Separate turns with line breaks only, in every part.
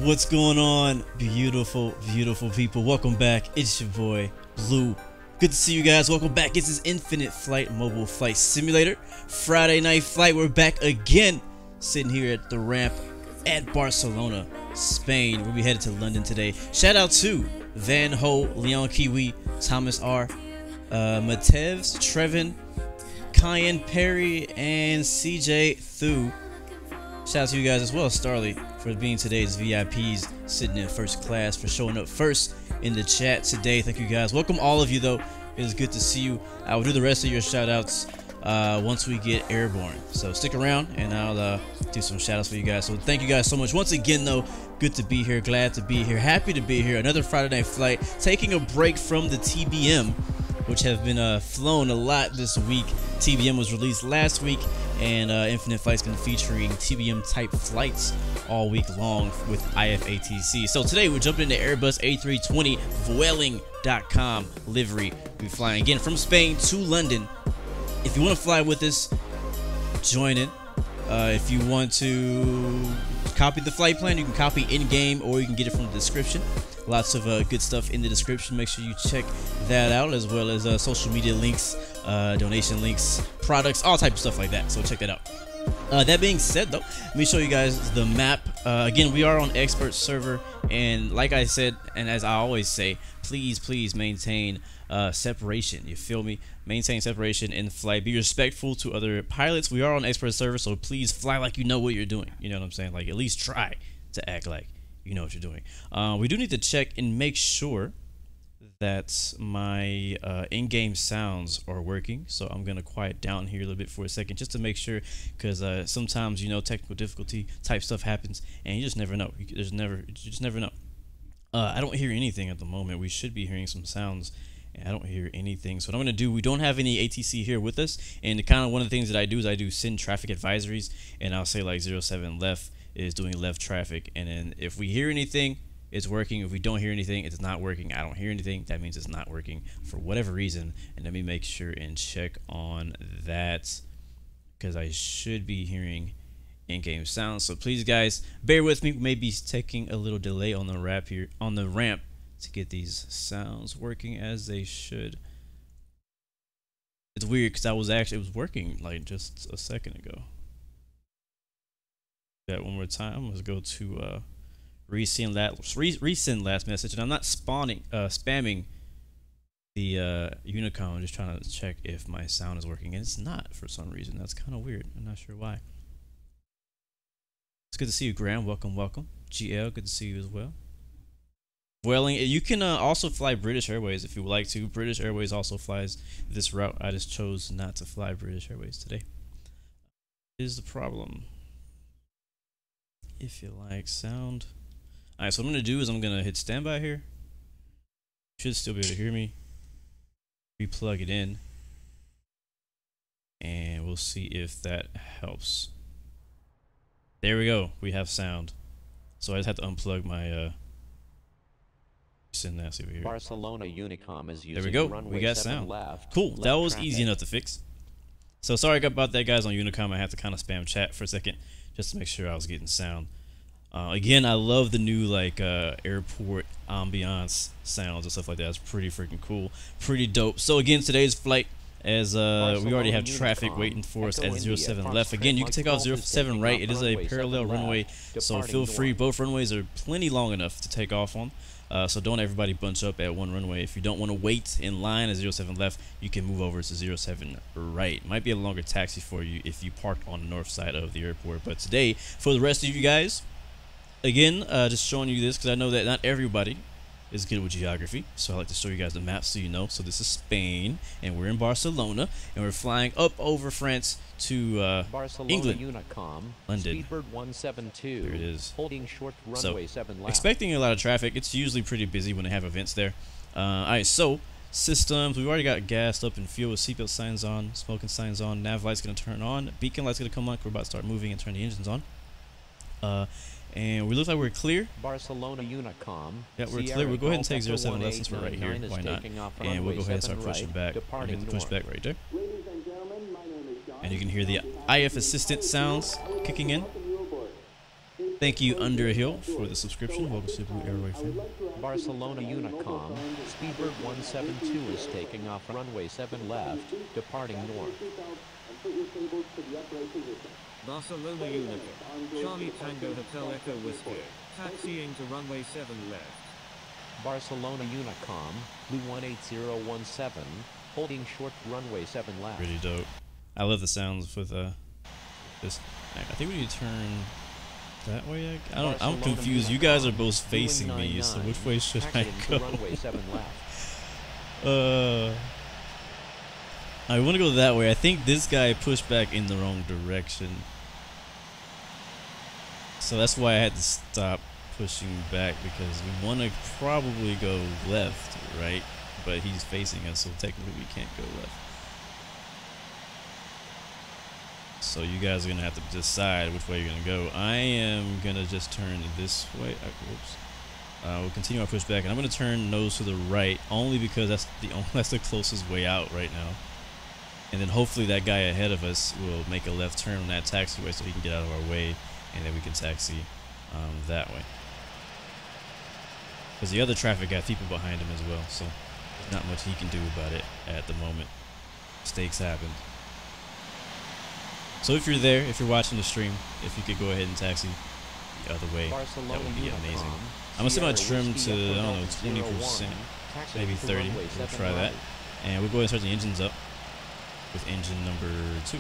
What's going on, beautiful, beautiful people? Welcome back. It's your boy, Blue. Good to see you guys. Welcome back. This is Infinite Flight Mobile Flight Simulator. Friday night flight. We're back again, sitting here at the ramp at Barcelona, Spain. We'll be headed to London today. Shout out to Van Ho, Leon Kiwi, Thomas R, Matevs, Trevin, Kyan Perry, and CJ Thu. Shout out to you guys as well, Starly, for being today's VIPs, sitting in first class, for showing up first in the chat today. Thank you guys. Welcome all of you, though. It is good to see you. I will do the rest of your shout outs once we get airborne. So stick around and I'll do some shout outs for you guys. So thank you guys so much. Once again, though, good to be here. Glad to be here. Happy to be here. Another Friday night flight. Taking a break from the TBM, which have been flown a lot this week. TBM was released last week, and Infinite Flight's been featuring TBM type flights all week long with IFATC. So today we're jumping into Airbus A320 Vueling.com livery. We're flying again from Spain to London. If you want to fly with us, join in. If you want to copy the flight plan, you can copy in-game or you can get it from the description. Lots of good stuff in the description. Make sure you check that out, as well as social media links, donation links, products, all types of stuff like that. So check that out. That being said, though, let me show you guys the map. Again, we are on expert server, and like I said, and as I always say, please maintain separation. You feel me? Maintain separation in flight. Be respectful to other pilots. We are on expert server, so please fly like you know what you're doing. You know what I'm saying? Like, at least try to act like you know what you're doing. We do need to check and make sure that my in-game sounds are working. So I'm gonna quiet down here a little bit for a second, just to make sure, because sometimes, you know, technical difficulty type stuff happens, and you just never know. You just never know. I don't hear anything at the moment. We should be hearing some sounds, and I don't hear anything. So what I'm gonna do, we don't have any ATC here with us, and kind of one of the things that I do is I do send traffic advisories, and I'll say like 07 left is doing left traffic, and then if we hear anything, it's working. If we don't hear anything, it's not working. I don't hear anything, that means it's not working for whatever reason. And let me make sure and check on that, because I should be hearing in-game sounds. So please, guys, bear with me. We may be taking a little delay on the ramp to get these sounds working as they should. It's weird because it was working like just a second ago. That one more time. Let's go to resend last message, and I'm not spamming the Unicom. I'm just trying to check if my sound is working, and it's not for some reason. That's kind of weird. I'm not sure why. It's good to see you, Graham. Welcome. GL, good to see you as well. Vueling, you can also fly British Airways if you would like to. British Airways also flies this route. I just chose not to fly British Airways today. Is the problem? If you like sound. Alright, so what I'm going to do is I'm going to hit standby here. Should still be able to hear me. Replug it in. And we'll see if that helps. There we go. We have sound. So I just have to unplug my send that, see over here.
Barcelona Unicom is using
there we go. We got sound. Cool. That was easy enough to fix. So sorry about that, guys, on Unicom. I had to kind of spam chat for a second just to make sure I was getting sound. Again, I love the new like airport ambiance sounds and stuff like that. It's pretty freaking cool, pretty dope. So again, today's flight, as we already have traffic waiting for us at 07 left. Again, you can take off 07 right. It is a parallel runway, so feel free. Both runways are plenty long enough to take off on. So don't everybody bunch up at one runway. If you don't want to wait in line at 07 left, you can move over to 07 right. Might be a longer taxi for you if you park on the north side of the airport. But today, for the rest of you guys, again, just showing you this because I know that not everybody is good with geography, so I like to show you guys the map so you know. So this is Spain, and we're in Barcelona, and we're flying up over France to England,
Unicom,
London.
Speedbird 172.
There it is.
Holding short runway 7 left.
Expecting a lot of traffic. It's usually pretty busy when they have events there. All right, so systems. We've already got gassed up and fuel with seatbelt signs on, smoking signs on. Nav light's gonna turn on. Beacon light's gonna come on. We're about to start moving and turn the engines on. And we look like we're clear.
Barcelona Unicom.
Yeah, we're clear. We'll go ahead and take 07 lessons for right here. Why not? And we'll go ahead and start pushing back. Hit the push back right there. And you can hear the IF assistant sounds kicking in. Thank you, Underhill, for the subscription. Welcome to Blue Airway fan.
Barcelona Unicom, Speedbird 172 is taking off runway 7 left, departing north.
Barcelona Unicom, Charlie Tango Hotel Echo Whiskey, taxiing to runway 7 left.
Barcelona Unicom, Blue 18017, holding short runway 7 left.
Pretty dope. I love the sounds with this. I think we need to turn that way. I'm confused. You guys are both facing me, so which way should I go?
Runway 7 left.
I want to go that way. I think this guy pushed back in the wrong direction, so that's why I had to stop pushing back, because we want to probably go left, right? But he's facing us, so technically we can't go left. So you guys are gonna have to decide which way you're gonna go. I am gonna just turn this way. Whoops. We'll continue our push back, and I'm gonna turn nose to the right, only because that's the closest way out right now. And then hopefully that guy ahead of us will make a left turn on that taxiway so he can get out of our way, and then we can taxi that way. Because the other traffic got people behind him as well, so there's not much he can do about it at the moment. Mistakes happen. So if you're there, if you're watching the stream, if you could go ahead and taxi the other way, that would be amazing. I'm gonna set my trim to, I don't know, 20%, maybe 30. We'll try that. And we'll go ahead and start the engines up with engine number 2.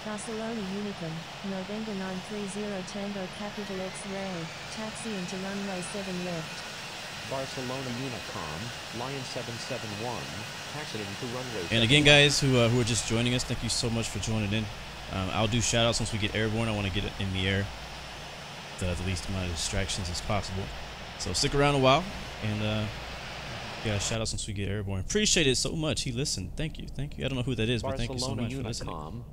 Barcelona Unicom, November 930 Tango Capital X-Ray, taxiing to runway 7 left.
Barcelona Unicom, Lion 771, taxiing to runway 7.
And again, guys who are just joining us, thank you so much for joining in. I'll do shout outs once we get airborne. I want to get it in the air, the least amount of distractions as possible. So stick around a while, and yeah, shout outs once we get airborne. Appreciate it so much. He listened. Thank you, thank you. I don't know who that is, but thank you so much for listening. All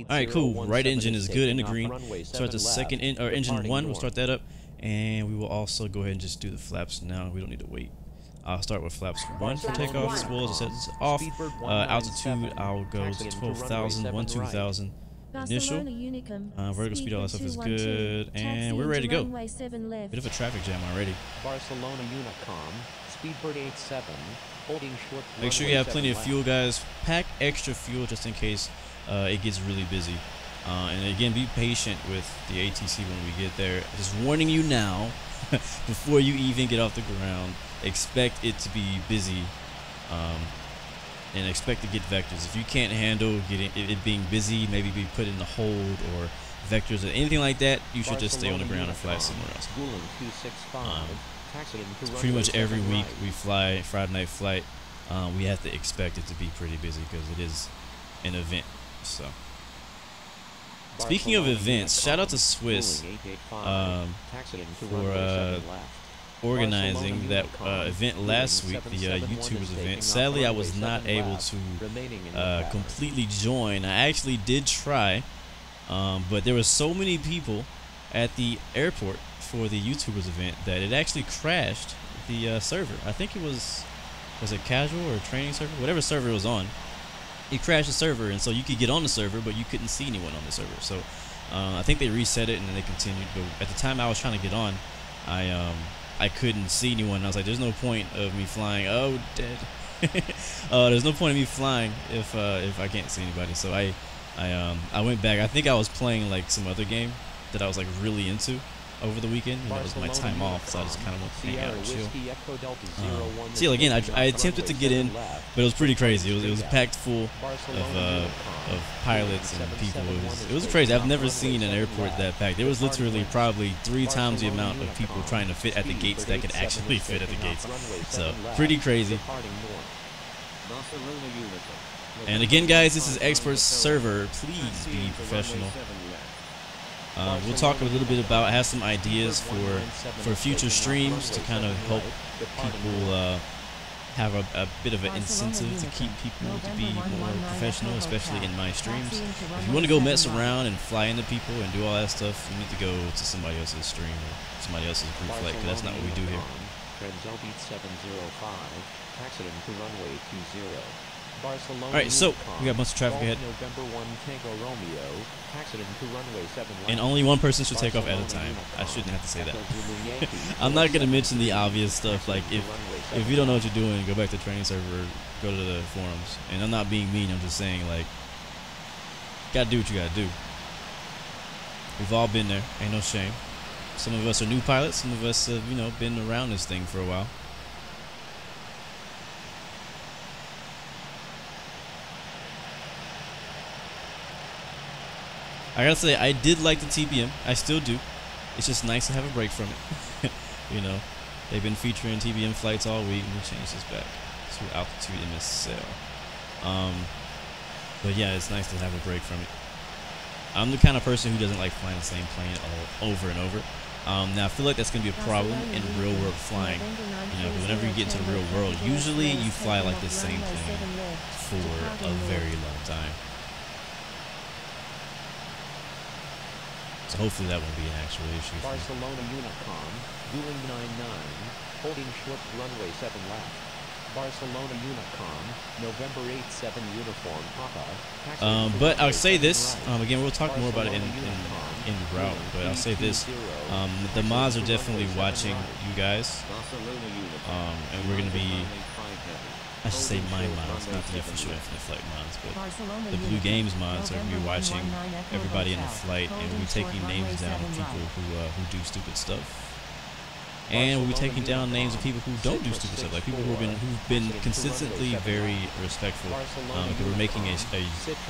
right, cool. Right engine is good in the green. Start the second engine 1. We'll start that up, and we will also go ahead and just do the flaps now. We don't need to wait. I'll start with flaps 1 for takeoff. Spoils, it sets off. Altitude, I'll go to 12,000, 12,000. Initial. Vertical speed, all that stuff is good. And we're ready to go. Bit of a traffic jam already.
Barcelona Unicom, Speedbird 87, holding short.
Make sure you have plenty of fuel, guys. Pack extra fuel just in case it gets really busy. And again, be patient with the ATC when we get there. Just warning you now, before you even get off the ground, expect it to be busy. And expect to get vectors. If you can't handle it being busy, maybe be put in the hold or vectors or anything like that, you should just stay on the ground and fly somewhere else. Pretty much every week we fly Friday night flight. We have to expect it to be pretty busy because it is an event. So, speaking of events, shout out to Swiss for organizing that event last week, the YouTubers event. Sadly, I was not able to completely join. I actually did try, but there were so many people at the airport for the YouTubers event that it actually crashed the server. I think it was it casual or training server? Whatever server it was on, it crashed the server, and so you could get on the server, but you couldn't see anyone on the server. So I think they reset it and then they continued. But at the time I was trying to get on, I couldn't see anyone. I was like, there's no point of me flying. Oh, dead. There's no point of me flying if I can't see anybody. So I went back. I think I was playing like some other game that I was like really into over the weekend, and it was my time off, so I just kind of went to hang out and chill. So again, I attempted to get in, but it was pretty crazy. It was packed full of pilots and people. It was crazy. I've never seen an airport that packed. There was literally probably 3 times the amount of people trying to fit at the gates that could actually fit at the gates. So pretty crazy. And again, guys, this is Expert Server. Please be professional. We'll talk a little bit about, have some ideas for future streams to kind of help people have a bit of an incentive to keep people to be more professional, especially in my streams. If you want to go mess around and fly into people and do all that stuff, you need to go to somebody else's stream or somebody else's group flight, because that's not what we do here.
Barcelona.
Alright, so we got a bunch of traffic ahead.
November 1 Tango Romeo, accident to runway 7 left.
And only one person should take off at a time. I shouldn't have to say that. I'm not gonna mention the obvious stuff like if you don't know what you're doing, go back to the training server, go to the forums. And I'm not being mean, I'm just saying like gotta do what you gotta do. We've all been there, ain't no shame. Some of us are new pilots, some of us have, you know, been around this thing for a while. I gotta say, I did like the TBM. I still do. It's just nice to have a break from it. You know, they've been featuring TBM flights all week. Let me change this back to altitude MSL. But yeah, it's nice to have a break from it. I'm the kind of person who doesn't like flying the same plane over and over. Now I feel like that's gonna be a problem in real world flying. You know, whenever you get into the real world, usually you fly like the same plane for a very long time. So hopefully that won't be an actual issue.
Barcelona Unicom, Vueling 99, holding short runway 7 left. Barcelona Unicom, November 8-7 uniform Papa.
But I'll say this, again, we'll talk more about it in route, but I'll say this, the mods are definitely watching you guys, and we're going to be, I should say my mods, not the official Infinite Flight mods, but the Blue Games mods are going to be watching everybody in the flight, and we'll be taking names down of people who do stupid stuff. And we'll be taking down names of people who don't do stupid stuff, like people who've been consistently very respectful. We're making a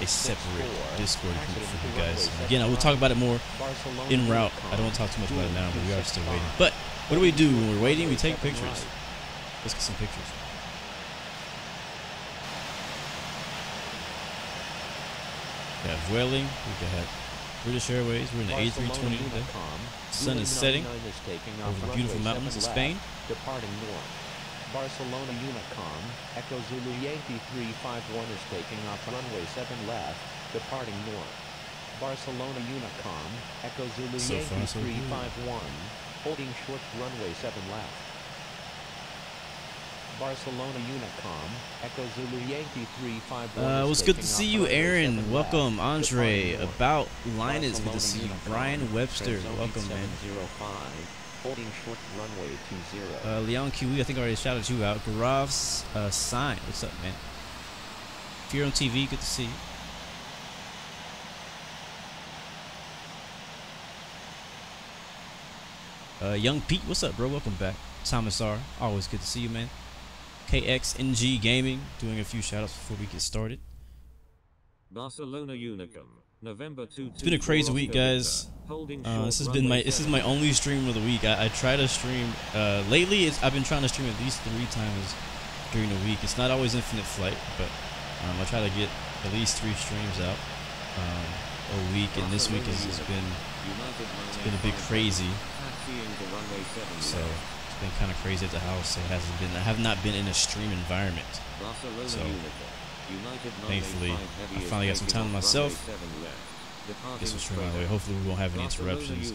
separate Discord group for you guys. Again, I will talk about it more en route. I don't want to talk too much about it now, but we are still waiting. But what do we do when we're waiting? We take pictures. Let's get some pictures. We got Vueling. We got British Airways. We're in the A320 today. Sun is setting over the beautiful mountains of Spain.
Departing north. Barcelona Unicom, Echo Zulu Yankee 351 is taking off runway 7 left, departing north. Barcelona Unicom, Echo Zulu Yankee 351, holding short runway 7 left. Barcelona Unicom, Echo Zulu Yankee 351.
It was good to see you, Aaron. Welcome, Andre. About Linus, good to see you. Brian Webster, welcome, man.
Holding short runway 20.
Leon Kiwi, I think I already shouted you out. Garav's sign, what's up, man? If you're on TV, good to see you. Young Pete, what's up, bro? Welcome back. Thomas R, always good to see you, man. KXNG Gaming, doing a few shoutouts before we get started.
Barcelona Unicom, November 2.
It's been a crazy week, guys. This is my only stream of the week. I try to stream lately. I've been trying to stream at least 3 times during the week. It's not always Infinite Flight, but I try to get at least 3 streams out a week. And this week it's been a bit crazy. So it's been kind of crazy at the house. I have not been in a stream environment. So thankfully, I finally got some time to myself. Get some stream out of the way. Hopefully we won't have any interruptions,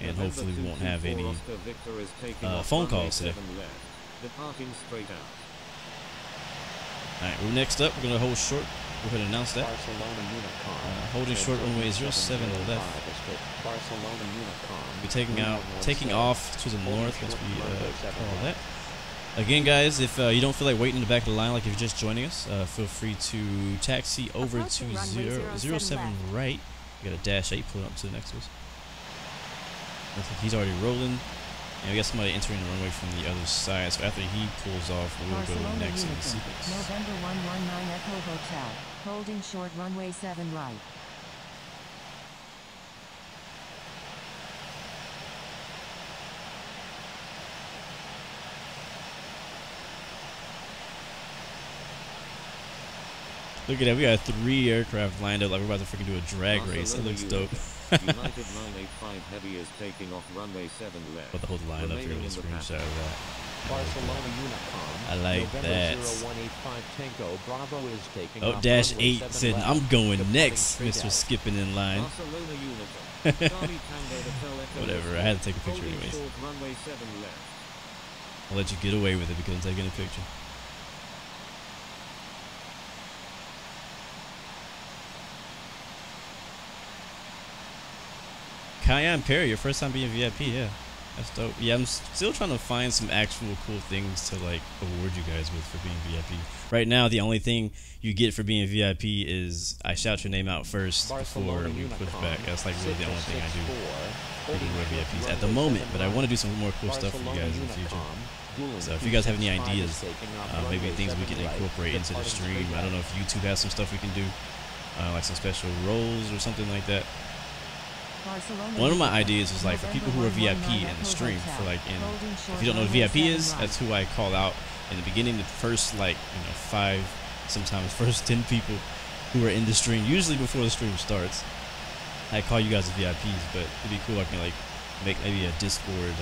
and hopefully we won't have any phone calls today. Alright, well, next up, we're going to hold short. Go ahead and announce that. Holding short runway 07 left. We'll be taking off to the north once we call that. Again, guys, if you don't feel like waiting in the back of the line, like if you're just joining us, feel free to taxi over to 07 right. We got a -8 pulling up to the next one. I think he's already rolling. And we got somebody entering the runway from the other side. So after he pulls off, we'll go next in the sequence.
November 119 Echo Hotel, holding short runway 7 right.
Look at that, we got 3 aircraft lined up like we're about to freaking do a drag race. That looks dope.
United 985 Heavy is taking off runway 7 left.
About to hold the line up here with a screenshot of that.
Barcelona Unicom.
I like that.
185 Tango Bravo is taking
Oh, -8 said, I'm going next, Mr. Skipping in line. Whatever, I had to take a picture anyways. I'll let you get away with it because I'm taking a picture. Cayenne Perry, your first time being VIP, yeah. That's dope. Yeah, I'm still trying to find some actual cool things to like award you guys with for being VIP. Right now, the only thing you get for being VIP is I shout your name out first before we push back. That's like really the only thing I do for people who are VIPs at the moment. But I want to do some more cool stuff for you guys in the future. So if you guys have any ideas, maybe things we can incorporate into the stream. I don't know if YouTube has some stuff we can do, like some special roles or something like that. One of my ideas is like for people who are VIP in the stream, for like if you don't know what VIP is, that's who I call out in the beginning, the first like 5, sometimes first 10 people who are in the stream, usually before the stream starts. I call you guys the VIPs, but it'd be cool. I can like make maybe a Discord.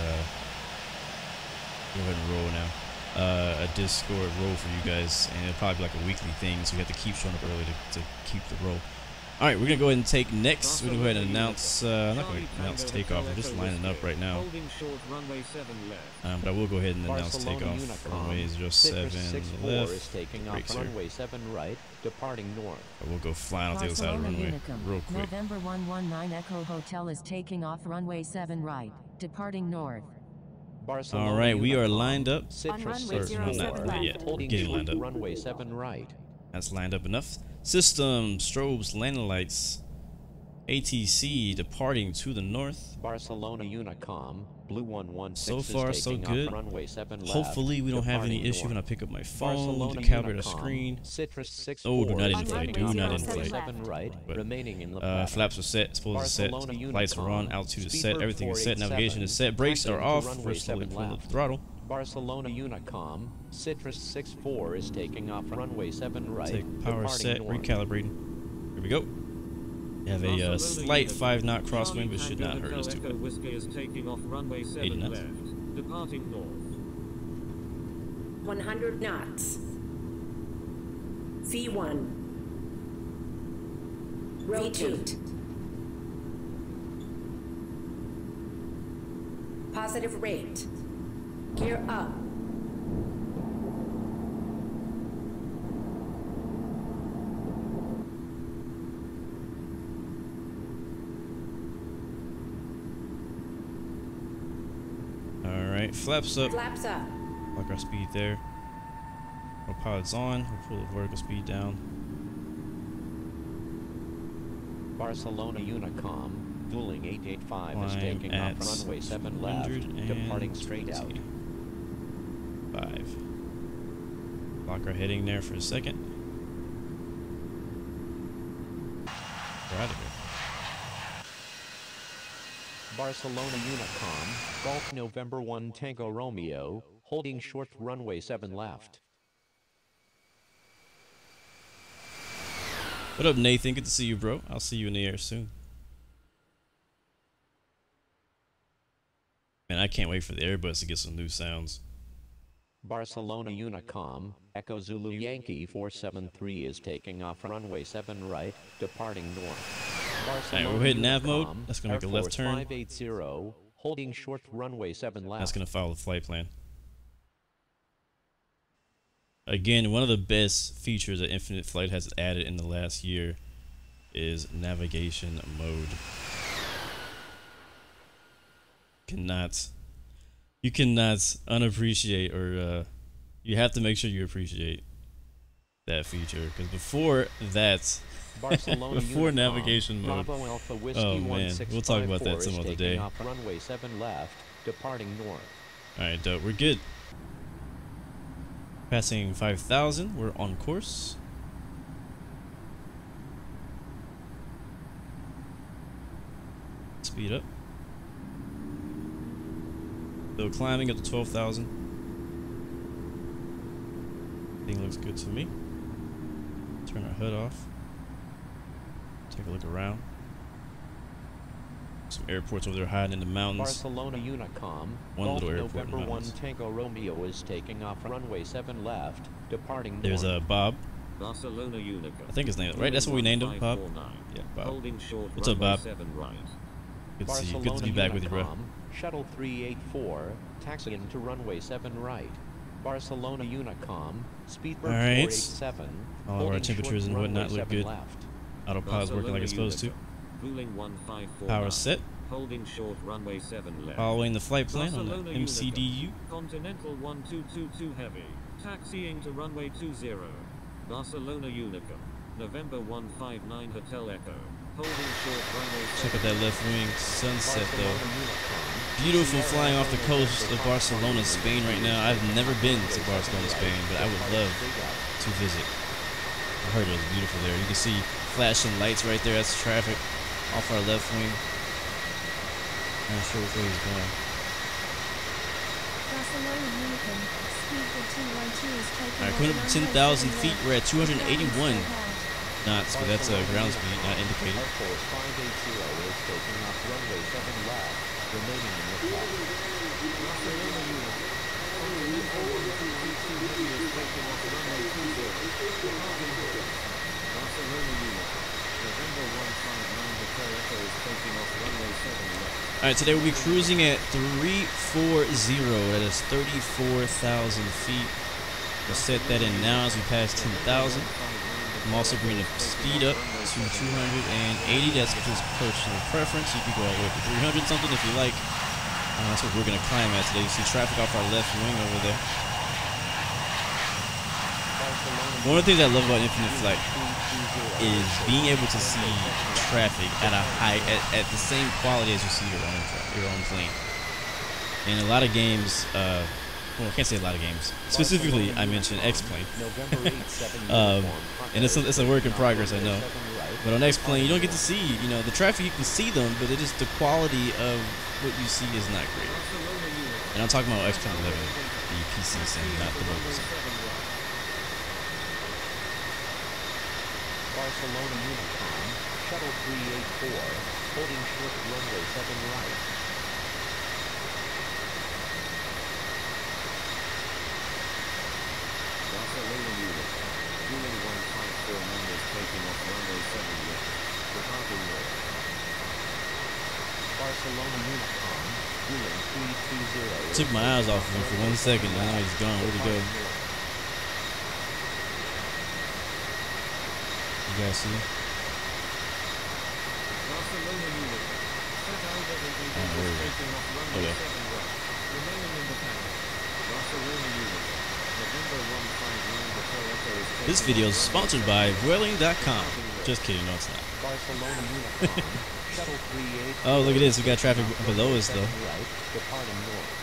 Go ahead and roll now. A Discord role for you guys, and it'll probably be like a weekly thing, so we have to keep showing up early to keep the roll. All right, we're gonna go ahead and take next. We're gonna go ahead and announce. I'm not gonna announce takeoff. We're just lining up right now. But I will go ahead and announce takeoff. Runway 07 left. Brakes here.
Runway 7 right, departing north.
But we'll go flying off the other side of the runway real quick.
November 119 Echo Hotel is taking off runway 7 right, departing north.
All right, we are lined up.
Not
yet. We're getting lined up.
Runway 7 right.
That's lined up enough. System, strobes, landing lights, ATC departing to the north.
Barcelona Unicom, Blue 116
so far, so good.
Runway 7 left,
hopefully we don't have any issue when I pick up my phone to calibrate the screen. Oh, they're not in flight. Do not in flight. But, flaps are set, spoilers are set, lights are on, altitude is set, everything is set, navigation is set, brakes are off. We're slowly pulling up the throttle.
Barcelona Unicom, Citrus 64 is taking off runway 7 right.
Take power set, recalibrating. Here we go. We have a slight 5-knot crosswind, but should not hurt us too bad. 80 knots.
Departing north.
100 knots. V1. Rotate. Positive rate. Gear up.
Alright, flaps up.
Flaps up.
Lock our speed there. Autopilot's on. We'll pull the vertical speed down.
Barcelona Unicom, Vueling 885 is taking off runway 7 left, departing straight out.
5. Lock our heading there for a second. We're out of here.
Barcelona Unicom, Golf November 1 Tango Romeo, holding short runway 7 left.
What up, Nathan? Good to see you, bro. I'll see you in the air soon. Man, I can't wait for the Airbus to get some new sounds.
Barcelona Unicom, Echo Zulu Yankee 473 is taking off runway 7 right, departing north.
Alright, we're hitting nav mode. That's going to make a left turn.
580, holding short runway 7 left.
That's going to follow the flight plan. Again, one of the best features that Infinite Flight has added in the last year is navigation mode. You cannot unappreciate, or you have to make sure you appreciate that feature, because before that, before navigation mode, oh man, we'll talk about that some other day.
Runway 7 left, departing north.
All right, dope. We're good. Passing 5,000. We're on course. Speed up. Still climbing up to 12,000. Thing looks good to me. Turn our hood off. Take a look around. Some airports over there hiding in the mountains.
Barcelona Unicom,
One little airport
November
in the mountains.
1 Tango Romeo is taking off runway 7 left, departing
There's
north.
a Bob.
Barcelona Unicom.
I think his name, right? That's what we named him, Bob. Yeah, Bob.
Holding short
What's up, Bob?
7 right.
Good to see you. Good to be back with you, bro.
Shuttle 384, taxiing to runway 7 right. Barcelona Unicom, Speedbird 487.
All of our temperatures and whatnot look good.
Left.
Autopilot's working like it's supposed to.
Vueling 1549.
Power set.
holding short runway 7 left.
Following the flight plan on
Barcelona
the MCDU.
Continental 1222 heavy, taxiing to runway 20. Barcelona Unicum, November 159 Hotel Echo, holding short runway 7.
Check out that left wing sunset though. Beautiful flying off the coast of Barcelona, Spain right now. I've never been to Barcelona, Spain, but I would love to visit. I heard it was beautiful there. You can see flashing lights right there. That's traffic off our left wing. I'm not sure which way he's going.
Barcelona Unicum, speedbird 212 is taking
Alright,
off
coming up to 10,000
runway
feet.
7
We're at 281
left.
knots, but that's ground speed, not indicated.
Air Force 580 is taking off runway 7 left, remaining in the path.
Barcelona Unicum, Continental 1222 heavy is taking off runway 20. Departing north. Barcelona Unicum, November 159 Hotel Echo is taking off runway 7 left.
Alright, today we'll be cruising at 340. That is 34,000 feet. We'll set that in now as we pass 10,000. I'm also bringing the speed up to 280. That's just personal preference. You can go all the way up to 300 something if you like. That's what we're going to climb at today. You see traffic off our left wing over there. One of the things I love about Infinite Flight is being able to see traffic at a high, at the same quality as you see your own plane. In a lot of games, well, I can't say a lot of games. Specifically, I mentioned X-Plane. And it's a work in progress, I know. But on X-Plane, you don't get to see, you know, the traffic, you can see them, but it just, the quality of what you see is not great. And I'm talking about X-Plane 11, the PC sim, not the mobile sim.
Barcelona Unicom, shuttle 384, holding short runway 7 right.
Barcelona Unicum, Vueling 154 is taking off runway 7 left, departing north.
Barcelona Unicom, Vueling 320.
Took my eyes off of him for 1 second, and now he's gone. Where'd he go? You guys see?
Barcelona Unicum, set over the
where is it?
taking off runway
Okay.
7 right, remaining in the path. Barcelona Unicum, November 159 Hotel Echo is taking
This video is
off
sponsored by Vueling.com. Just kidding, no it's not.
Barcelona Unicom, shuttle 384.
Oh, look at this. We got traffic below us, though.
Right, departing north.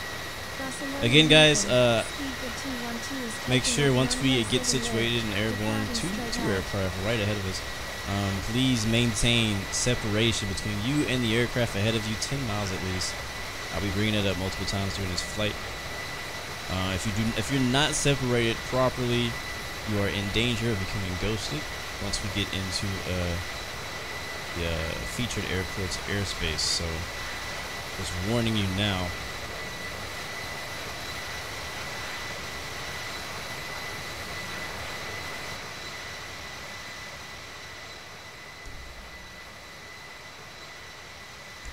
Barcelona
Again, guys,
Unicum, speedbird 212 is
make
taking
sure
off
once we
runway
get
7
situated and
left,
airborne,
departing
two
straight
aircraft right ahead of us, please maintain separation between you and the aircraft ahead of you, 10 miles at least. I'll be bringing it up multiple times during this flight. If you're not separated properly, you are in danger of becoming ghosted once we get into the featured airport's airspace. So, just warning you now.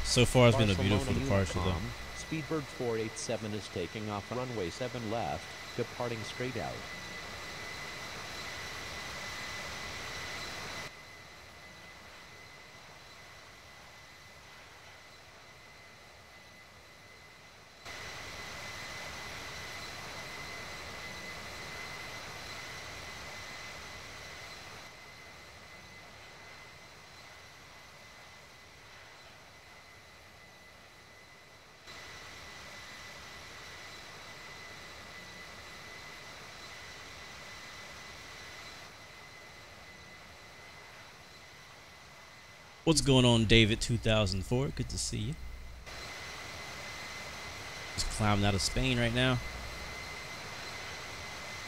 So far, it's been a beautiful departure, though.
Speedbird 487 is taking off runway 7 left, departing straight out.
What's going on, David 2004? Good to see you. Just climbing out of Spain right now.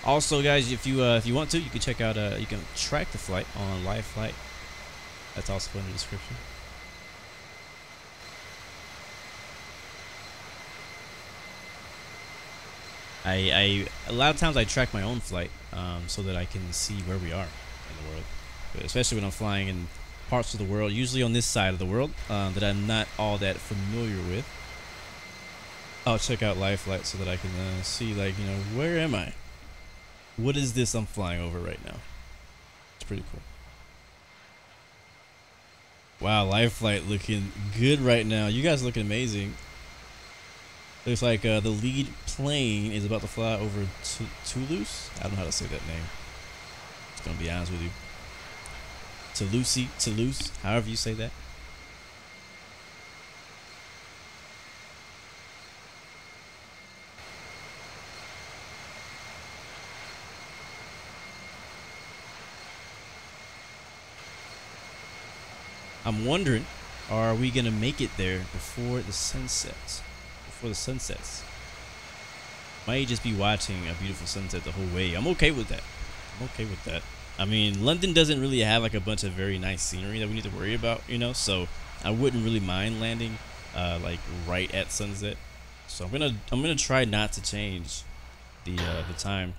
Also, guys, if you want to, you can check out you can track the flight on Live Flight. That's also in the description. A lot of times I track my own flight so that I can see where we are in the world, but especially when I'm flying in parts of the world, usually on this side of the world, that I'm not all that familiar with. I'll check out Live Flight so that I can see, like, you know, where am I? What is this I'm flying over right now? It's pretty cool. Wow, live flight looking good right now. You guys looking amazing. Looks like the lead plane is about to fly over Toulouse. I don't know how to say that name. Just gonna be honest with you. Toulouse, however you say that. I'm wondering, are we gonna make it there before the sun sets? Might just be watching a beautiful sunset the whole way. I'm okay with that. I mean, London doesn't really have like a bunch of very nice scenery that we need to worry about, you know. So I wouldn't really mind landing like right at sunset. So I'm gonna try not to change the time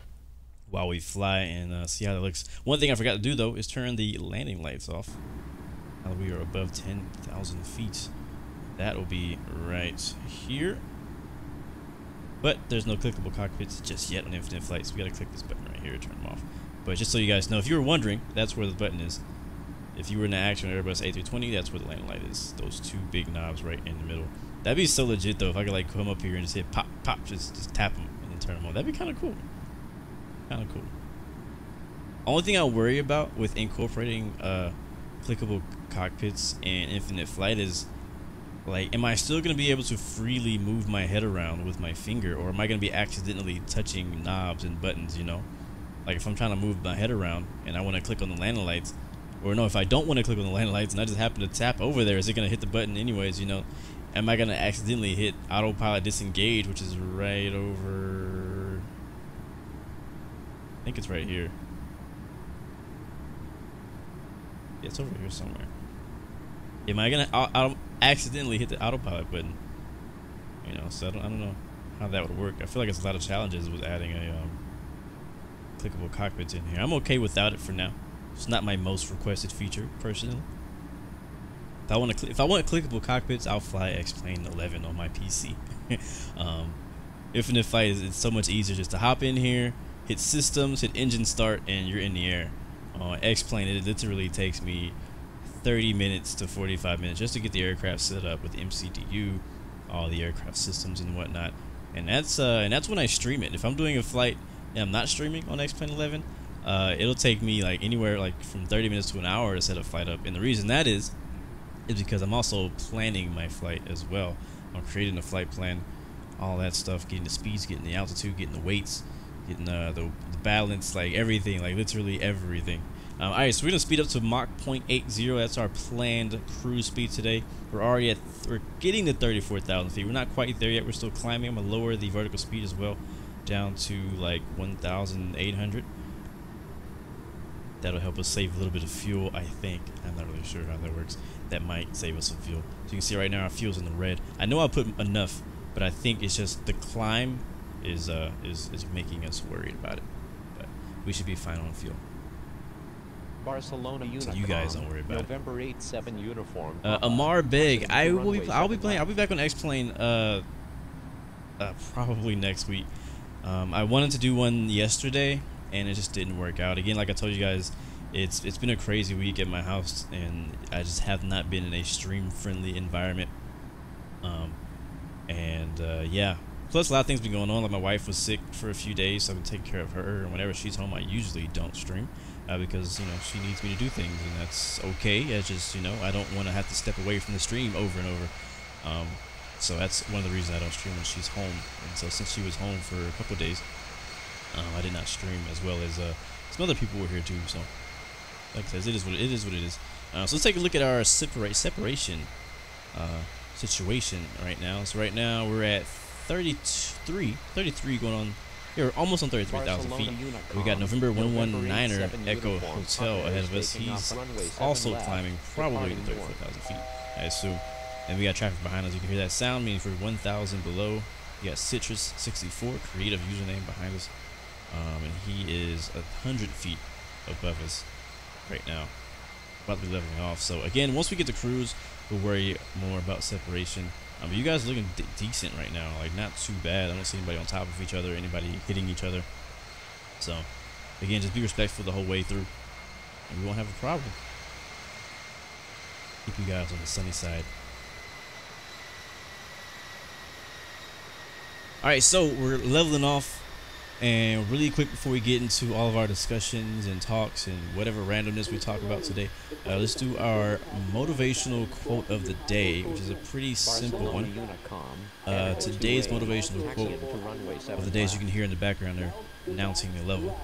while we fly and see how that looks. One thing I forgot to do though is turn the landing lights off. Now we are above 10,000 feet. That will be right here. But there's no clickable cockpits just yet on infinite flights. We gotta click this button right here to turn them off. But just so you guys know, if you were wondering, that's where the button is. If you were in the action on Airbus A320, that's where the landing light is. Those two big knobs right in the middle. That'd be so legit though if I could like come up here and just hit pop, pop, just tap them and then turn them on. That'd be kind of cool. Only thing I worry about with incorporating clickable cockpits and infinite flight is, like, am I still going to be able to freely move my head around with my finger, or am I going to be accidentally touching knobs and buttons, you know? Like, if I'm trying to move my head around and I want to click on the landing lights, or no, if I don't want to click on the landing lights and I just happen to tap over there, is it going to hit the button anyways, you know? Am I going to accidentally hit autopilot disengage, which is right over... I think it's right here. Yeah, it's over here somewhere. Am I gonna accidentally hit the autopilot button? You know, so I don't know how that would work. I feel like it's a lot of challenges with adding a clickable cockpits in here. I'm okay without it for now. It's not my most requested feature personally. If I want clickable cockpits, I'll fly X-Plane 11 on my PC. Infinite flight it's so much easier just to hop in here, hit systems, hit engine start, and you're in the air. X-Plane, it literally takes me 30 minutes to 45 minutes just to get the aircraft set up with MCDU, all the aircraft systems and whatnot. And that's when I stream it. If I'm doing a flight and I'm not streaming on X-Plane 11, it'll take me like anywhere like from 30 minutes to an hour to set a flight up. And the reason that is because I'm also planning my flight as well. I'm creating a flight plan, all that stuff, getting the speeds, getting the altitude, getting the weights, getting the balance, like everything, like literally everything. Alright, so we're gonna speed up to Mach 0.80. That's our planned cruise speed today. We're getting to 34,000 feet. We're not quite there yet. We're still climbing. I'm gonna lower the vertical speed as well down to like 1,800. That'll help us save a little bit of fuel, I think. I'm not really sure how that works. That might save us some fuel. So you can see right now our fuel's in the red. I know I put enough, but I think it's just the climb is making us worried about it. But we should be fine on fuel.
Barcelona Unicom,
So you guys don't worry about
November 8-7 uniform.
Amar Beg, I'll be back on X-Plane probably next week. I wanted to do one yesterday and it just didn't work out. Again, like I told you guys, it's been a crazy week at my house and I just have not been in a stream friendly environment. Yeah, plus a lot of things been going on. Like my wife was sick for a few days, so I've been taking care of her, and whenever she's home I usually don't stream. Because, you know, she needs me to do things, and that's okay. It's just, you know, I don't want to have to step away from the stream over and over. So that's one of the reasons I don't stream when she's home. And so since she was home for a couple of days, I did not stream, as well as some other people were here too. So, like I said, it is what it is. So let's take a look at our separation situation right now. So right now we're at 33 going on. We're almost on 33,000 feet. We got November 119er Echo Hotel ahead of us. He's also climbing probably to 34,000 feet, I assume. And we got traffic behind us. You can hear that sound, meaning for 1,000 below. You got Citrus 64, creative username behind us. And he is 100 feet above us right now. About to be leveling off. So again, once we get to cruise, we'll worry more about separation. You guys are looking decent right now, like not too bad. I don't see anybody on top of each other, anybody hitting each other. So again, just be respectful the whole way through and we won't have a problem. Keep you guys on the sunny side. Alright, so we're leveling off, and really quick before we get into all of our discussions and talks and whatever randomness we talk about today, let's do our motivational quote of the day, which is a pretty simple one. Today's motivational quote of the day, as you can hear in the background, they're announcing the level.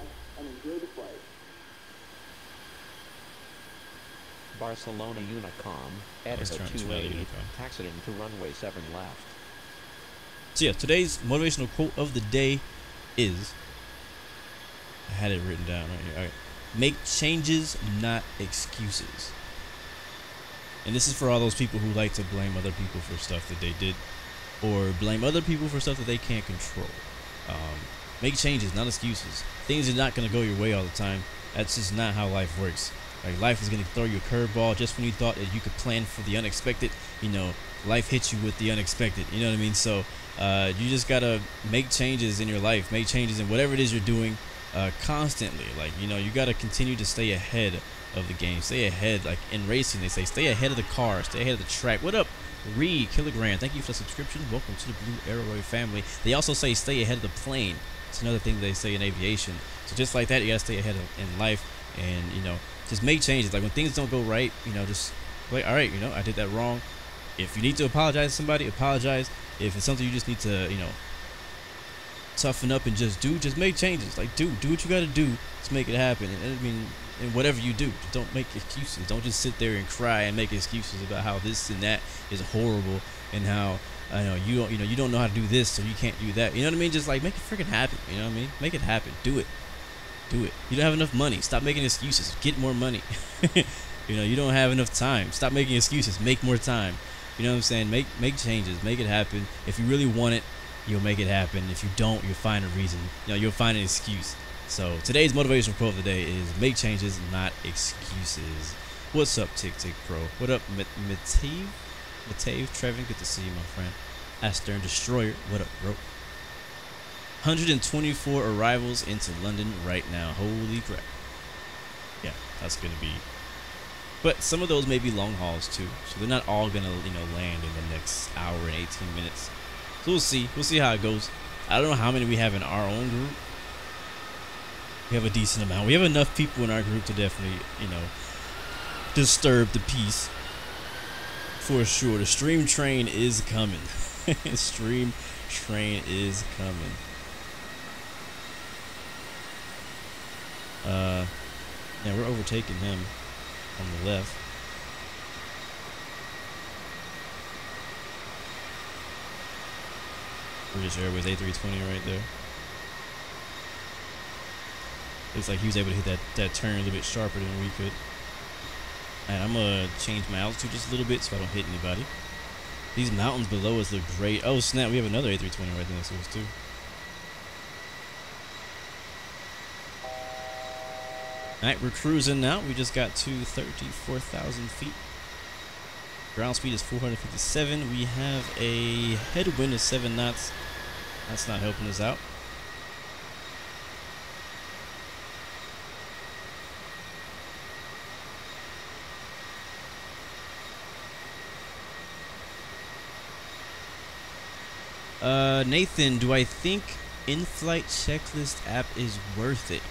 Barcelona Unicom, editor 280, taxi into runway 7 left.
So yeah, today's motivational quote of the day is, I had it written down right here. All right. Make changes, not excuses. And this is for all those people who like to blame other people for stuff that they did, or blame other people for stuff that they can't control. Make changes, not excuses. Things are not going to go your way all the time. That's just not how life works. Like, life is going to throw you a curveball just when you thought that you could plan for the unexpected. You know, life hits you with the unexpected. You know what I mean? So you just got to make changes in your life. Make changes in whatever it is you're doing constantly. Like, you know, you got to continue to stay ahead of the game. Stay ahead. Like in racing, they say stay ahead of the car. Stay ahead of the track. What up, Kilogram? Thank you for the subscription. Welcome to the Blue Arrow family. They also say stay ahead of the plane. It's another thing they say in aviation. So just like that, you got to stay ahead in life. And, you know, just make changes. Like when things don't go right, you know, just like, all right, you know, I did that wrong. If you need to apologize to somebody, apologize. If it's something you just need to, you know, toughen up and just make changes. Like do what you got to do to make it happen. And I mean, and whatever you do, don't make excuses. Don't just sit there and cry and make excuses about how this and that is horrible and how you don't know how to do this, so you can't do that. You know what I mean? Just like make it freaking happen. You know what I mean? Make it happen. Do it. Do it. You don't have enough money. Stop making excuses. Get more money. You know, you don't have enough time. Stop making excuses. Make more time. You know what I'm saying? Make changes. Make it happen. If you really want it, you'll make it happen. If you don't, you'll find a reason. You know, you'll find an excuse. So today's motivational quote of the day is make changes, not excuses. What's up, Tick Pro? What up, Matave Trevin? Good to see you, my friend. Astern Destroyer. What up, bro? 124 arrivals into London right now. Holy crap. Yeah, that's going to be... But some of those may be long hauls too. So they're not all going to, you know, land in the next hour and 18 minutes. So we'll see. We'll see how it goes. I don't know how many we have in our own group. We have a decent amount. We have enough people in our group to definitely, you know, disturb the peace. For sure. The stream train is coming. Stream train is coming. Yeah, we're overtaking him on the left. British Airways A320 right there. Looks like he was able to hit that turn a little bit sharper than we could. And I'm gonna change my altitude just a little bit so I don't hit anybody. These mountains below us look great. Oh snap, we have another A320 right next to us too. Alright, we're cruising now. We just got to 34,000 feet. Ground speed is 457. We have a headwind of 7 knots. That's not helping us out. Nathan, do I think in-flight checklist app is worth it?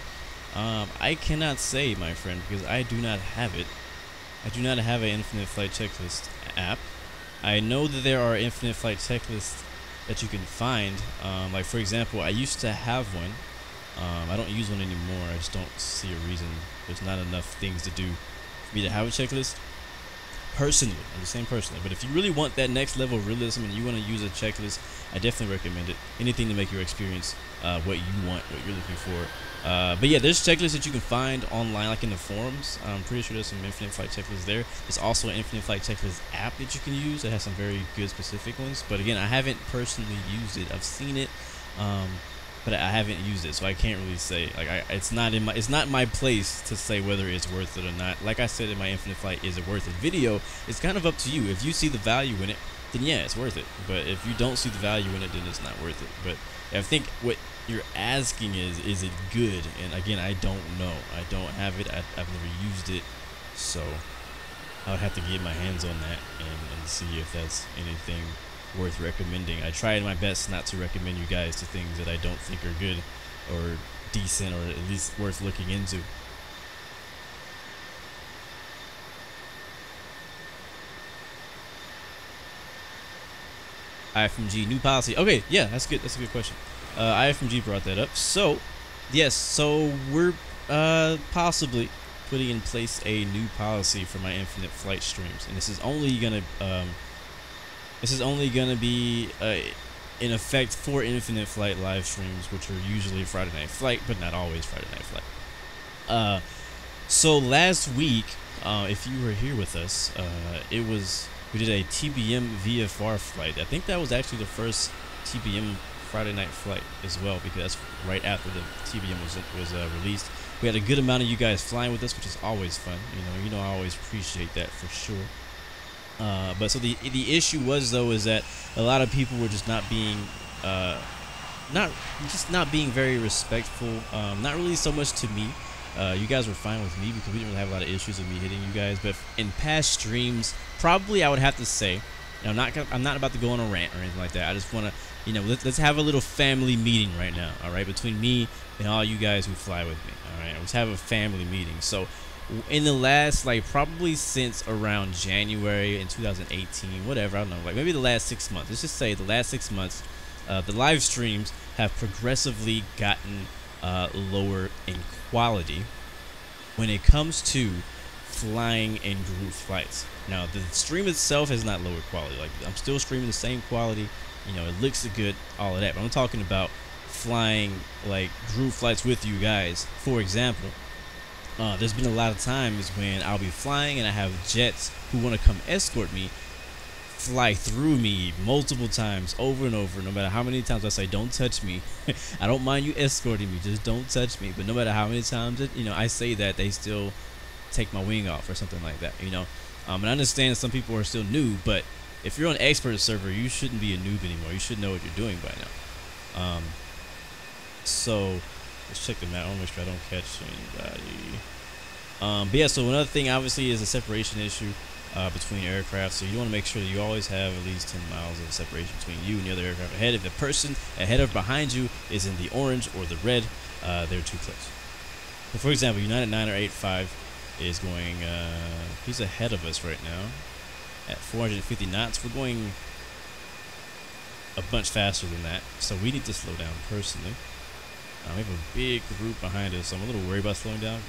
I cannot say, my friend, because I do not have it. I do not have an infinite flight checklist app. I know that there are infinite flight checklists that you can find. Like, for example, I used to have one. I don't use one anymore. I just don't see a reason. There's not enough things to do for me to have a checklist. Personally, I'm just saying personally. But if you really want that next level of realism and you want to use a checklist, I definitely recommend it. Anything to make your experience what you want, what you're looking for. But yeah, there's checklists that you can find online, like in the forums. I'm pretty sure there's some infinite flight checklists there. There's also an infinite flight checklist app that you can use that has some very good specific ones. But again, I haven't personally used it. I've seen it, but I haven't used it, so I can't really say. Like, it's not my place to say whether it's worth it or not. Like I said in my infinite flight, is it worth it video? It's kind of up to you. If you see the value in it, then yeah, it's worth it. But if you don't see the value in it, then it's not worth it. But I think what you're asking is it good? And again, I don't know. I don't have it. I've never used it. So I would have to get my hands on that and see if that's anything worth recommending. I tried my best not to recommend you guys to things that I don't think are good or decent or at least worth looking into. IFMG new policy. Okay, yeah, that's good. That's a good question. IFMG brought that up. So, yes, so we're possibly putting in place a new policy for my infinite flight streams, and this is only gonna be in effect for infinite flight live streams, which are usually Friday Night Flight, but not always Friday Night Flight. So last week, if you were here with us, we did a TBM VFR flight. I think that was actually the first TBM Friday Night Flight as well, because that's right after the TBM was released. We had a good amount of you guys flying with us, which is always fun. You know, I always appreciate that for sure. But so the issue was though is that a lot of people were just not being not being very respectful. Not really so much to me. You guys were fine with me because we didn't really have a lot of issues with me hitting you guys. But in past streams, probably I would have to say, I'm not about to go on a rant or anything like that. I just want to, let's have a little family meeting right now. All right, between me and all you guys who fly with me. All right, let's have a family meeting. So in the last, probably since around January in 2018, whatever, I don't know, maybe the last 6 months. Let's just say the last 6 months, the live streams have progressively gotten lower in quality when it comes to flying in group flights. Now, the stream itself is not lower quality. I'm still streaming the same quality. It looks good, all of that. But I'm talking about flying group flights with you guys. For example, there's been a lot of times when I'll be flying and I have jets who want to come escort me, fly through me multiple times over and over. No matter how many times I say don't touch me, I don't mind you escorting me, just don't touch me. But no matter how many times I say that, they still take my wing off or something like that. And I understand some people are still new, but if you're on expert server, you shouldn't be a noob anymore. You should know what you're doing by now. So let's check the map. I want to make sure I don't catch anybody. But yeah, so another thing obviously is a separation issue between aircraft. So you want to make sure that you always have at least 10 miles of separation between you and the other aircraft ahead. If the person ahead or behind you is in the orange or the red, they're too close. So for example, United 985 is going, he's ahead of us right now at 450 knots. We're going a bunch faster than that, so we need to slow down personally. We have a big group behind us, so I'm a little worried about slowing down.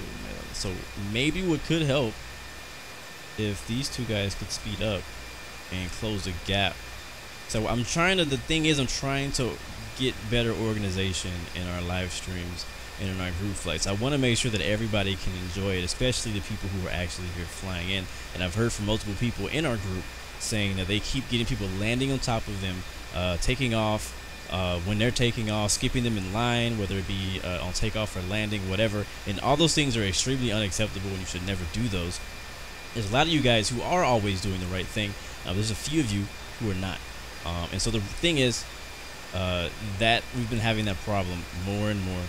So maybe what could help if these two guys could speed up and close the gap. So the thing is I'm trying to get better organization in our live streams and in our group flights. I want to make sure that everybody can enjoy it, especially the people who are actually here flying in. And I've heard from multiple people in our group saying that they keep getting people landing on top of them, taking off, when they're taking off, skipping them in line, whether it be on takeoff or landing, whatever. And all those things are extremely unacceptable, and you should never do those. There's a lot of you guys who are always doing the right thing. There's a few of you who are not. And so the thing is that we've been having that problem more and more.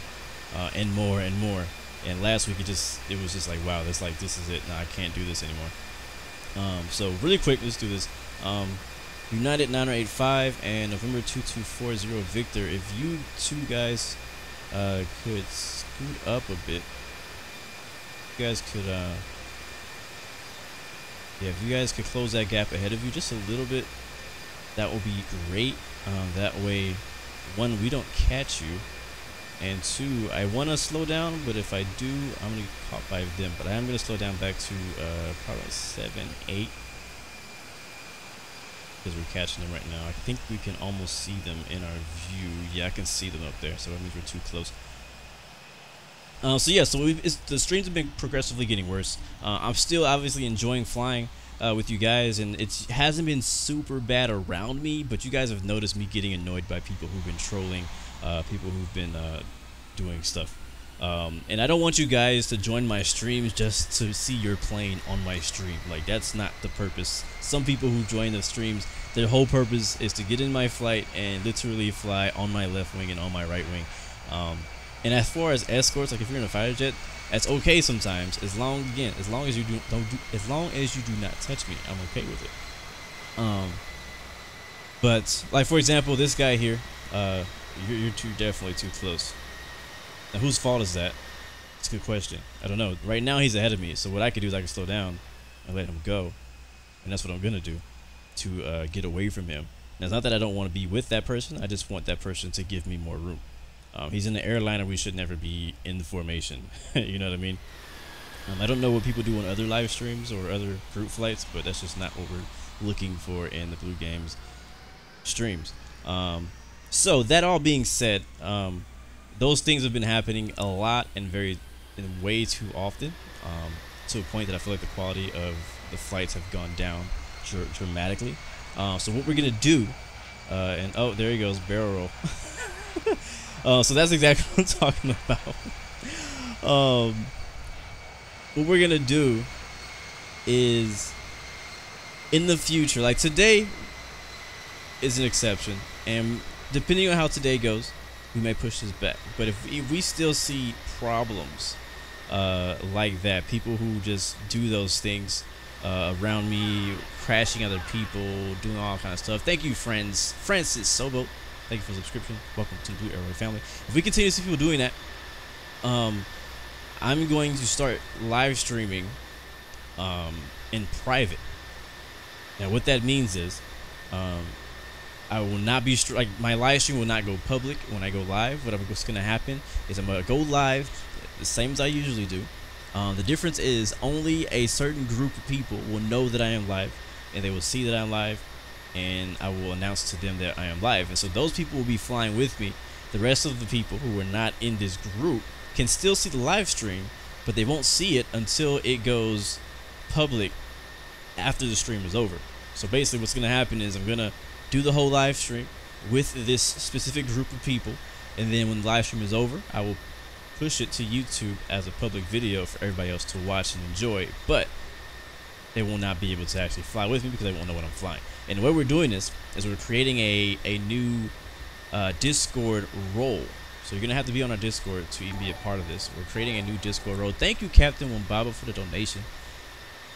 And more and more. And last week it was just like, wow, this is it. No, I can't do this anymore. So really quick, let's do this. United 985 and November 2240 Victor. If you two guys could scoot up a bit, you guys could if you guys could close that gap ahead of you just a little bit, that will be great. That way, one, we don't catch you. And two, I want to slow down, but if I do, I'm going to get caught by them. But I am going to slow down back to probably 7, 8. Because we're catching them right now. I think we can almost see them in our view. Yeah, I can see them up there, so that means we're too close. So yeah, so the streams have been progressively getting worse. I'm still obviously enjoying flying with you guys, and it hasn't been super bad around me, but you guys have noticed me getting annoyed by people who've been trolling, people who've been doing stuff. And I don't want you guys to join my streams just to see your plane on my stream. That's not the purpose. Some people who join the streams, their whole purpose is to get in my flight and literally fly on my left wing and on my right wing. And as far as escorts, if you're in a fighter jet, That's okay sometimes, as long as you do not touch me, I'm okay with it. But like for example, this guy here, you're definitely too close. Now whose fault is that? It's a good question. I don't know. Right now he's ahead of me, so what I could do is I can slow down and let him go, and that's what I'm gonna do to get away from him. Now it's not that I don't want to be with that person. I just want that person to give me more room. He's in the airliner. We should never be in the formation. You know what I mean? I don't know what people do on other live streams or other group flights, but that's just not what we're looking for in the Blue Games streams. So that all being said, those things have been happening a lot and way too often, to a point that I feel like the quality of the flights have gone down dramatically. So what we're gonna do, and oh, there he goes, barrel roll. So that's exactly what I'm talking about. What we're gonna do is, in the future, like today is an exception, and depending on how today goes, we may push this back. But if we still see problems like that, people who just do those things around me, crashing other people, doing all kind of stuff. Thank you, Francis Sobo. Thank you for the subscription. Welcome to the Blue Airway family. If we continue to see people doing that, I'm going to start live streaming in private. Now, what that means is, I will not be like, my live stream will not go public when I go live. What's going to happen is I'm going to go live the same as I usually do. The difference is only a certain group of people will know that I am live, and they will see that I'm live, and I will announce to them that I am live. And so those people will be flying with me. The rest of the people who are not in this group can still see the live stream, but they won't see it until it goes public after the stream is over. So basically what's going to happen is I'm going to do the whole live stream with this specific group of people, and then when the live stream is over, I will push it to YouTube as a public video for everybody else to watch and enjoy, but they will not be able to actually fly with me because they won't know what I'm flying. And the way we're doing this is we're creating a new Discord role. So you're gonna have to be on our Discord to even be a part of this. We're creating a new Discord role. Thank you, Captain Wombaba, for the donation.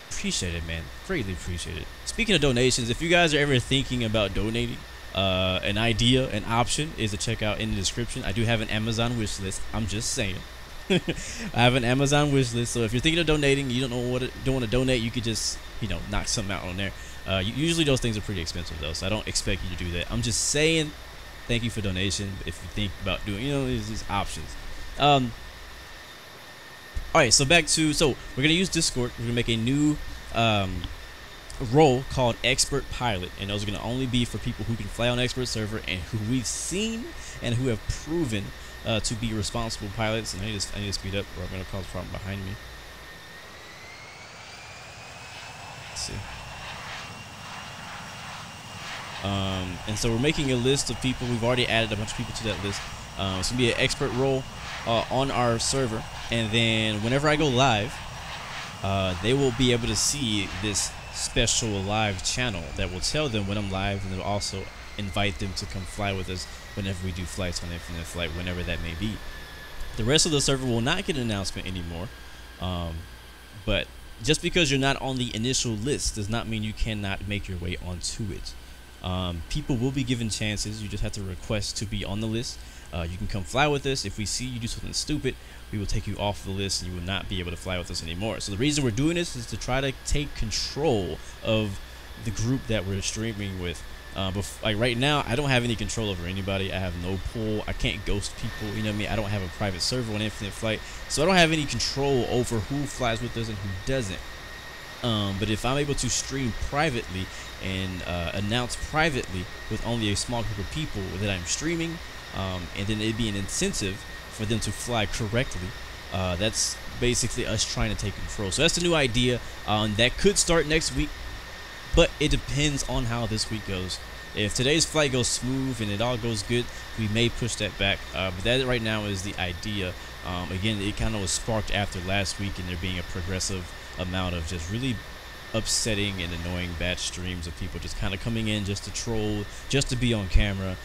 Appreciate it, man. Greatly appreciate it. Speaking of donations, if you guys are ever thinking about donating, an option is to check out in the description. I do have an Amazon wish list. I'm just saying. I have an Amazon wish list, so if you're thinking of donating, you don't want to donate, you could just, knock something out on there. Usually those things are pretty expensive though, so I don't expect you to do that. I'm just saying, thank you for donation. If you think about doing, these options. All right, so we're gonna use Discord. We're gonna make a new role called Expert Pilot, and those are gonna only be for people who can fly on Expert server and who we've seen and who have proven to be responsible pilots. And I need to speed up, or I'm gonna cause a problem behind me. Let's see. And so we're making a list of people. We've already added a bunch of people to that list. It's gonna be an expert role on our server, and then whenever I go live, they will be able to see this special live channel that will tell them when I'm live, and it'll also invite them to come fly with us whenever we do flights on Infinite Flight, whenever that may be. The rest of the server will not get an announcement anymore, but just because you're not on the initial list does not mean you cannot make your way onto it. People will be given chances. You just have to request to be on the list. You can come fly with us. If we see you do something stupid, we will take you off the list and you will not be able to fly with us anymore. So the reason we're doing this is to try to take control of the group that we're streaming with. Like right now, I don't have any control over anybody. I have no pull. I can't ghost people. You know what I mean? I don't have a private server on Infinite Flight, so I don't have any control over who flies with us and who doesn't. But if I'm able to stream privately and announce privately with only a small group of people that I'm streaming, and then it'd be an incentive for them to fly correctly, that's basically us trying to take control. So that's the new idea. That could start next week, but it depends on how this week goes. If today's flight goes smooth and it all goes good, we may push that back. But that right now is the idea. Again, it kind of was sparked after last week and there being a progressive amount of just really upsetting and annoying bad streams of people just kind of coming in just to troll, just to be on camera,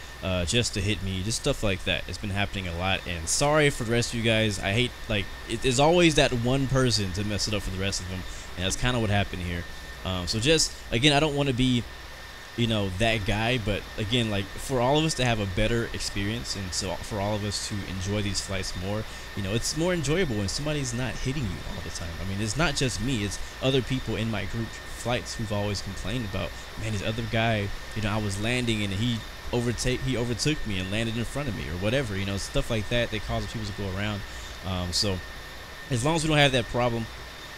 just to hit me, just stuff like that. It's been happening a lot, and sorry for the rest of you guys. I hate, like, there's always that one person to mess it up for the rest of them, and that's kind of what happened here. So just, again, I don't want to be, you know, that guy, but again, like, for all of us to have a better experience, and so for all of us to enjoy these flights more, you know, it's more enjoyable when somebody's not hitting you all the time. I mean, it's not just me, it's other people in my group flights who've always complained about, man, this other guy, you know, I was landing and he overtook me and landed in front of me or whatever, you know, stuff like that causes people to go around. So as long as we don't have that problem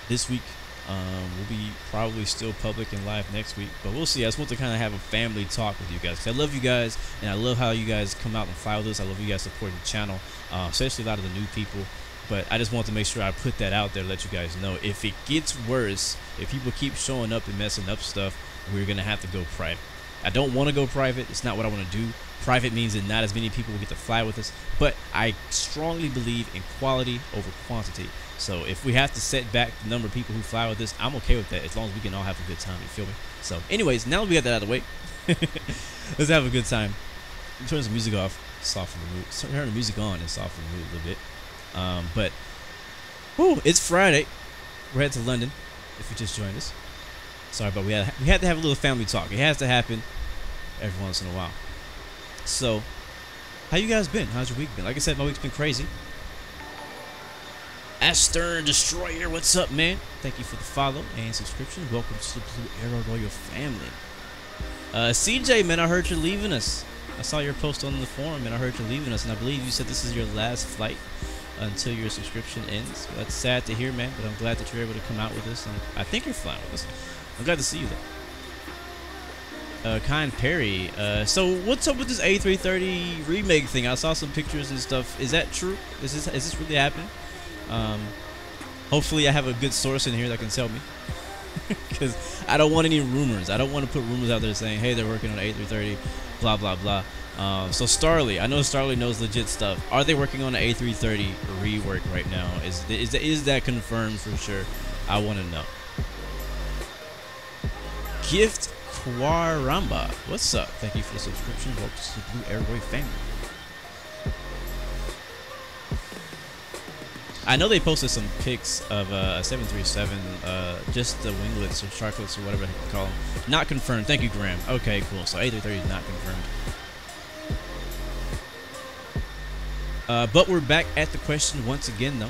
this week, we'll be probably still public and live next week, but we'll see. I just want to kind of have a family talk with you guys, because I love you guys, and I love how you guys come out and fly with us. I love you guys supporting the channel, especially a lot of the new people. But I just want to make sure I put that out there to let you guys know. If it gets worse, if people keep showing up and messing up stuff, we're going to have to go private. I don't want to go private. It's not what I want to do. Private means that not as many people will get to fly with us, but I strongly believe in quality over quantity. So if we have to set back the number of people who fly with us, I'm okay with that, as long as we can all have a good time, you feel me? So anyways, now that we got that out of the way, let's have a good time. Turn some music off, soften the mood. Turn the music on and soften the mood a little bit. But whew, it's Friday. We're headed to London, if you just joined us. Sorry, but we had to have a little family talk. It has to happen every once in a while. So, how you guys been? How's your week been? Like I said, my week's been crazy. Astern Destroyer, what's up, man? Thank you for the follow and subscription. Welcome to the Blue Arrow Royal family. CJ, man, I heard you're leaving us. I saw your post on the forum, and I heard you're leaving us, and I believe you said this is your last flight until your subscription ends. That's sad to hear, man, but I'm glad that you're able to come out with us. I think you're flying with us. I'm glad to see you, though. Kind Perry, so what's up with this A330 remake thing? I saw some pictures and stuff. Is that true? Is this really happening? Hopefully I have a good source in here that can tell me, because I don't want any rumors. I don't want to put rumors out there saying, hey, they're working on an A330, blah blah blah. So Starly, I know Starly knows legit stuff. Are they working on an A330 rework right now? Is that confirmed for sure? I want to know. Gift Quaramba, what's up? Thank you for the subscription. Welcome to the Blue Airway family. I know they posted some pics of a 737, just the winglets or sharklets or whatever you call them. Not confirmed. Thank you, Graeme. Okay, cool. So A330 is not confirmed. But we're back at the question once again, though.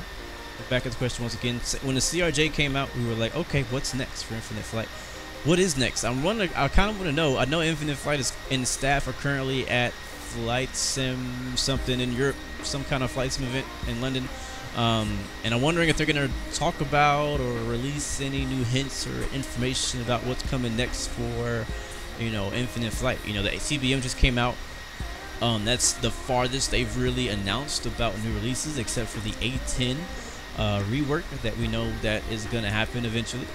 We're back at the question once again. When the CRJ came out, we were like, okay, what's next for Infinite Flight? What is next? I kind of want to know. I know Infinite Flight is and staff are currently at Flight Sim something in Europe, some kind of Flight Sim event in London. And I'm wondering if they're going to talk about or release any new hints or information about what's coming next for, you know, Infinite Flight. You know, the CBM just came out. That's the farthest they've really announced about new releases, except for the A10 rework that we know that is going to happen eventually.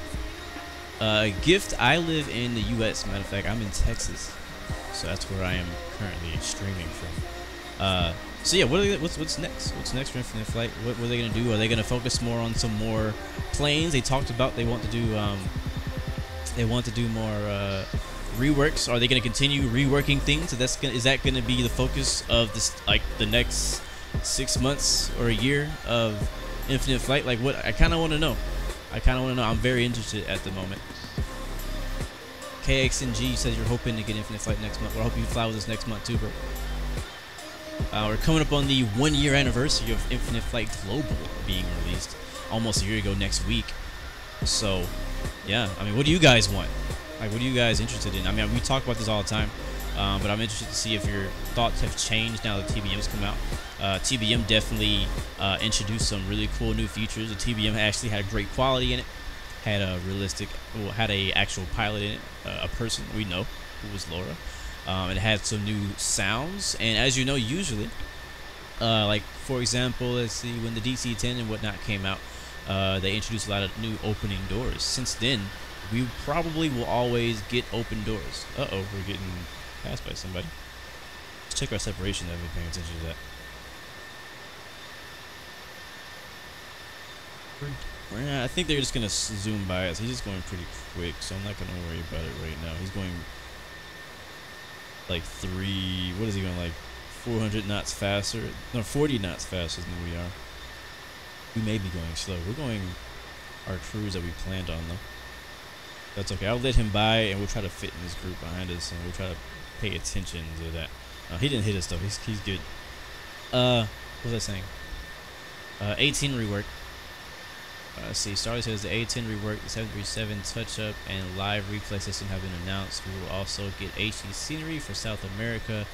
Gift, I live in the U.S. Matter of fact, I'm in Texas, so that's where I am currently streaming from. So yeah, what's next? What's next for Infinite Flight? What are they gonna do? Are they gonna focus more on some more planes? They talked about they want to do more reworks. Are they gonna continue reworking things? So is that gonna be the focus of this, like the next 6 months or a year of Infinite Flight? Like what? I kind of want to know. I'm very interested at the moment. KXNG says you're hoping to get Infinite Flight next month. Well, I hope you fly with us next month too, bro. We're coming up on the 1-year anniversary of Infinite Flight Global being released almost a year ago next week. So, yeah, I mean, what do you guys want? Like, what are you guys interested in? I mean, we talk about this all the time, but I'm interested to see if your thoughts have changed now that TBM's come out. TBM definitely introduced some really cool new features. The TBM actually had great quality in it, had a actual pilot in it, a person we know who was Laura. It had some new sounds, and as you know, usually, like for example, let's see, when the DC-10 and whatnot came out, they introduced a lot of new opening doors. Since then, we probably will always get open doors. Uh-oh, we're getting passed by somebody. Let's check our separation. I've been paying attention to that. Yeah, I think they're just gonna zoom by us. He's just going pretty quick, so I'm not gonna worry about it right now. He's going like what is he going, like 400 knots faster? No, 40 knots faster than we are. We may be going slow. We're going our cruise that we planned on though. That's okay. I'll let him by, and we'll try to fit in this group behind us, and we'll try to pay attention to that. He didn't hit us though. He's good. What was I saying? 18 rework. Let's see. Starley says the A10 rework, the 737 touch-up, and live replay system have been announced. We will also get HD scenery for South America.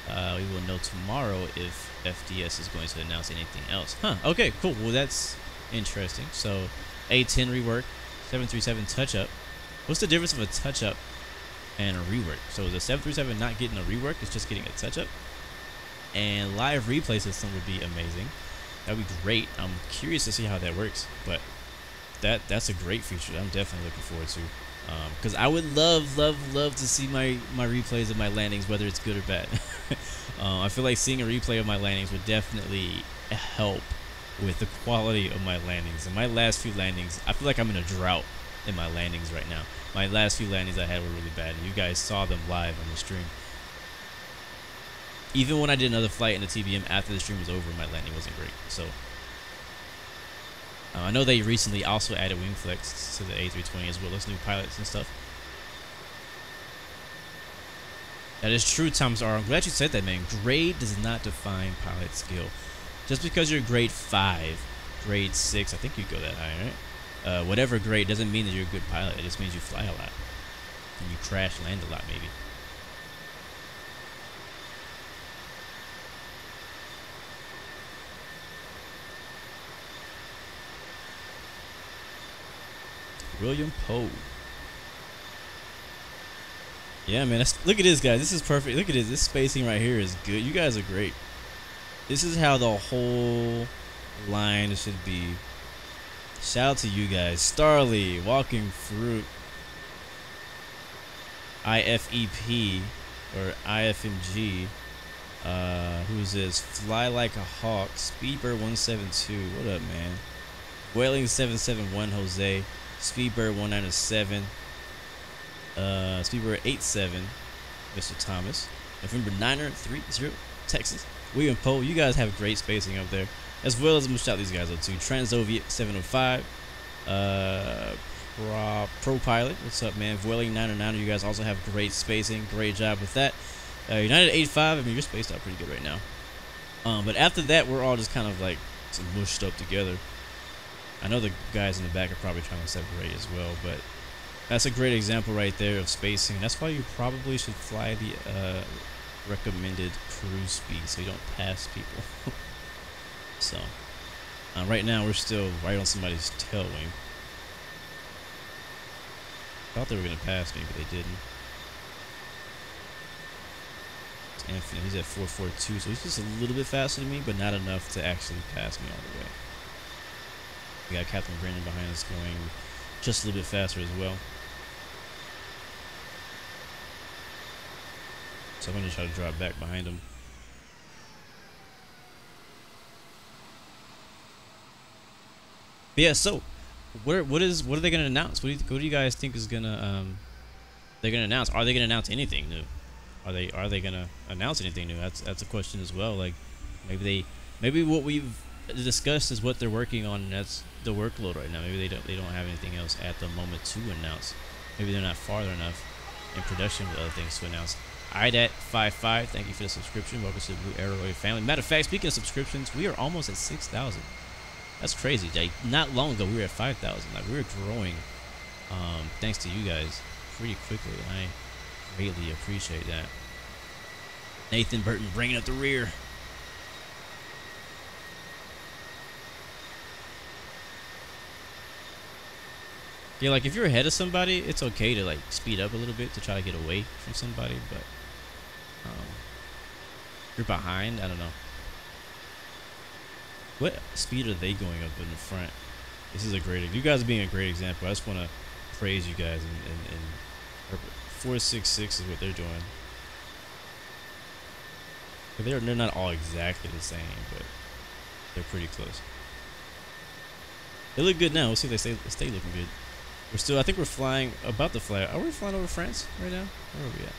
We will know tomorrow if FDS is going to announce anything else. Huh. Okay. Cool. Well, that's interesting. So, A10 rework, 737 touch-up. What's the difference of a touch-up and a rework? So the 737 not getting a rework, it's just getting a touch-up. And live replay system would be amazing. That would be great. I'm curious to see how that works, but that's a great feature that I'm definitely looking forward to. Because I would love to see my replays of my landings, whether it's good or bad. I feel like seeing a replay of my landings would definitely help with the quality of my landings. And my last few landings, I feel like I'm in a drought in my landings right now. My last few landings I had were really bad, and you guys saw them live on the stream. Even when I did another flight in the TBM after the stream was over, my landing wasn't great. So I know they recently also added wing flex to the A320 as well as new pilots and stuff. That is true, Thomas R. I'm glad you said that, man. Grade does not define pilot skill. Just because you're grade 5, grade 6, I think you go that high, right? Whatever grade doesn't mean that you're a good pilot. It just means you fly a lot. And you crash land a lot, maybe. William Poe. Yeah, man. Look at this, guys. This is perfect. Look at this. This spacing right here is good. You guys are great. This is how the whole line should be. Shout out to you guys. Starly, Walking Fruit, IFEP, or IFMG. Who's this? Fly Like a Hawk. Speedbird 172. What up, man? Vueling 771. Jose. Speedbird 197. Speedbird 87. Mr. Thomas. November 930. Texas. William Poe. You guys have great spacing up there. As well as I'm gonna shout these guys out too. Transoviet 705. Pro Pilot. What's up, man? Vueling 909. You guys also have great spacing. Great job with that. United 85. I mean, you're spaced out pretty good right now. But after that, we're all just kind of like mushed up together. I know the guys in the back are probably trying to separate as well, but that's a great example right there of spacing. That's why you probably should fly the recommended cruise speed so you don't pass people. So, right now we're still right on somebody's tail wing. Thought they were going to pass me, but they didn't. It's Infinite. He's at 442, so he's just a little bit faster than me, but not enough to actually pass me all the way. We got Captain Brandon behind us going just a little bit faster as well. So I'm going to try to drop back behind him. But yeah, so what are they going to announce? What do you guys think is going to they're going to announce? Are they going to announce anything new? Are they going to announce anything new? That's a question as well. Like maybe what we've discussed is what they're working on, and that's the workload right now. Maybe they don't have anything else at the moment to announce. Maybe they're not farther enough in production with other things to announce. IDAT55, thank you for the subscription. Welcome to the Blue Arrow family. Matter of fact, speaking of subscriptions, we are almost at 6,000. That's crazy, Jay. Not long ago we were at 5,000. Like we were growing, thanks to you guys, pretty quickly. I greatly appreciate that. Nathan Burton bringing up the rear. Yeah, like if you're ahead of somebody, it's okay to like speed up a little bit to try to get away from somebody, but if you're behind, I don't know. What speed are they going up in the front? This is a great, you guys are being a great example. I just want to praise you guys, and 466 is what they're doing. But they're not all exactly the same, but they're pretty close. They look good now. We'll see if they stay looking good. We're still, I think we're flying, about to fly. Are we flying over France right now? Where are we at?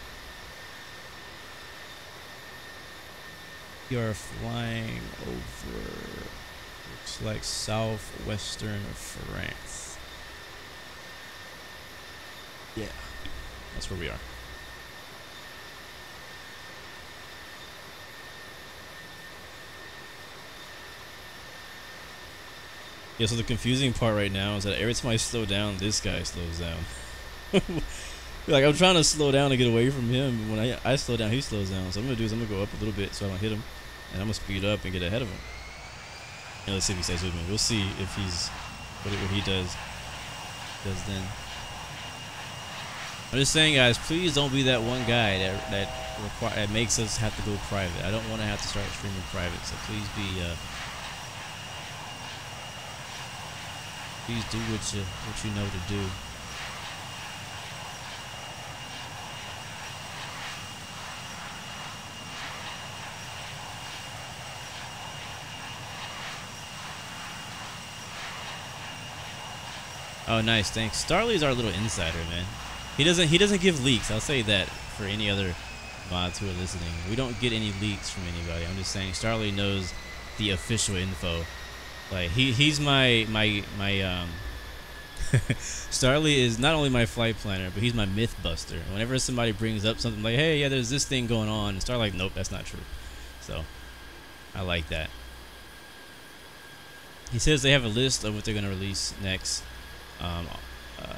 We are flying over, looks like southwestern France. Yeah, that's where we are. Yeah, so the confusing part right now is that every time I slow down, this guy slows down. Like, I'm trying to slow down to get away from him. When I slow down, he slows down. So what I'm going to do is I'm going to go up a little bit so I don't hit him. And I'm going to speed up and get ahead of him. And let's see if he stays with me. We'll see if he's, what he does then. I'm just saying, guys, please don't be that one guy that makes us have to go private. I don't want to have to start streaming private. So please be... Please do what you know to do. Oh, nice, thanks. Starly's our little insider, man. He doesn't give leaks. I'll say that for any other mods who are listening. We don't get any leaks from anybody. I'm just saying Starly knows the official info. Like he's my Starly is not only my flight planner, but he's my myth buster. Whenever somebody brings up something like, hey, yeah, there's this thing going on, and Starly like, nope, that's not true. So I like that. He says they have a list of what they're gonna release next.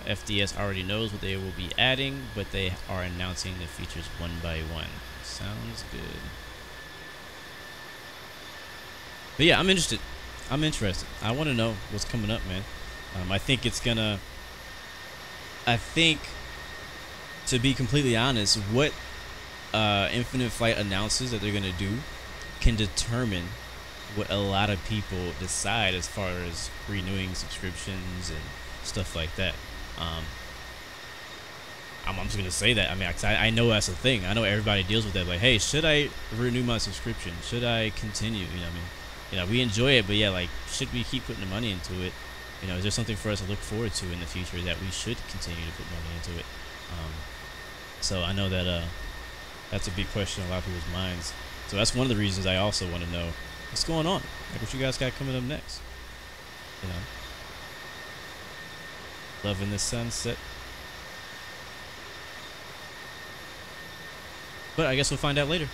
FDS already knows what they will be adding, but they are announcing the features one by one. Sounds good. But yeah, I'm interested. I want to know what's coming up, man. I think it's gonna... I think, to be completely honest, what Infinite Flight announces that they're gonna do can determine what a lot of people decide as far as renewing subscriptions and stuff like that. I'm just gonna say that. I mean, I know that's a thing. I know everybody deals with that. Like, hey, should I renew my subscription? Should I continue? You know what I mean? You know, we enjoy it, but yeah, like, should we keep putting the money into it? You know, is there something for us to look forward to in the future that we should continue to put money into it? So I know that that's a big question in a lot of people's minds. So that's one of the reasons I also want to know what's going on. Like, what you guys got coming up next? You know, loving the sunset. But I guess we'll find out later.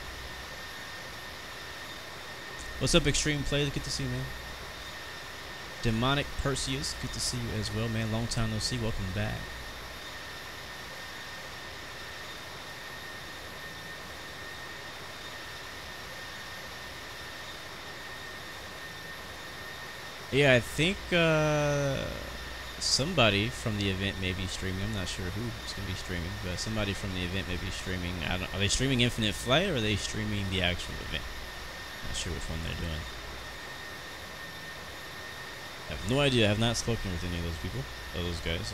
What's up, Extreme Play? Good to see you, man. Demonic Perseus, good to see you as well, man. Long time no see. Welcome back. Yeah, I think somebody from the event may be streaming. I'm not sure who's going to be streaming, but somebody from the event may be streaming. Are they streaming Infinite Flight, or are they streaming the actual event? Not sure which one they're doing. I have no idea. I have not spoken with any of those people, or those guys.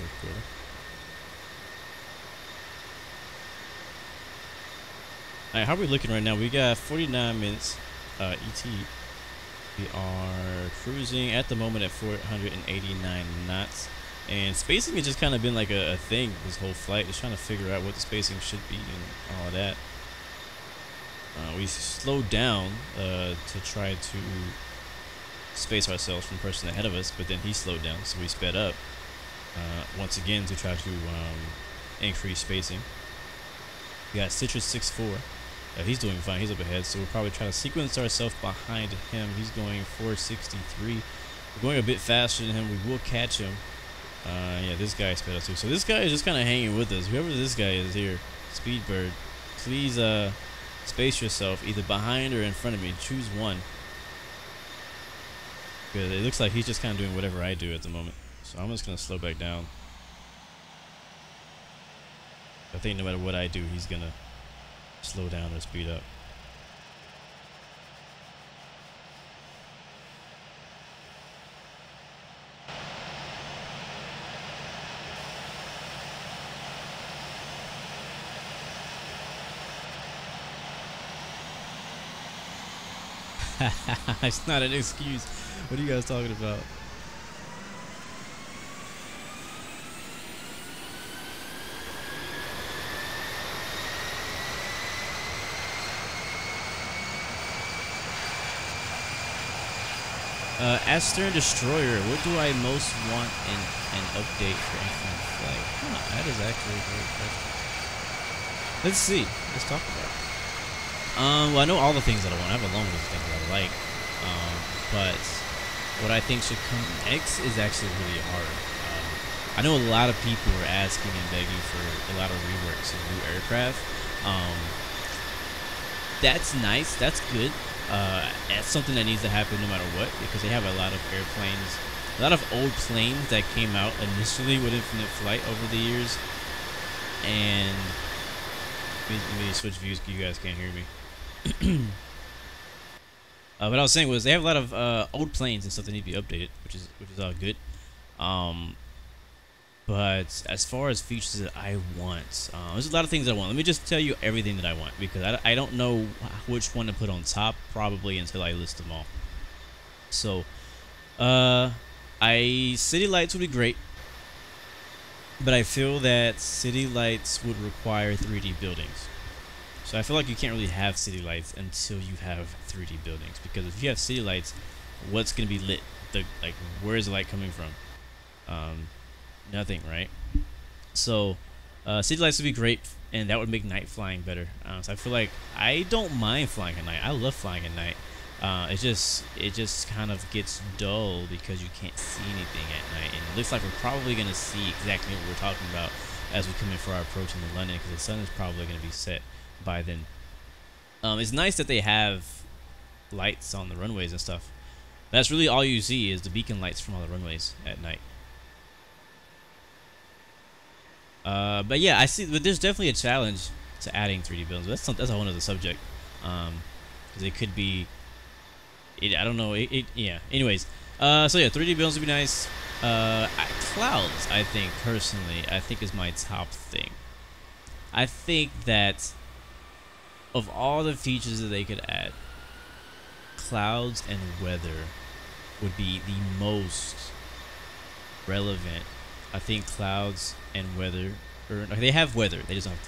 Alright, how are we looking right now? We got 49 minutes ET. We are cruising at the moment at 489 knots. And spacing has just kind of been like a thing this whole flight. Just trying to figure out what the spacing should be and all of that. We slowed down to try to space ourselves from the person ahead of us, but then he slowed down, so we sped up once again to try to increase spacing. We got Citrus 6-4. He's doing fine. He's up ahead, so we'll probably try to sequence ourselves behind him. He's going 463. We're going a bit faster than him. We will catch him. Yeah, this guy sped up too. So this guy is just kind of hanging with us. Whoever this guy is here, Speedbird, please space yourself either behind or in front of me. Choose one. Because it looks like he's just kind of doing whatever I do at the moment. So I'm just going to slow back down. I think no matter what I do, he's going to slow down or speed up. It's not an excuse. What are you guys talking about? Aster Destroyer, what do I most want in an update for Infinite Flight? Huh, that is actually a great question. Let's see. Let's talk about it. Well, I know all the things that I want. I have a long list of things that I like. But what I think should come next is actually really hard. I know a lot of people are asking and begging for a lot of reworks of new aircraft. That's nice. That's good. That's something that needs to happen no matter what, because they have a lot of airplanes, a lot of old planes that came out initially with Infinite Flight over the years. And let me switch views because you guys can't hear me. What I was saying was they have a lot of old planes and stuff that need to be updated, which is all good. But as far as features that I want, there's a lot of things that I want. Let me just tell you everything that I want, because I don't know which one to put on top probably until I list them all. So, city lights would be great, but I feel that city lights would require 3D buildings. So I feel like you can't really have city lights until you have 3D buildings, because if you have city lights, what's gonna be lit? Like, where is the light coming from? Nothing, right? So city lights would be great, and that would make night flying better. So I feel like I don't mind flying at night. I love flying at night. It just kind of gets dull because you can't see anything at night, and it looks like we're probably gonna see exactly what we're talking about as we come in for our approach into London, because the sun is probably gonna be set by then. It's nice that they have lights on the runways and stuff. That's really all you see is the beacon lights from all the runways at night. But yeah, I see. But there's definitely a challenge to adding 3D buildings. That's a whole other subject. Because it could be. I don't know. Yeah. Anyways. So yeah, 3D buildings would be nice. Clouds, I think personally, is my top thing. I think that of all the features that they could add, clouds and weather would be the most relevant. I think clouds and weather, or they have weather, they just don't have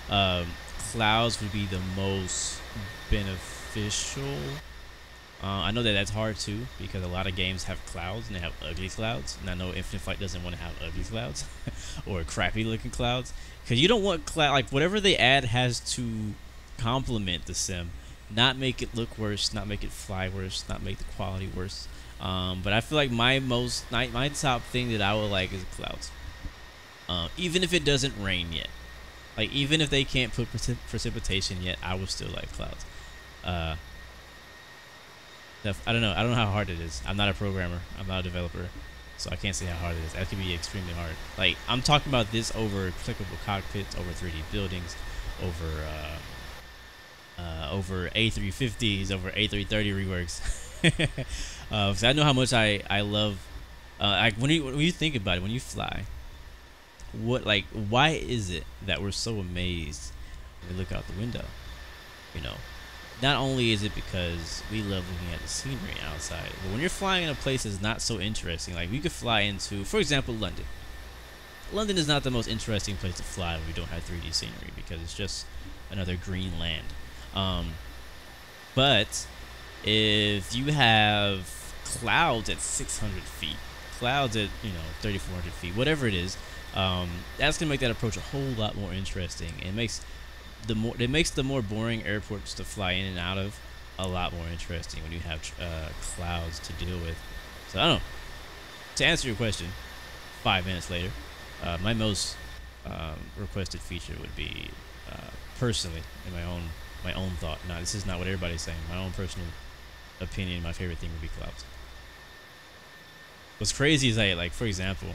clouds. Clouds would be the most beneficial. I know that that's hard too, because a lot of games have clouds and they have ugly clouds, and I know Infinite Flight doesn't want to have ugly clouds or crappy looking clouds, because you don't want like whatever they add has to complement the sim, not make it look worse, not make it fly worse, not make the quality worse. But I feel like my top thing that I would like is clouds. Even if it doesn't rain yet, like even if they can't put precipitation yet, I would still like clouds. I don't know how hard it is. I'm not a programmer, I'm not a developer, so I can't say how hard it is. That could be extremely hard. Like, I'm talking about this over clickable cockpits, over 3D buildings, over A350s, over A330 reworks. Because I know how much I love. When you think about it, when you fly, why is it that we're so amazed when we look out the window? You know, not only is it because we love looking at the scenery outside, but when you're flying in a place that's not so interesting, like we could fly into, for example, London. London is not the most interesting place to fly when we don't have 3D scenery, because it's just another green land. But if you have clouds at 600 feet, clouds at 3,400 feet, whatever it is, that's gonna make that approach a whole lot more interesting. It makes the more boring airports to fly in and out of a lot more interesting when you have clouds to deal with. So I don't know. To answer your question, 5 minutes later, my most requested feature would be, personally, in my own thought. Now, this is not what everybody's saying. My own personal opinion, my favorite thing would be clouds. What's crazy is for example,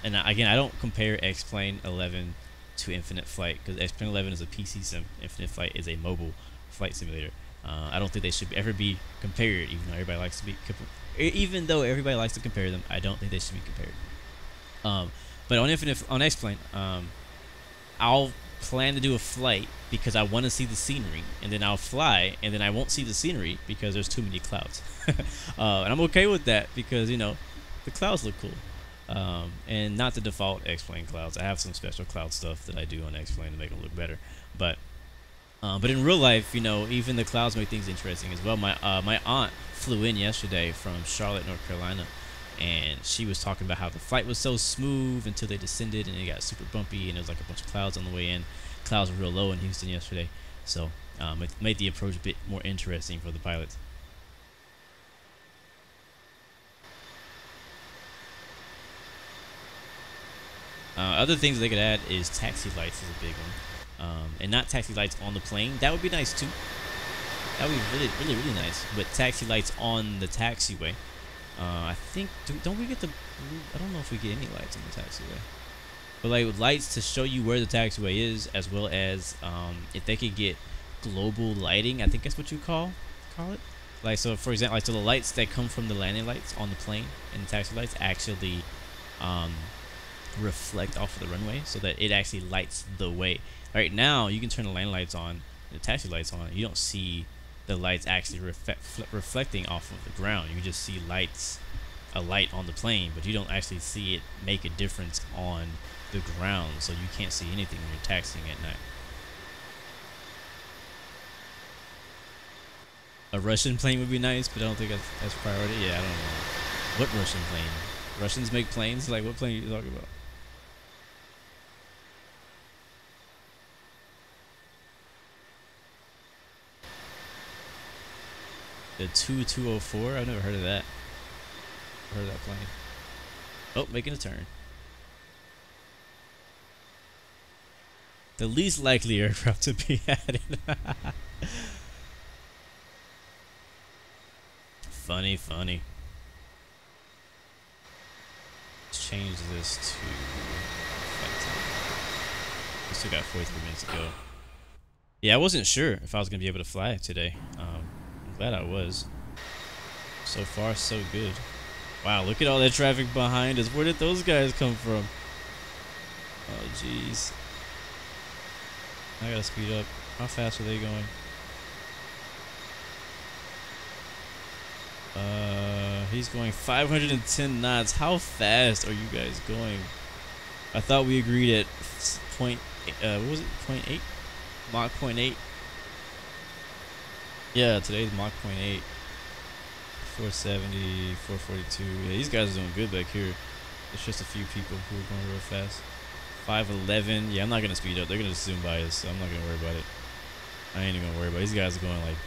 and again, I don't compare X-Plane 11 to Infinite Flight, because X-Plane 11 is a PC sim. Infinite Flight is a mobile flight simulator. I don't think they should ever be compared, even though everybody likes to compare them. I don't think they should be compared. But on X-Plane, I'll plan to do a flight because I want to see the scenery, and then I'll fly, and then I won't see the scenery because there's too many clouds. And I'm okay with that, because the clouds look cool. And not the default X-Plane clouds. I have some special cloud stuff that I do on X-Plane to make them look better. But But in real life, you know, even the clouds make things interesting as well. My aunt flew in yesterday from Charlotte, North Carolina, and she was talking about how the flight was so smooth until they descended and it got super bumpy and there was like a bunch of clouds on the way in. Clouds were real low in Houston yesterday, so it made the approach a bit more interesting for the pilots. Other things they could add is taxi lights is a big one, and not taxi lights on the plane. That would be nice too. That would be really nice. But taxi lights on the taxiway. I think don't we get the? I don't know if we get any lights on the taxiway. But like lights to show you where the taxiway is, as well as if they could get global lighting. I think that's what you call it. Like, so for example, like, so the lights that come from the landing lights on the plane and the taxi lights actually reflect off of the runway, so that it actually lights the way. Right now you can turn the landing lights on, the taxi lights on, you don't see the lights actually reflecting off of the ground. You just see a light on the plane, but you don't actually see it make a difference on the ground, so you can't see anything when you're taxiing at night. A Russian plane would be nice, but I don't think that's priority. Yeah, I don't know. What Russian plane? Russians make planes? Like, what plane are you talking about? The 2204? I've never heard of that. Heard of that plane. Oh, making a turn. The least likely aircraft to be added. Funny. Let's change this to flight time. We still got 43 minutes to go. Yeah, I wasn't sure if I was gonna be able to fly today. I'm glad I was. So far, so good. Wow, look at all that traffic behind us. Where did those guys come from? Oh, jeez. I gotta speed up. How fast are they going? He's going 510 knots. How fast are you guys going? I thought we agreed at what was it? 0.8? Mach 0.8? Yeah, today's Mach 0.8. 470, 442. Yeah, these guys are doing good back here. There's just a few people who are going real fast. 511. Yeah, I'm not gonna speed up. They're gonna zoom by us, so I'm not gonna worry about it. I ain't even gonna worry about it. These guys are going like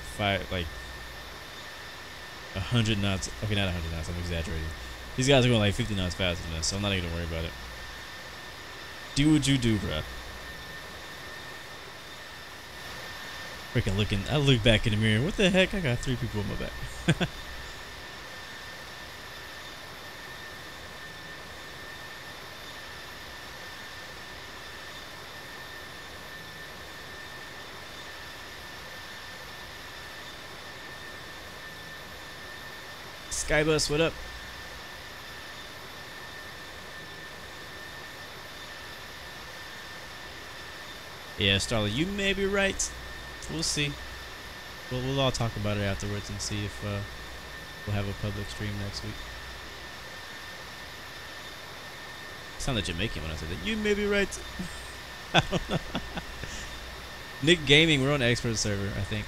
100 knots. Okay, not 100 knots. I'm exaggerating. These guys are going like 50 knots faster than us, so I'm not even gonna worry about it. Do what you do, bruh. Freaking looking. I look back in the mirror. What the heck? I got 3 people on my back. Skybus, what up? Yeah, Starla, you may be right. We'll see. We'll all talk about it afterwards and see if we'll have a public stream next week. It sounded Jamaican when I said that. You may be right. I don't know. Nick Gaming, we're on the expert server, I think.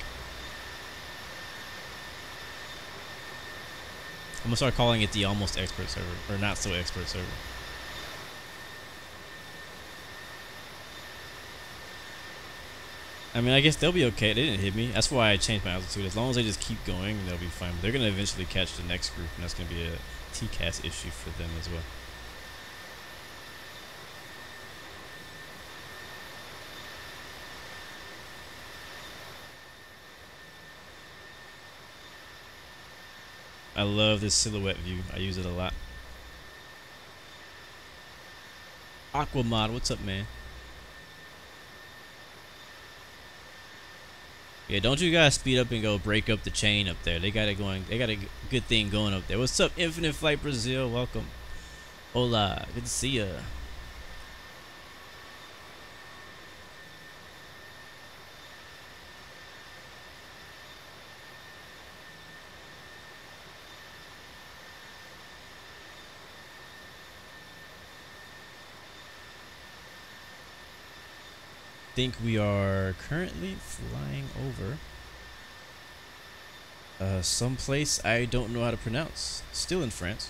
I'm gonna start calling it the almost expert server, or not so expert server. I mean, I guess they'll be okay. They didn't hit me. That's why I changed my altitude. As long as they just keep going, they'll be fine. But they're gonna eventually catch the next group, and that's gonna be a TCAS issue for them as well. I love this silhouette view. I use it a lot. Aquamod, what's up, man? Yeah, don't you guys speed up and go break up the chain up there. They got it going. They got a good thing going up there. What's up, Infinite Flight Brazil? Welcome. Hola, good to see ya. think we are currently flying over someplace I don't know how to pronounce. Still in France.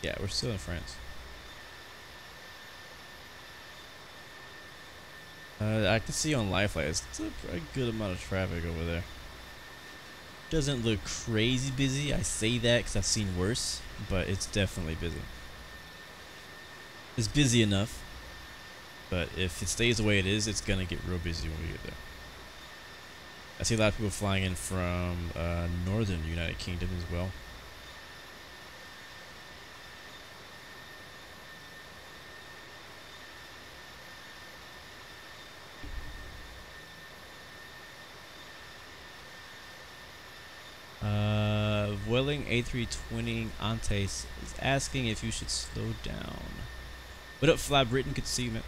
Yeah, we're still in France. I can see on Lifeline it's a good amount of traffic over there. Doesn't look crazy busy. I say that because I've seen worse, but it's definitely busy. It's busy enough, but if it stays the way it is, it's gonna get real busy when we get there. I see a lot of people flying in from northern United Kingdom as well. Vueling A320 Antes is asking if you should slow down. What up, Fly Britain? Good to see you, man.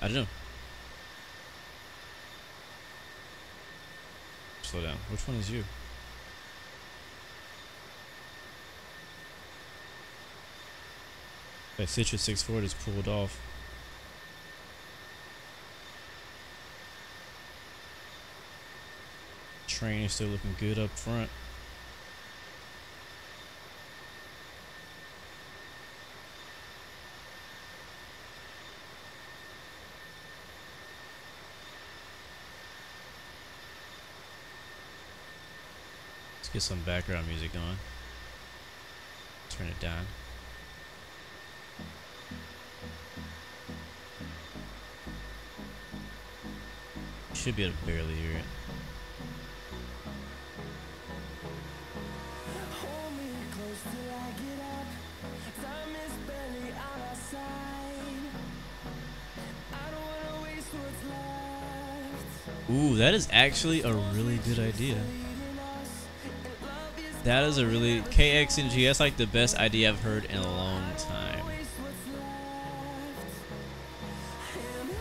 I don't know. Slow down. Which one is you? That Citrus 64 just pulled off. Train is still looking good up front. Let's get some background music on. Turn it down. Should be able to barely hear it. Ooh, that is actually a really good idea. That is a really KXNG. That's like the best idea I've heard in a long time.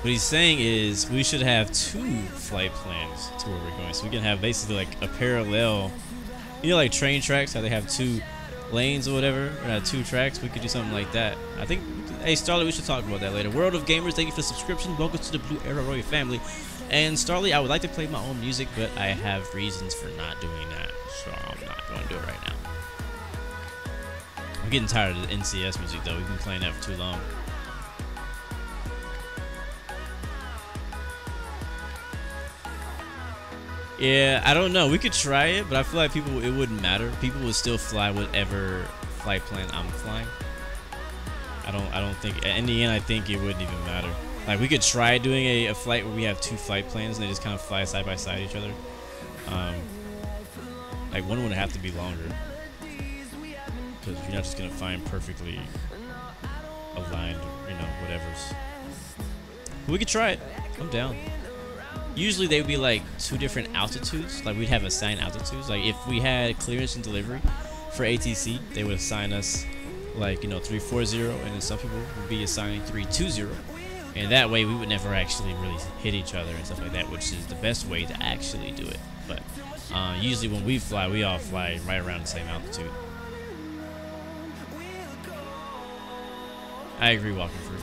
What he's saying is we should have 2 flight plans to where we're going, so we can have basically like a parallel. You know, like train tracks, how they have 2 lanes or whatever, or 2 tracks. We could do something like that. I think. Hey, Starly, we should talk about that later. World of Gamers, thank you for the subscription. Welcome to the Blue Arrow Royal family. And Starly, I would like to play my own music, but I have reasons for not doing that, so I'm not going to do it right now. I'm getting tired of the NCS music, though. We've been playing that for too long. Yeah, I don't know. We could try it, but I feel like it wouldn't matter. People would still fly whatever flight plan I'm flying. I don't think, in the end, I think it wouldn't even matter. Like, we could try doing a flight where we have 2 flight plans and they just kind of fly side by side each other. Like, one would have to be longer, because you're not just gonna find perfectly aligned, you know, whatever's. But we could try it. I'm down. Usually they would be like 2 different altitudes. Like, we'd have assigned altitudes. Like, if we had clearance and delivery for ATC, they would assign us, like, you know, 340, and then some people would be assigning 320. And that way we would never actually really hit each other and stuff like that, which is the best way to actually do it. But usually when we fly, we all fly right around the same altitude. I agree, walking through.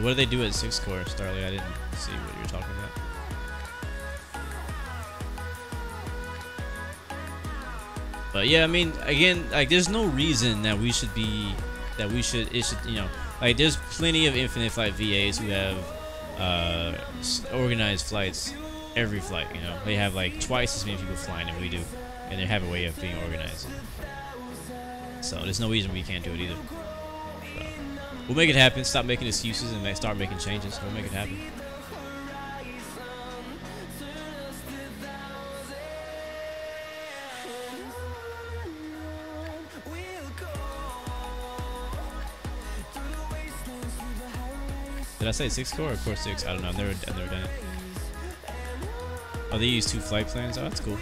What do they do at 6 core, Starly? I didn't see what you were talking about. But yeah, I mean, again, like, there's no reason that it should, you know, like, there's plenty of Infinite Flight VAs who have organized flights every flight, you know. They have like twice as many people flying than we do, and they have a way of being organized. So there's no reason we can't do it either. So, we'll make it happen. Stop making excuses and start making changes. We'll make it happen. Did I say 6 core or core 6? I don't know. I've never done it. Oh, they use 2 flight plans. Oh, that's cool.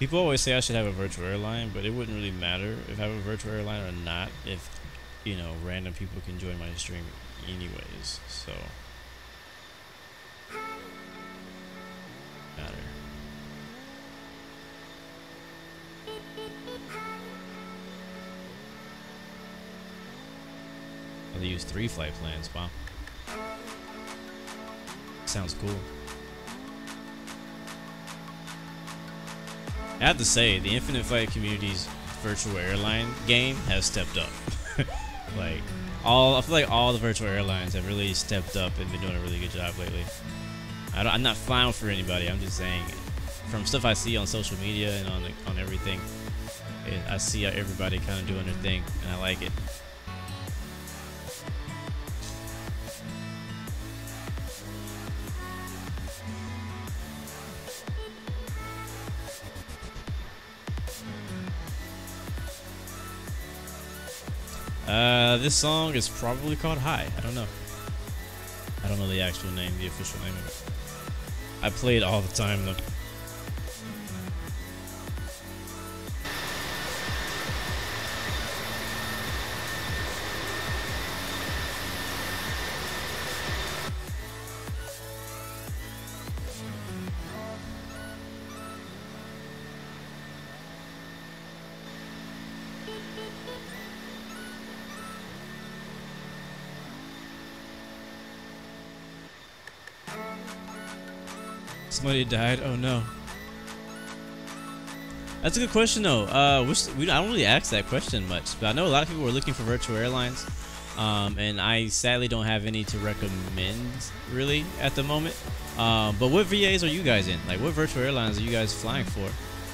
People always say I should have a virtual airline, but it wouldn't really matter if I have a virtual airline or not, if, you know, random people can join my stream anyways, so. Matter. Oh, they use 3 flight plans, wow. Sounds cool. I have to say, the Infinite Flight community's virtual airline game has stepped up. Like, I feel like all the virtual airlines have really stepped up and been doing a really good job lately. I'm not flying for anybody. I'm just saying, from stuff I see on social media and on everything, I see everybody kind of doing their thing, and I like it. This song is probably called High. I don't know. I don't know the actual name, the official name of it. I play it all the time though. Somebody died. Oh no. That's a good question though. I don't really ask that question much, but I know a lot of people are looking for virtual airlines, and I sadly don't have any to recommend really at the moment. But what VAs are you guys in? Like, what virtual airlines are you guys flying for,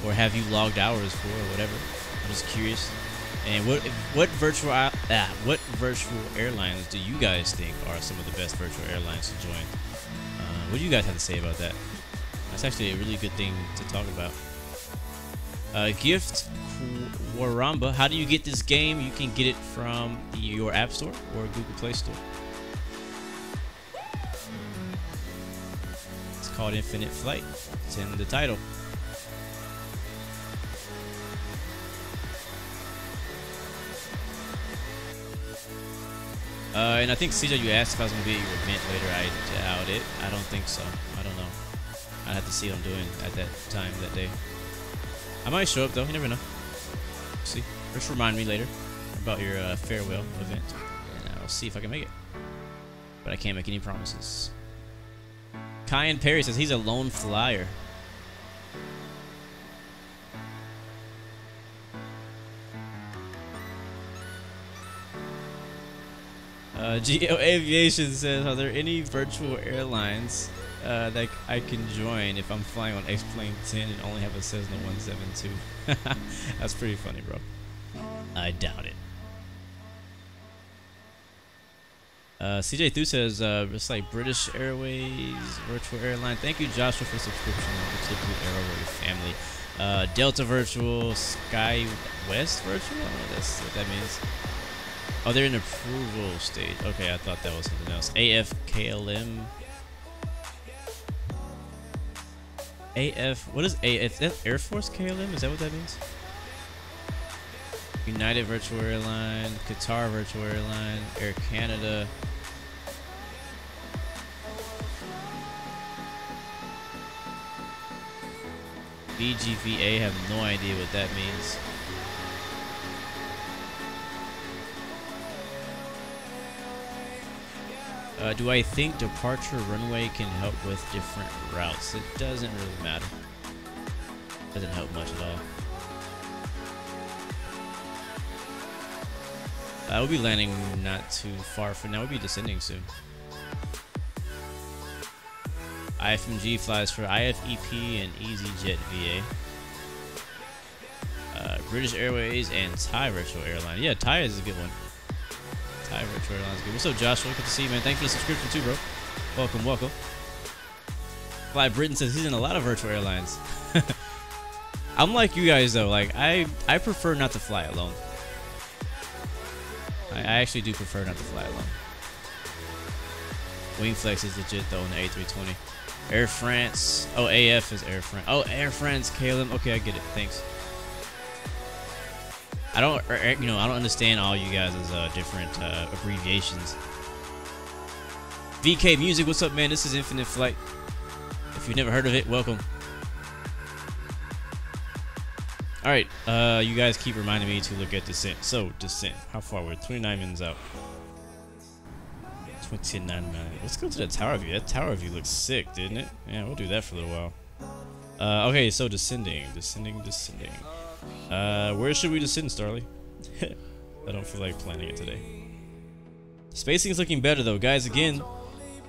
or have you logged hours for, or whatever? I'm just curious. And what virtual airlines do you guys think are some of the best virtual airlines to join? What do you guys have to say about that? That's actually a really good thing to talk about. Gift Waramba, how do you get this game? You can get it from your App Store or Google Play Store. It's called Infinite Flight. It's in the title. And I think CJ, you asked if I was going to be at your event later. I doubt it. I don't think so. I don't know. I'd have to see what I'm doing at that time, that day. I might show up though. You never know. See. Just remind me later about your farewell event, and I'll see if I can make it. But I can't make any promises. Kyan Perry says he's a lone flyer. GO Aviation says, are there any virtual airlines that I can join if I'm flying on X-Plane 10 and only have a Cessna 172? That's pretty funny, bro. I doubt it. CJ Thu says, it's like British Airways virtual airline. Thank you, Joshua, for subscription to the Airways family. Delta Virtual, Sky West Virtual? I don't know what that means. Oh, they're in approval stage. Okay, I thought that was something else. AFKLM. What is AF? That's Air Force KLM? Is that what that means? United Virtual Airline, Qatar Virtual Airline, Air Canada. BGVA, have no idea what that means. Do I think departure runway can help with different routes? It doesn't really matter. Doesn't help much at all. We'll be landing not too far from now. We'll be descending soon. IFMG flies for IFEP and EasyJet VA. British Airways and Thai Virtual Airline. Yeah, Thai is a good one. Thai Virtual Airlines good. What's up, Joshua? Good to see you, man. Thanks for the subscription too, bro. Welcome, welcome. Fly Britain says he's in a lot of virtual airlines. I'm like you guys though. Like I prefer not to fly alone. I actually do prefer not to fly alone. Wing flex is legit though on the A320. Air France. Oh, AF is Air France. Oh, Air France KLM. Okay, I get it. Thanks. I don't, I don't understand all you guys' different abbreviations. VK Music, what's up, man? This is Infinite Flight. If you've never heard of it, welcome. All right, you guys keep reminding me to look at descent. So descent, how far? We're 29 minutes out. 29 minutes. Let's go to the tower view. That tower view looks sick, didn't it? Yeah, we'll do that for a little while. Okay, so descending. Where should we descend, Starly? I don't feel like planning it today. Spacing is looking better though, guys. Again,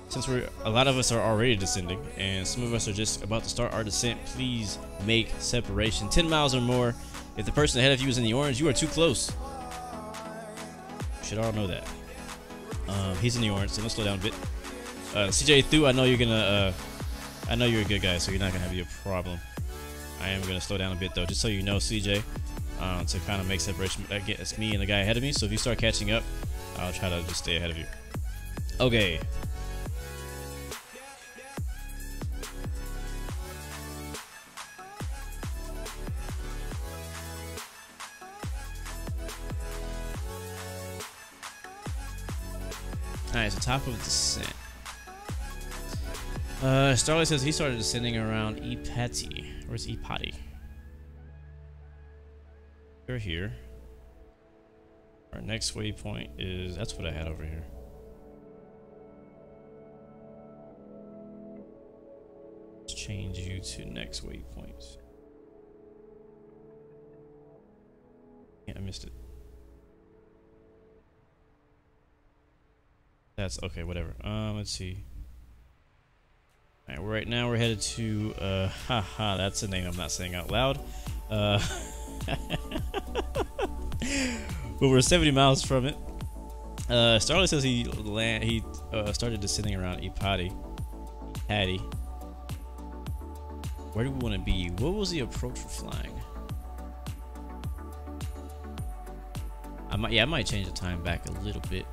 since a lot of us are already descending, and some of us are just about to start our descent, please make separation 10 miles or more. If the person ahead of you is in the orange, you are too close. You should all know that. He's in the orange, so let's slow down a bit. CJ Thu, I know you're gonna. I know you're a good guy, so you're not gonna have a problem. I am gonna slow down a bit though, just so you know, CJ, to kind of make separation. It's me and the guy ahead of me. So if you start catching up, I'll try to just stay ahead of you. Okay. Alright, so top of descent. Starlight says he started descending around EPATI. Where's EPATI? We're here. Our next waypoint is... That's what I had over here. Let's change you to next waypoint. Yeah, I missed it. That's okay, whatever. Let's see. Alright, right now we're headed to haha, that's a name I'm not saying out loud. But we're 70 miles from it. Starlight says he started descending around EPATI. Where do we want to be? What was the approach for flying? I might change the time back a little bit,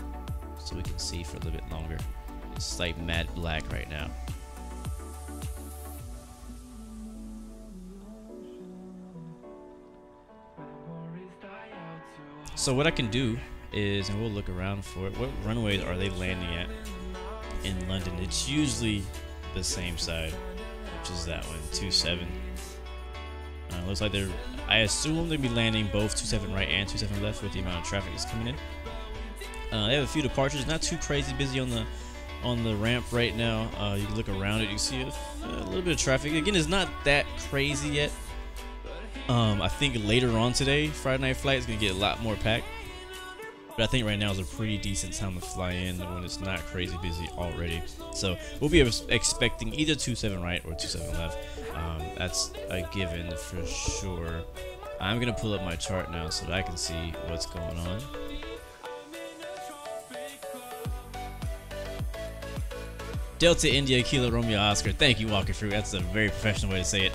so we can see for a little bit longer. It's like matte black right now. So what I can do is, and we'll look around for it, what runways are they landing at in London? It's usually the same side, which is that one, 27. Looks like they're, I assume they'll be landing both 27 right and 27 left with the amount of traffic that's coming in. They have a few departures, not too crazy busy on the ramp right now. You can look around it, you see a little bit of traffic. Again, it's not that crazy yet. I think later on today, Friday Night Flight is gonna get a lot more packed. But I think right now is a pretty decent time to fly in when it's not crazy busy already. So we'll be expecting either 27 right or 27 left. That's a given for sure. I'm gonna pull up my chart now so that I can see what's going on. Delta India Kilo Romeo Oscar. Thank you, Walker Fruit. That's a very professional way to say it.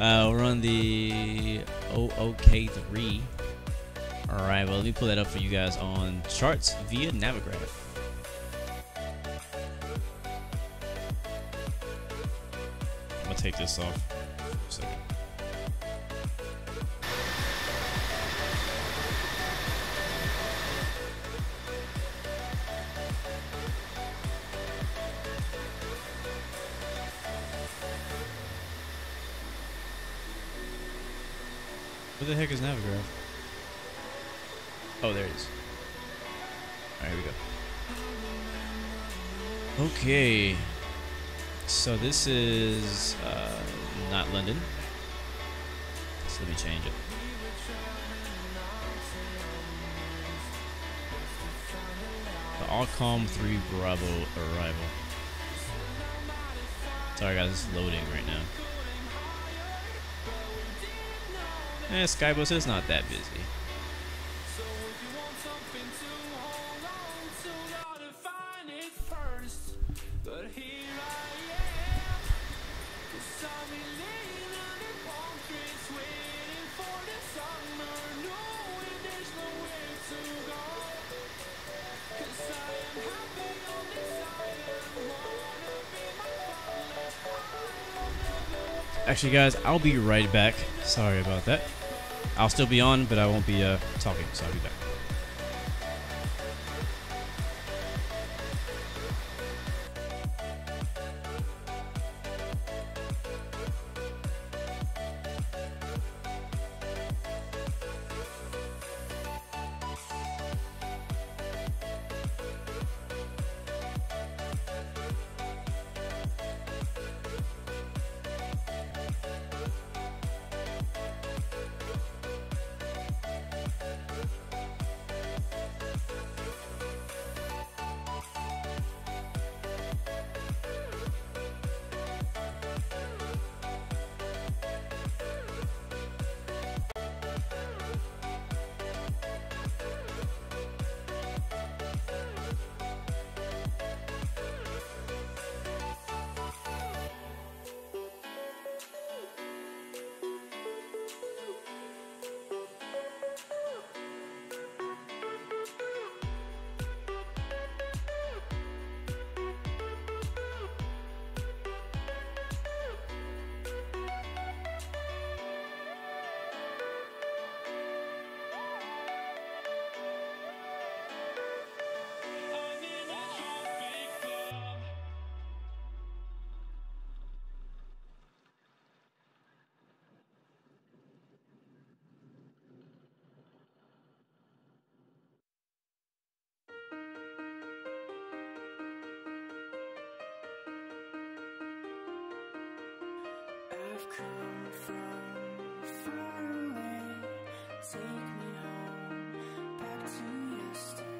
We're on the OK3. Alright, well, let me pull that up for you guys on charts via Navigraph. I'm gonna take this off for a second. Where the heck is Navigraph? Oh, there it is. Alright, here we go. Okay. So this is not London. So let me change it. The Allcom 3 Bravo arrival. Sorry guys, it's loading right now. Skybus is not that busy. Actually, guys, I'll be right back. Sorry about that. I'll still be on, but I won't be talking, so I'll be back.
I've come from far away. Take me home, back to yesterday.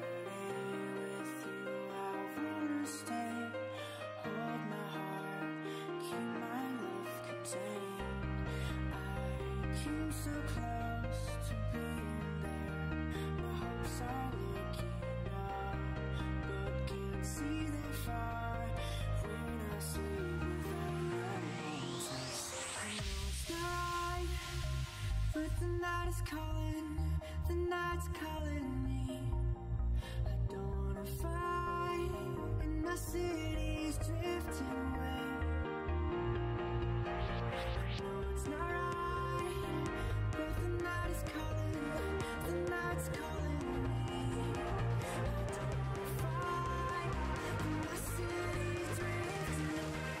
With you, I wanna stay. Hold my heart, keep my love contained. I came so close to being there. My hopes are looking up, but can't see that far when I sleep without your touch. I know it's not right, but the night is calling, the night's calling me. I don't wanna fight, and my city's drifting away. I know it's not right, but the night is calling, the night's calling me. I don't wanna fight, and my city's drifting away.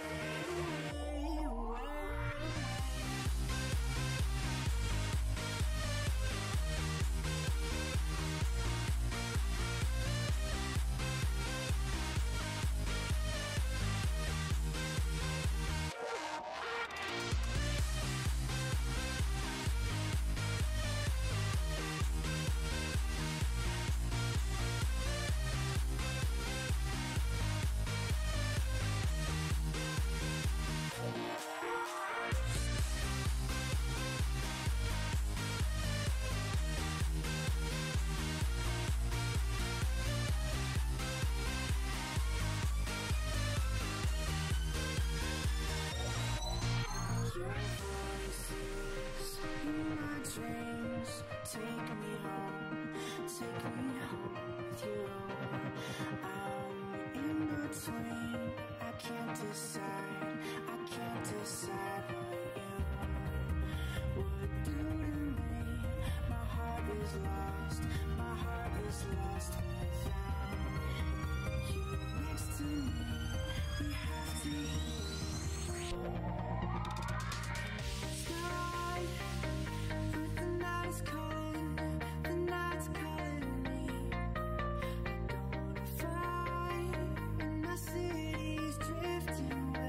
Your voices in my dreams, take me home with you. I'm in between, I can't decide what you would do to me. My heart is lost without you next to me. We have to sky, but the night is calling, the night's calling me. I don't wanna fight, and my city's drifting away.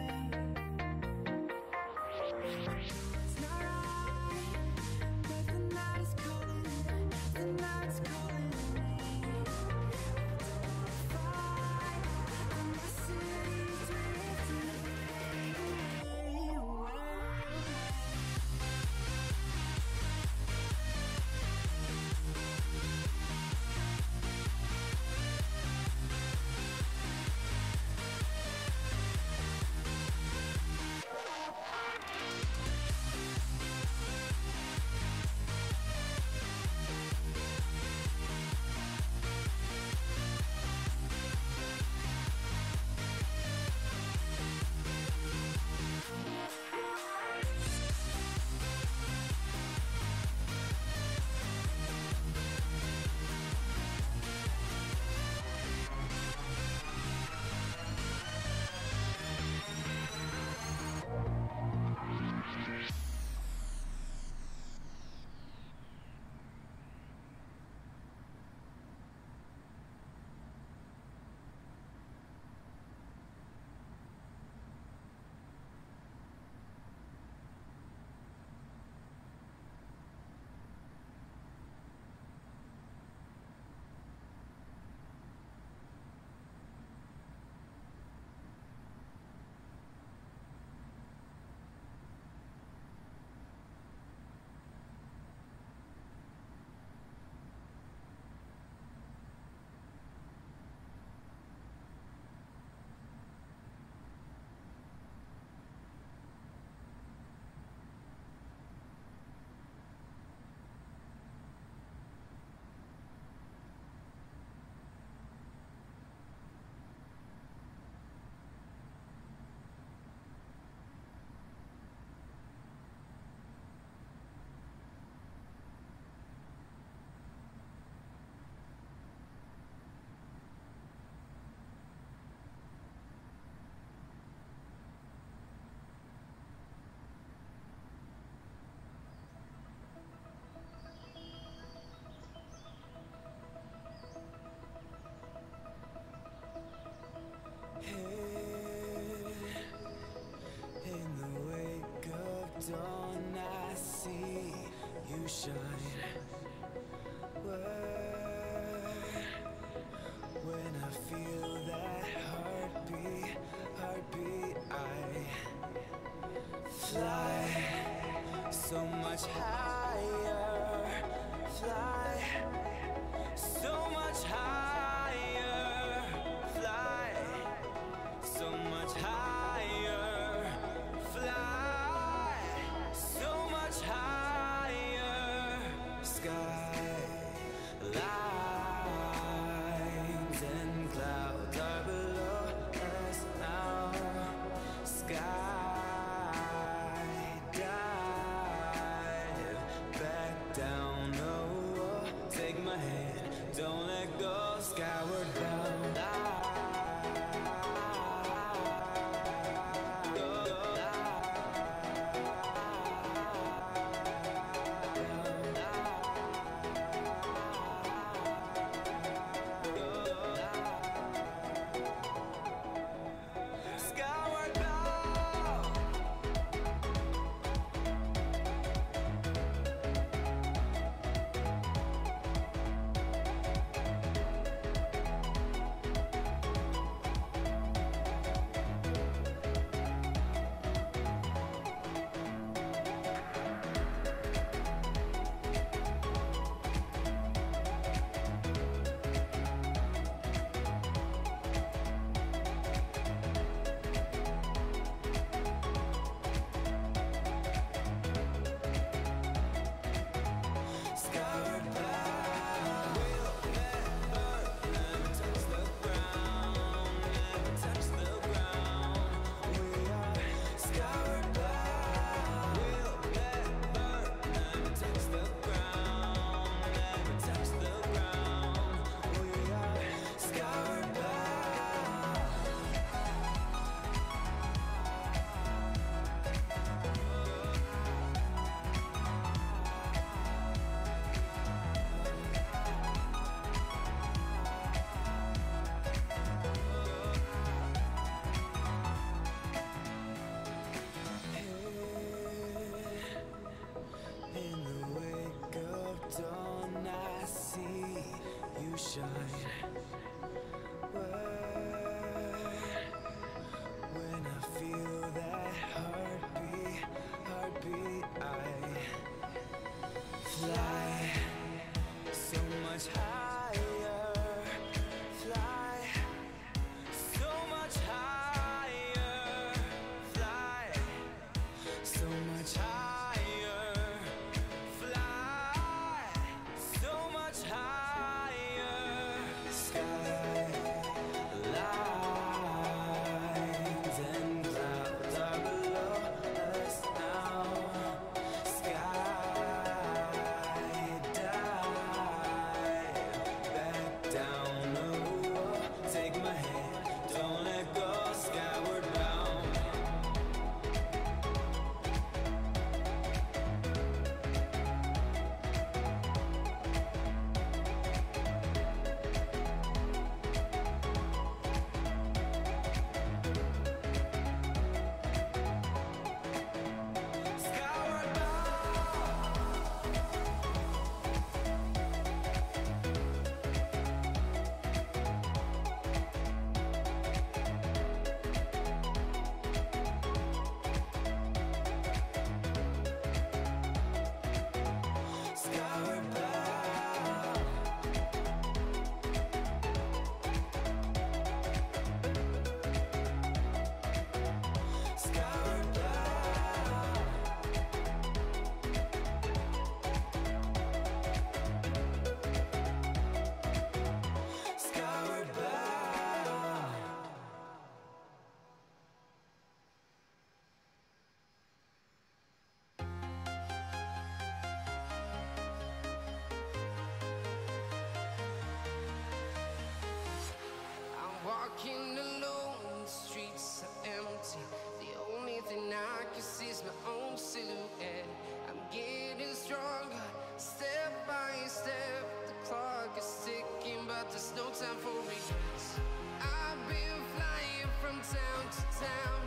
walking alone, the streets are empty. The only thing I can see is my own silhouette. I'm getting stronger, step by step. The clock is ticking, but there's no time for regrets. I've been flying from town to town,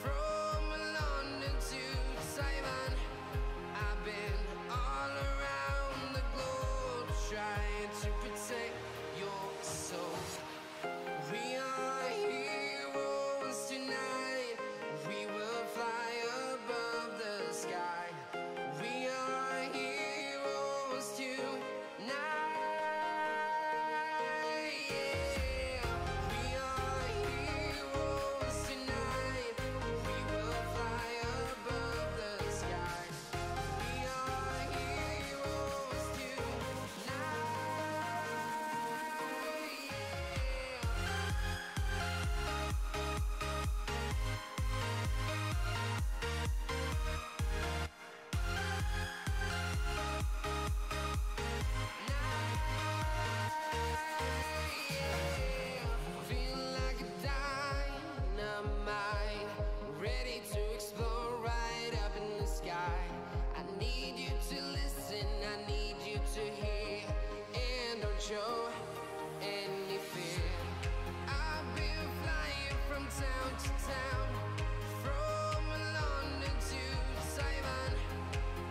from London to Taiwan. I've been all around the globe, trying to protect your soul. We are heroes tonight. We will fly above the sky. We are heroes tonight. Yeah. We are heroes tonight. We will fly above the sky. We are heroes tonight. Feel like a dynamite, ready to explode right up in the sky. I need you to listen, I need you to hear, and don't show any fear. I've been flying from town to town, from London to Taiwan.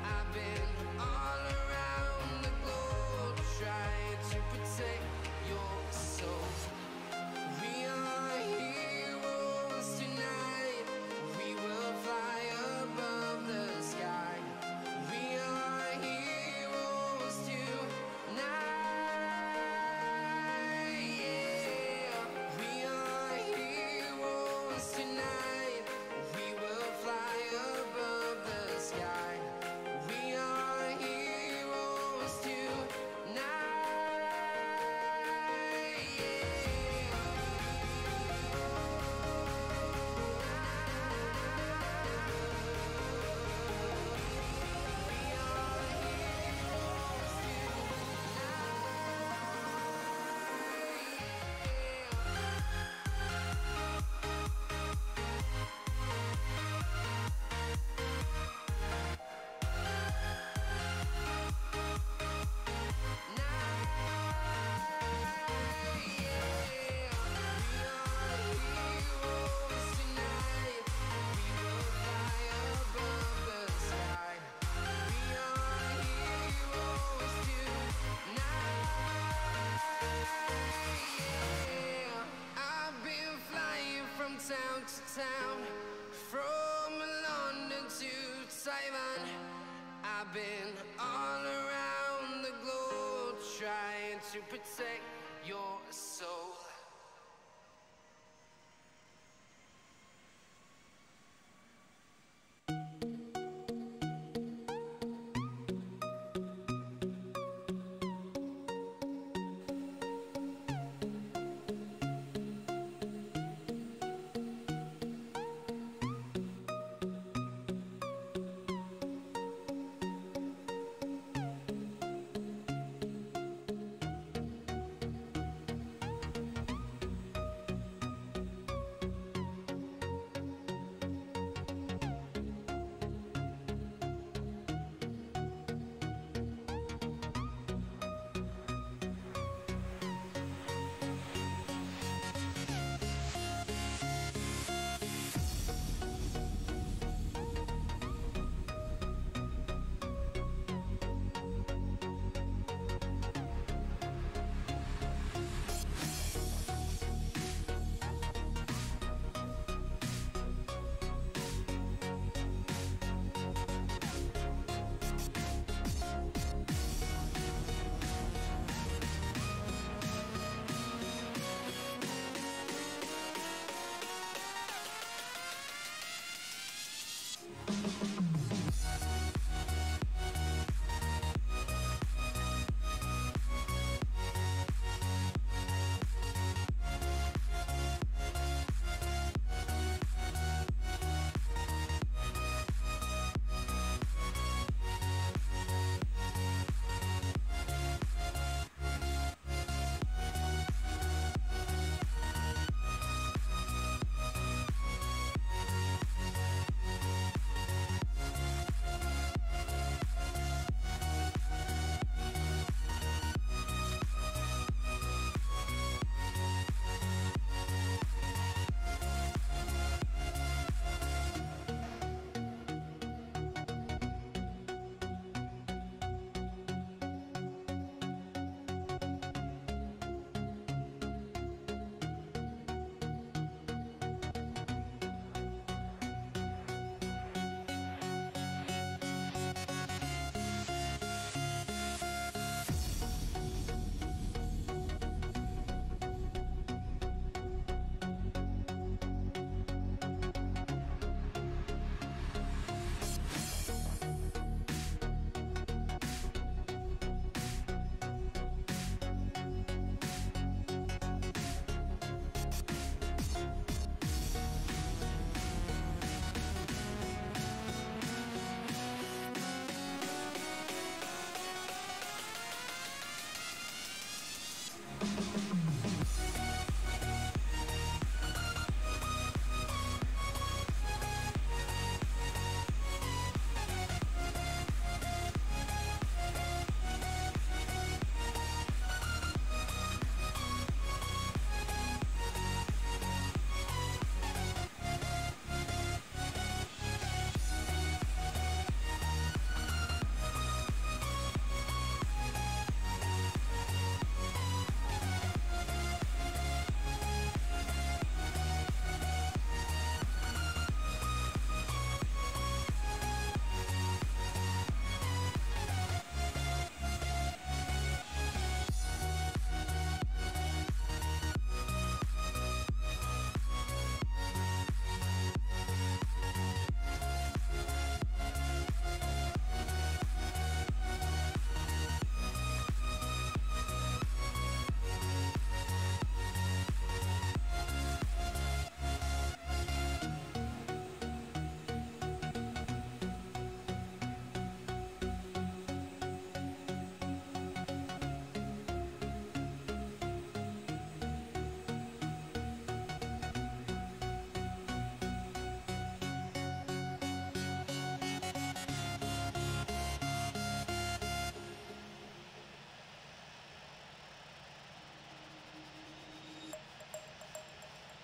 I've been all around the globe, trying to protect your soul. We are heroes tonight. We will fly above the sky. We are heroes tonight. Yeah. We are heroes tonight. We will fly above the sky. We are heroes I've been flying from town to town, from London to Taiwan. I've been all around the globe, trying to protect your soul.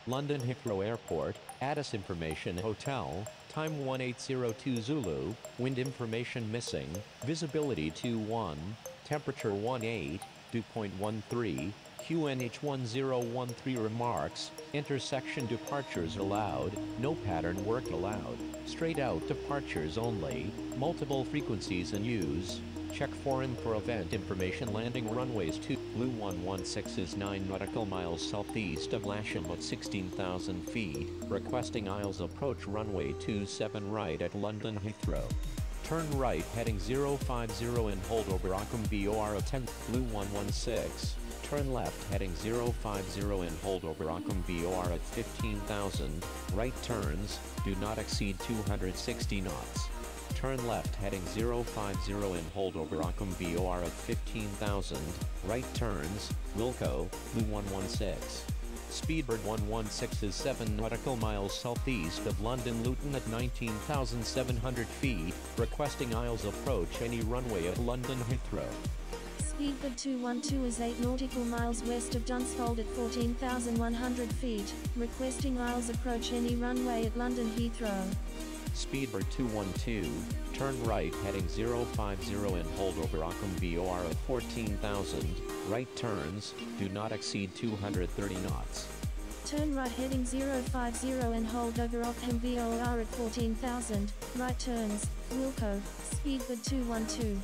London Heathrow Airport, Addis Information Hotel, time 1802 Zulu, wind information missing, visibility 21, temperature 18, dew point 13, QNH 1013 remarks, intersection departures allowed, no pattern work allowed, straight out departures only, multiple frequencies in use. Check forum for event information. Landing runways 2, Blue 116 is 9 nautical miles southeast of Lasham at 16,000 feet, requesting aisles approach runway 27 right at London Heathrow. Turn right heading 050 and hold over Ockham VOR at 10, Blue 116. Turn left heading 050 and hold over Ockham VOR at 15,000, right turns, do not exceed 260 knots. Turn left heading 050 and hold over Ockham VOR at 15,000, right turns, Wilco, Blue 116. Speedbird 116 is 7 nautical miles southeast of London Luton at 19,700 feet, requesting aisles approach any runway at London Heathrow.
Speedbird 212 is 8 nautical miles west of Dunsfold at 14,100 feet, requesting aisles approach any runway at London Heathrow.
Speedbird 212, turn right heading 050 and hold over Ockham VOR at 14,000, right turns, do not exceed 230 knots.
Turn right heading 050 and hold over Ockham VOR at 14,000, right turns, Wilco, Speedbird 212.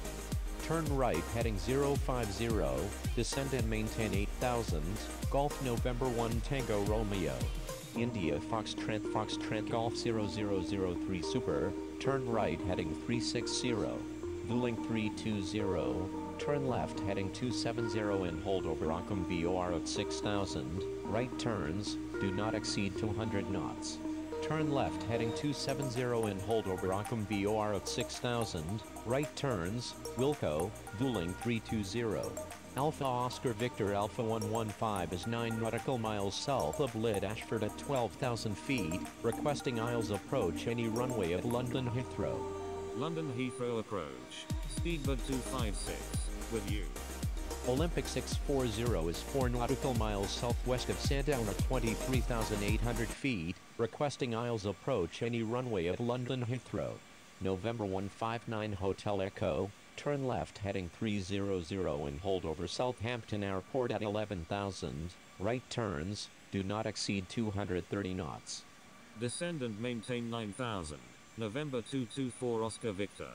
Turn right heading 050, descend and maintain 8,000, Golf November 1 Tango Romeo. India Foxtrot Golf 0003 Super, turn right heading 360, Vueling 320, turn left heading 270 and hold over Ockham VOR at 6,000, right turns, do not exceed 200 knots. Turn left heading 270 and hold over Ockham VOR at 6,000, right turns, Wilco, Vueling 320. Alpha Oscar Victor Alpha 115 is 9 nautical miles south of Lyd Ashford at 12,000 feet, requesting aisles approach any runway at London Heathrow.
London Heathrow approach. Speedbird 256. With you.
Olympic 640 is 4 nautical miles southwest of Sandown at 23,800 feet, requesting aisles approach any runway at London Heathrow. November 159 Hotel Echo, turn left heading 300 and hold over Southampton Airport at 11,000, right turns, do not exceed 230 knots.
Descend and maintain 9,000. November 224 Oscar Victor.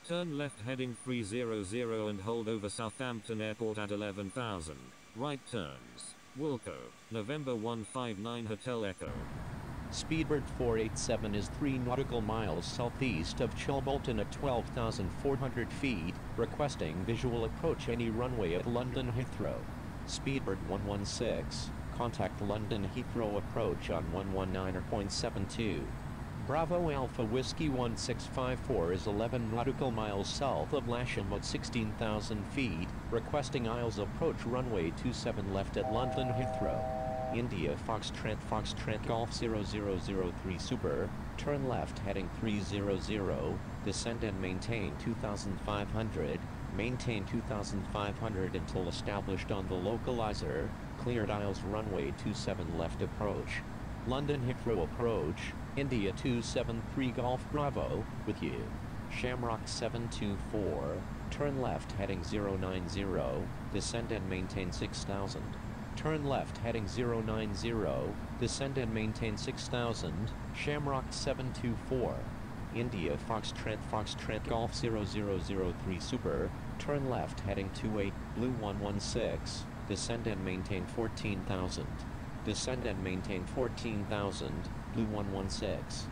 Turn left heading 300 and hold over Southampton Airport at 11,000, right turns, Wilco, November 159 Hotel Echo.
Speedbird 487 is 3 nautical miles southeast of Chilbolton at 12,400 feet, requesting visual approach any runway at London Heathrow. Speedbird 116, contact London Heathrow approach on 119.72. Bravo Alpha Whiskey 1654 is 11 nautical miles south of Lasham at 16,000 feet, requesting aisles approach runway 27 left at London Heathrow. India Foxtrot Golf 0003 Super, turn left heading 300, descend and maintain 2,500, maintain 2,500 until established on the localizer, cleared aisles runway 27 left approach. London Heathrow approach, India 273 Golf Bravo, with you. Shamrock 724, turn left heading 090, descend and maintain 6,000. Turn left heading 090, descend and maintain 6,000, Shamrock 724. India Foxtrot Golf 0003 Super, turn left heading 28, Blue 116, descend and maintain 14,000. Descend and maintain 14,000, Blue 116.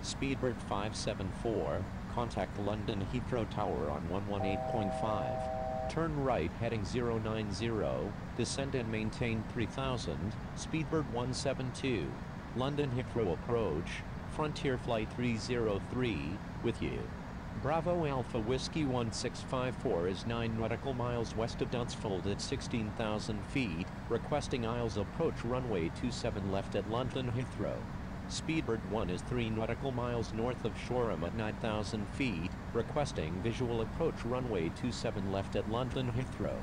Speedbird 574, contact London Heathrow Tower on 118.5. Turn right heading 090, descend and maintain 3,000, Speedbird 172. London Heathrow approach, Frontier Flight 303, with you. Bravo Alpha Whiskey 1654 is 9 nautical miles west of Dunsfold at 16,000 feet, requesting aisles approach runway 27 left at London Heathrow. Speedbird 1 is 3 nautical miles north of Shoreham at 9,000 feet, requesting visual approach runway 27 left at London Heathrow.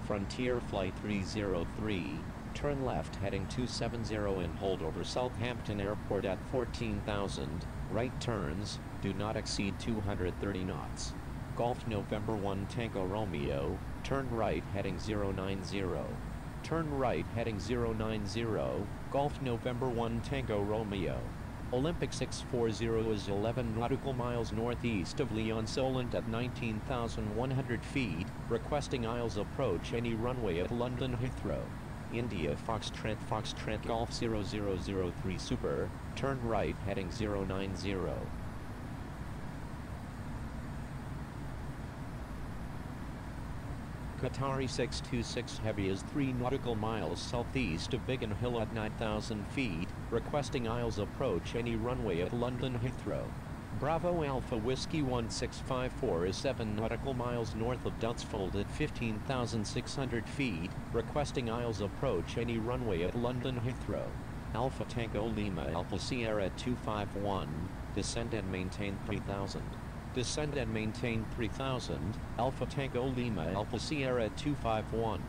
Frontier Flight 303, turn left heading 270 and hold over Southampton Airport at 14,000, right turns, do not exceed 230 knots. Golf November 1 Tango Romeo, turn right heading 090. Turn right heading 090, Golf November 1 Tango Romeo. Olympic 640 is 11 nautical miles northeast of Lyon Solent at 19,100 feet, requesting aisles approach any runway at London Heathrow. India Foxtrot Golf 0003 Super, turn right heading 090. Qatari 626 Heavy is 3 nautical miles southeast of Biggin Hill at 9,000 feet, requesting aisles approach any runway at London Heathrow. Bravo Alpha Whiskey 1654 is 7 nautical miles north of Dunsfold at 15,600 feet, requesting aisles approach any runway at London Heathrow. Alpha Tango Lima Alpha Sierra 251, descend and maintain 3,000. Descend and maintain 3,000, Alpha Tango Lima Alpha Sierra 251.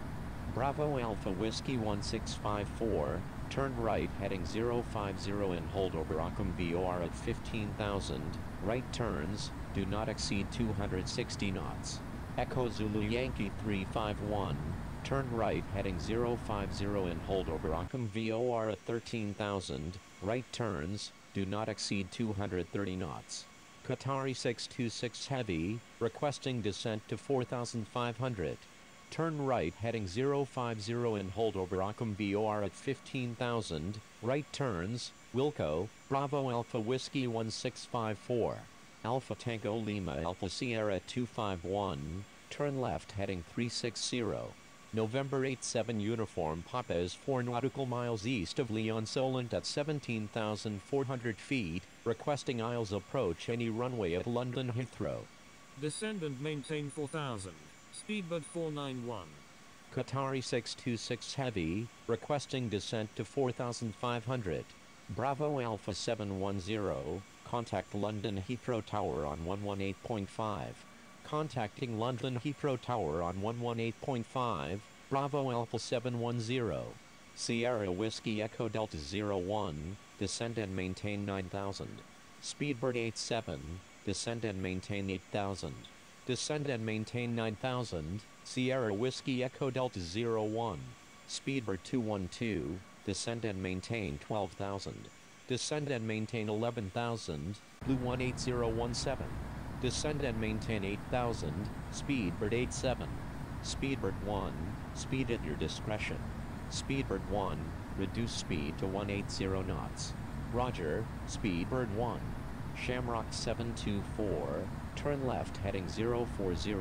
Bravo Alpha Whiskey 1654, turn right heading 050 and hold over Occam VOR at 15,000, right turns, do not exceed 260 knots. Echo Zulu Yankee 351, turn right heading 050 and hold over Occam VOR at 13,000, right turns, do not exceed 230 knots. Qatari 626 Heavy, requesting descent to 4,500. Turn right heading 050 and hold over Occam VOR at 15,000, right turns, Wilco, Bravo Alpha Whiskey 1654. Alpha Tango Lima Alpha Sierra 251, turn left heading 360. November 87 Uniform Papa is 4 nautical miles east of Lyon Solent at 17,400 feet, requesting aisles approach any runway at London Heathrow.
Descend and maintain 4,000. Speedbird 491.
Qatari 626 Heavy, requesting descent to 4,500. Bravo Alpha 710, contact London Heathrow Tower on 118.5. Contacting London Heathrow Tower on 118.5, Bravo Alpha 710. Sierra Whiskey Echo Delta 01, descend and maintain 9,000. Speedbird 87, descend and maintain 8,000. Descend and maintain 9,000, Sierra Whiskey Echo Delta 01. Speedbird 212, descend and maintain 12,000. Descend and maintain 11,000, Blue 18017. Descend and maintain 8,000, Speedbird 87. Speedbird 1, speed at your discretion. Speedbird 1, reduce speed to 180 knots. Roger, Speedbird 1. Shamrock 724, turn left heading 040,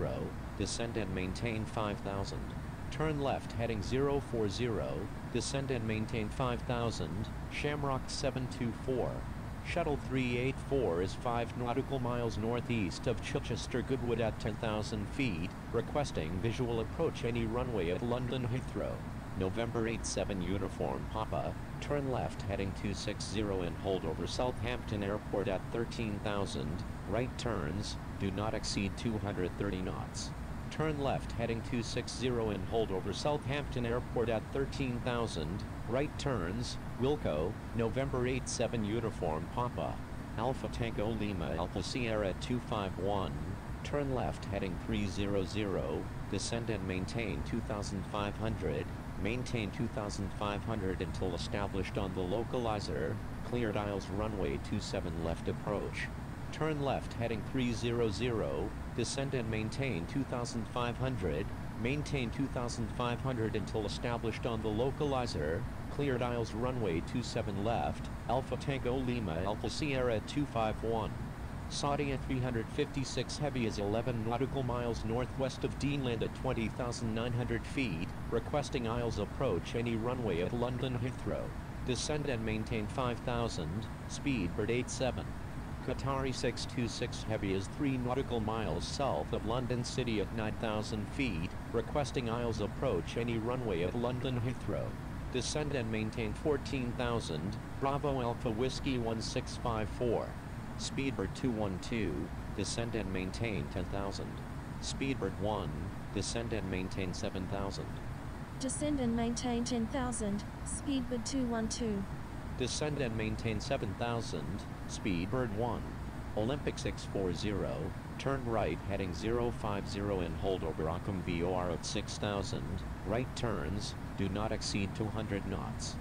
descend and maintain 5,000. Turn left heading 040, descend and maintain 5,000, Shamrock 724. Shuttle 384 is 5 nautical miles northeast of Chichester Goodwood at 10,000 feet, requesting visual approach any runway at London Heathrow. November 87 Uniform Papa, turn left heading 260 and hold over Southampton Airport at 13,000, right turns, do not exceed 230 knots. Turn left heading 260 and hold over Southampton Airport at 13,000, right turns, Wilco, November 87 Uniform Papa. Alpha Tango Lima Alpha Sierra 251, turn left heading 300, descend and maintain 2,500, maintain 2,500 until established on the localizer, cleared aisles runway 27 left approach. Turn left heading 300, descend and maintain 2,500, maintain 2,500 until established on the localizer, cleared aisles runway 27 left, Alpha Tango Lima Alpha Sierra 251. Saudi 356 Heavy is 11 nautical miles northwest of Deanland at 20,900 feet, requesting aisles approach any runway at London Heathrow. Descend and maintain 5,000, Speedbird 87. Qatari 626 Heavy is 3 nautical miles south of London City at 9,000 feet, requesting aisles approach any runway at London Heathrow. Descend and maintain 14,000, Bravo Alpha Whiskey 1654. Speedbird 212, descend and maintain 10,000. Speedbird 1, descend and maintain 7,000.
Descend and maintain 10,000, speedbird 212.
Descend and maintain 7,000, speedbird 1. Olympic 640, turn right heading 050 and hold over OKABI at 6,000, right turns, do not exceed 200 knots.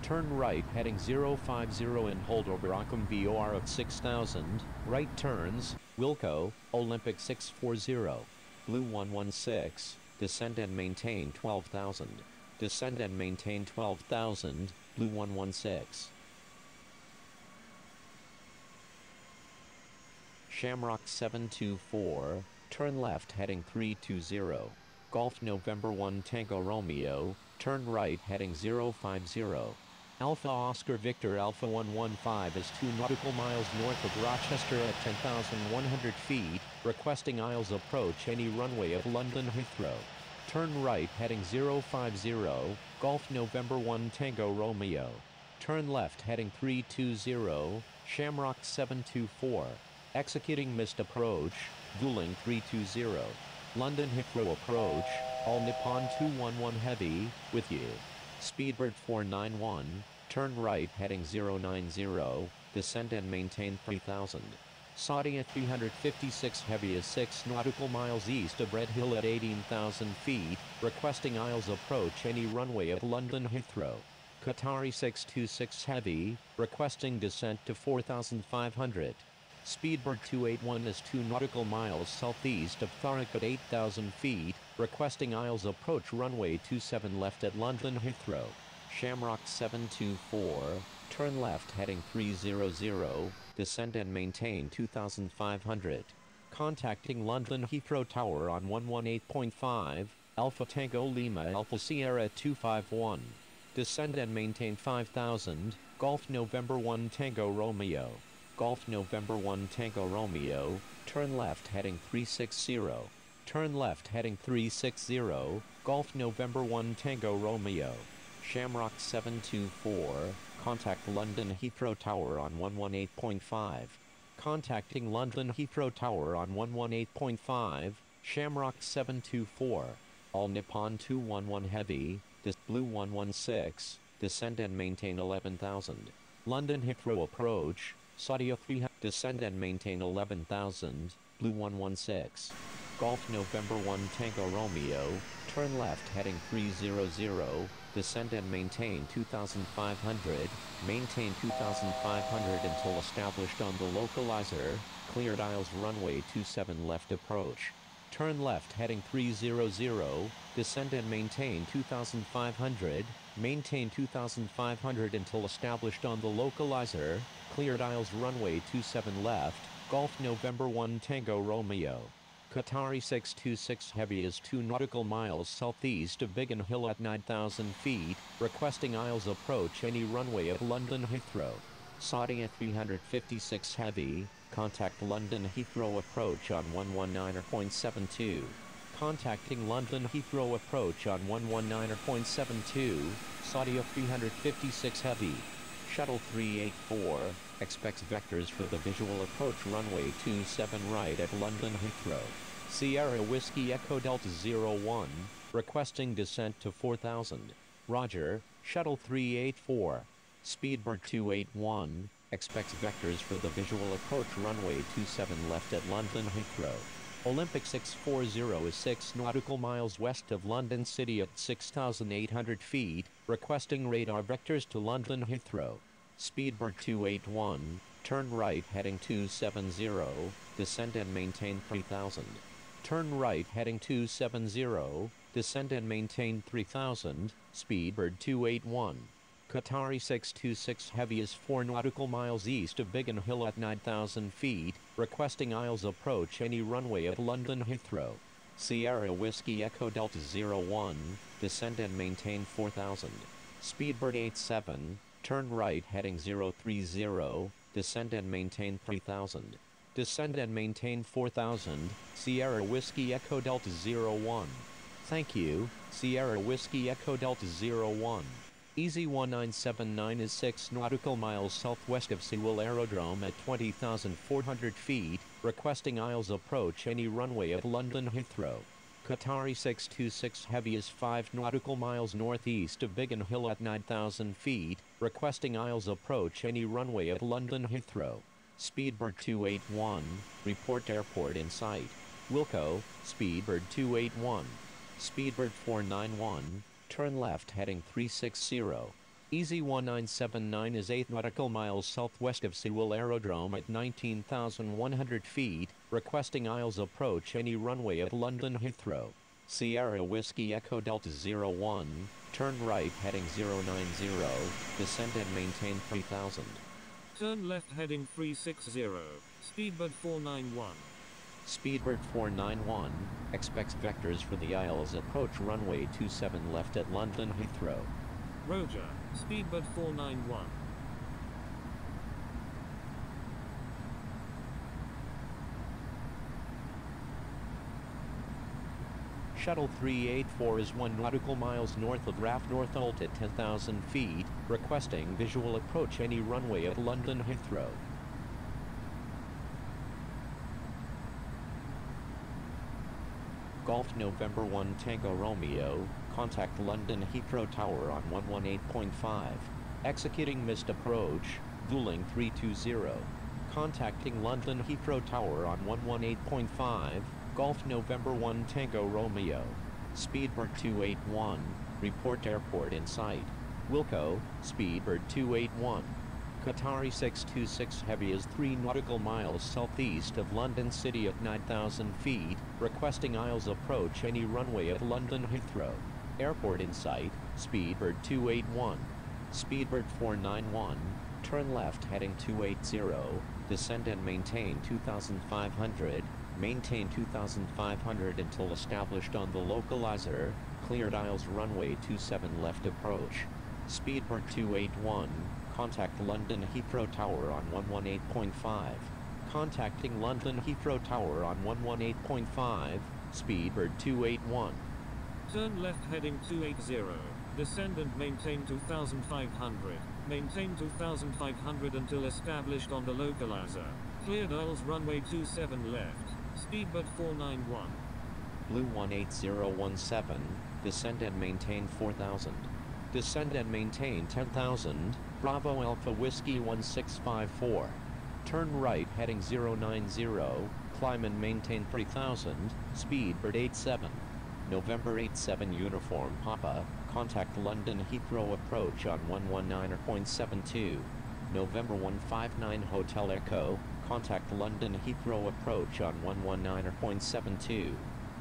Turn right heading 050 and hold over OKABI at 6,000, right turns, Wilco, Olympic 640. Blue 116, descend and maintain 12,000. Descend and maintain 12,000, Blue 116. Shamrock 724, turn left heading 320. Golf November 1 Tango Romeo, turn right heading 050. Alpha Oscar Victor Alpha 115 is 2 nautical miles north of Rochester at 10,100 feet, requesting aisles approach any runway at London Heathrow. Turn right heading 050, Golf November 1 Tango Romeo. Turn left heading 320, Shamrock 724. Executing missed approach, Vueling 320. London Heathrow approach, All Nippon 211 Heavy, with you. Speedbird 491, turn right heading 090, descend and maintain 3000. Saudi at 356 Heavy is 6 nautical miles east of Red Hill at 18,000 feet, requesting aisles approach any runway at London Heathrow. Qatari 626 Heavy, requesting descent to 4,500. Speedbird 281 is 2 nautical miles southeast of Thurrock at 8,000 feet, requesting aisles approach runway 27 left at London Heathrow. Shamrock 724, turn left heading 300, descend and maintain 2,500. Contacting London Heathrow Tower on 118.5, Alpha Tango Lima Alpha Sierra 251. Descend and maintain 5,000, Golf November 1 Tango Romeo. Golf November 1 Tango Romeo, turn left heading 360. Turn left heading 360, Golf November 1 Tango Romeo. Shamrock 724, contact London Heathrow Tower on 118.5. Contacting London Heathrow Tower on 118.5, Shamrock 724. All Nippon 211 Heavy, Blue 116, descend and maintain 11,000. London Heathrow approach, Saudi 3, descend and maintain 11,000, Blue 116. Golf November 1 Tango Romeo, turn left heading 300, descend and maintain 2,500, maintain 2,500 until established on the localizer, cleared aisles runway 27 left approach. Turn left heading 300, descend and maintain 2,500, maintain 2,500 until established on the localizer, cleared aisles runway 27 left, Golf November 1 Tango Romeo. Qatari 626 Heavy is 2 nautical miles southeast of Biggin Hill at 9,000 feet, requesting aisles approach any runway at London Heathrow. Saudi at 356 Heavy, contact London Heathrow approach on 119.72. Contacting London Heathrow approach on 119.72, Saudi 356 Heavy. Shuttle 384, expects vectors for the visual approach runway 27 right at London Heathrow. Sierra Whiskey Echo Delta 01, requesting descent to 4,000. Roger, Shuttle 384. Speedbird 281, expects vectors for the visual approach runway 27 left at London Heathrow. Olympic 640 is 6 nautical miles west of London City at 6,800 feet, requesting radar vectors to London Heathrow. Speedbird 281, turn right heading 270, descend and maintain 3,000. Turn right heading 270, descend and maintain 3,000, Speedbird 281. Qatari 626 Heavy is 4 nautical miles east of Biggin Hill at 9,000 feet, requesting aisles approach any runway at London Heathrow. Sierra Whiskey Echo Delta 01, descend and maintain 4,000. Speedbird 87, turn right heading 030, descend and maintain 3,000. Descend and maintain 4,000, Sierra Whiskey Echo Delta 01. Thank you, Sierra Whiskey Echo Delta 01. Easy 1979 is 6 nautical miles southwest of Sewell Aerodrome at 20,400 feet, requesting aisles approach any runway at London Heathrow. Qatari 626 Heavy is 5 nautical miles northeast of Biggin Hill at 9,000 feet, requesting aisles approach any runway at London Heathrow. Speedbird 281, report airport in sight. Wilco, Speedbird 281. Speedbird 491, turn left heading 360. Easy 1979 is 8 nautical miles southwest of Sewell Aerodrome at 19,100 feet, requesting aisles approach any runway at London Heathrow. Sierra Whiskey Echo Delta 01, turn right heading 090, descend and maintain 3000.
Turn left heading 360, Speedbird 491.
Speedbird 491, expects vectors for the aisles approach runway 27 left at London Heathrow.
Roger, Speedbird 491.
Shuttle 384 is 1 nautical miles north of RAF Northolt at 10,000 feet, requesting visual approach any runway at London Heathrow. Golf November 1 Tango Romeo, contact London Heathrow Tower on 118.5. Executing missed approach, Vueling 320. Contacting London Heathrow Tower on 118.5, Golf November 1 Tango Romeo. Speedbird 281, report airport in sight. Wilco, Speedbird 281. Qatari 626 Heavy is 3 nautical miles southeast of London City at 9,000 feet, requesting aisles approach any runway at London Heathrow. Airport in sight, Speedbird 281. Speedbird 491, turn left heading 280, descend and maintain 2,500, maintain 2,500 until established on the localizer, cleared aisles runway 27 left approach. Speedbird 281, contact London Heathrow Tower on 118.5. Contacting London Heathrow Tower on 118.5, Speedbird 281.
Turn left heading 280, descend and maintain 2,500, maintain 2,500 until established on the localizer, cleared aisles runway 27 left, Speedbird 491.
Blue 18017, descend and maintain 4,000. Descend and maintain 10,000, Bravo Alpha Whiskey 1654. Turn right heading 090, climb and maintain 3000, Speedbird 87. November 87 Uniform Papa, contact London Heathrow approach on 119.72. November 159 Hotel Echo, contact London Heathrow approach on 119.72.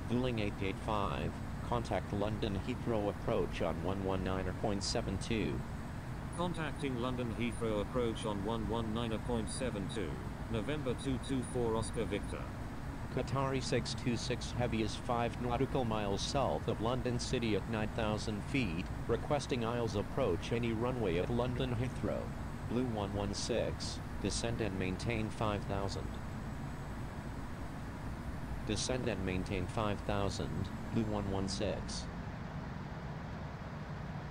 Vueling 885, contact London Heathrow approach on 119.72.
Contacting London Heathrow approach on 119.72, November 224 Oscar Victor.
Qatari 626 Heavy is 5 nautical miles south of London City at 9,000 feet, requesting aisles approach any runway at London Heathrow. Blue 116, descend and maintain 5,000. Descend and maintain 5,000, Blue 116.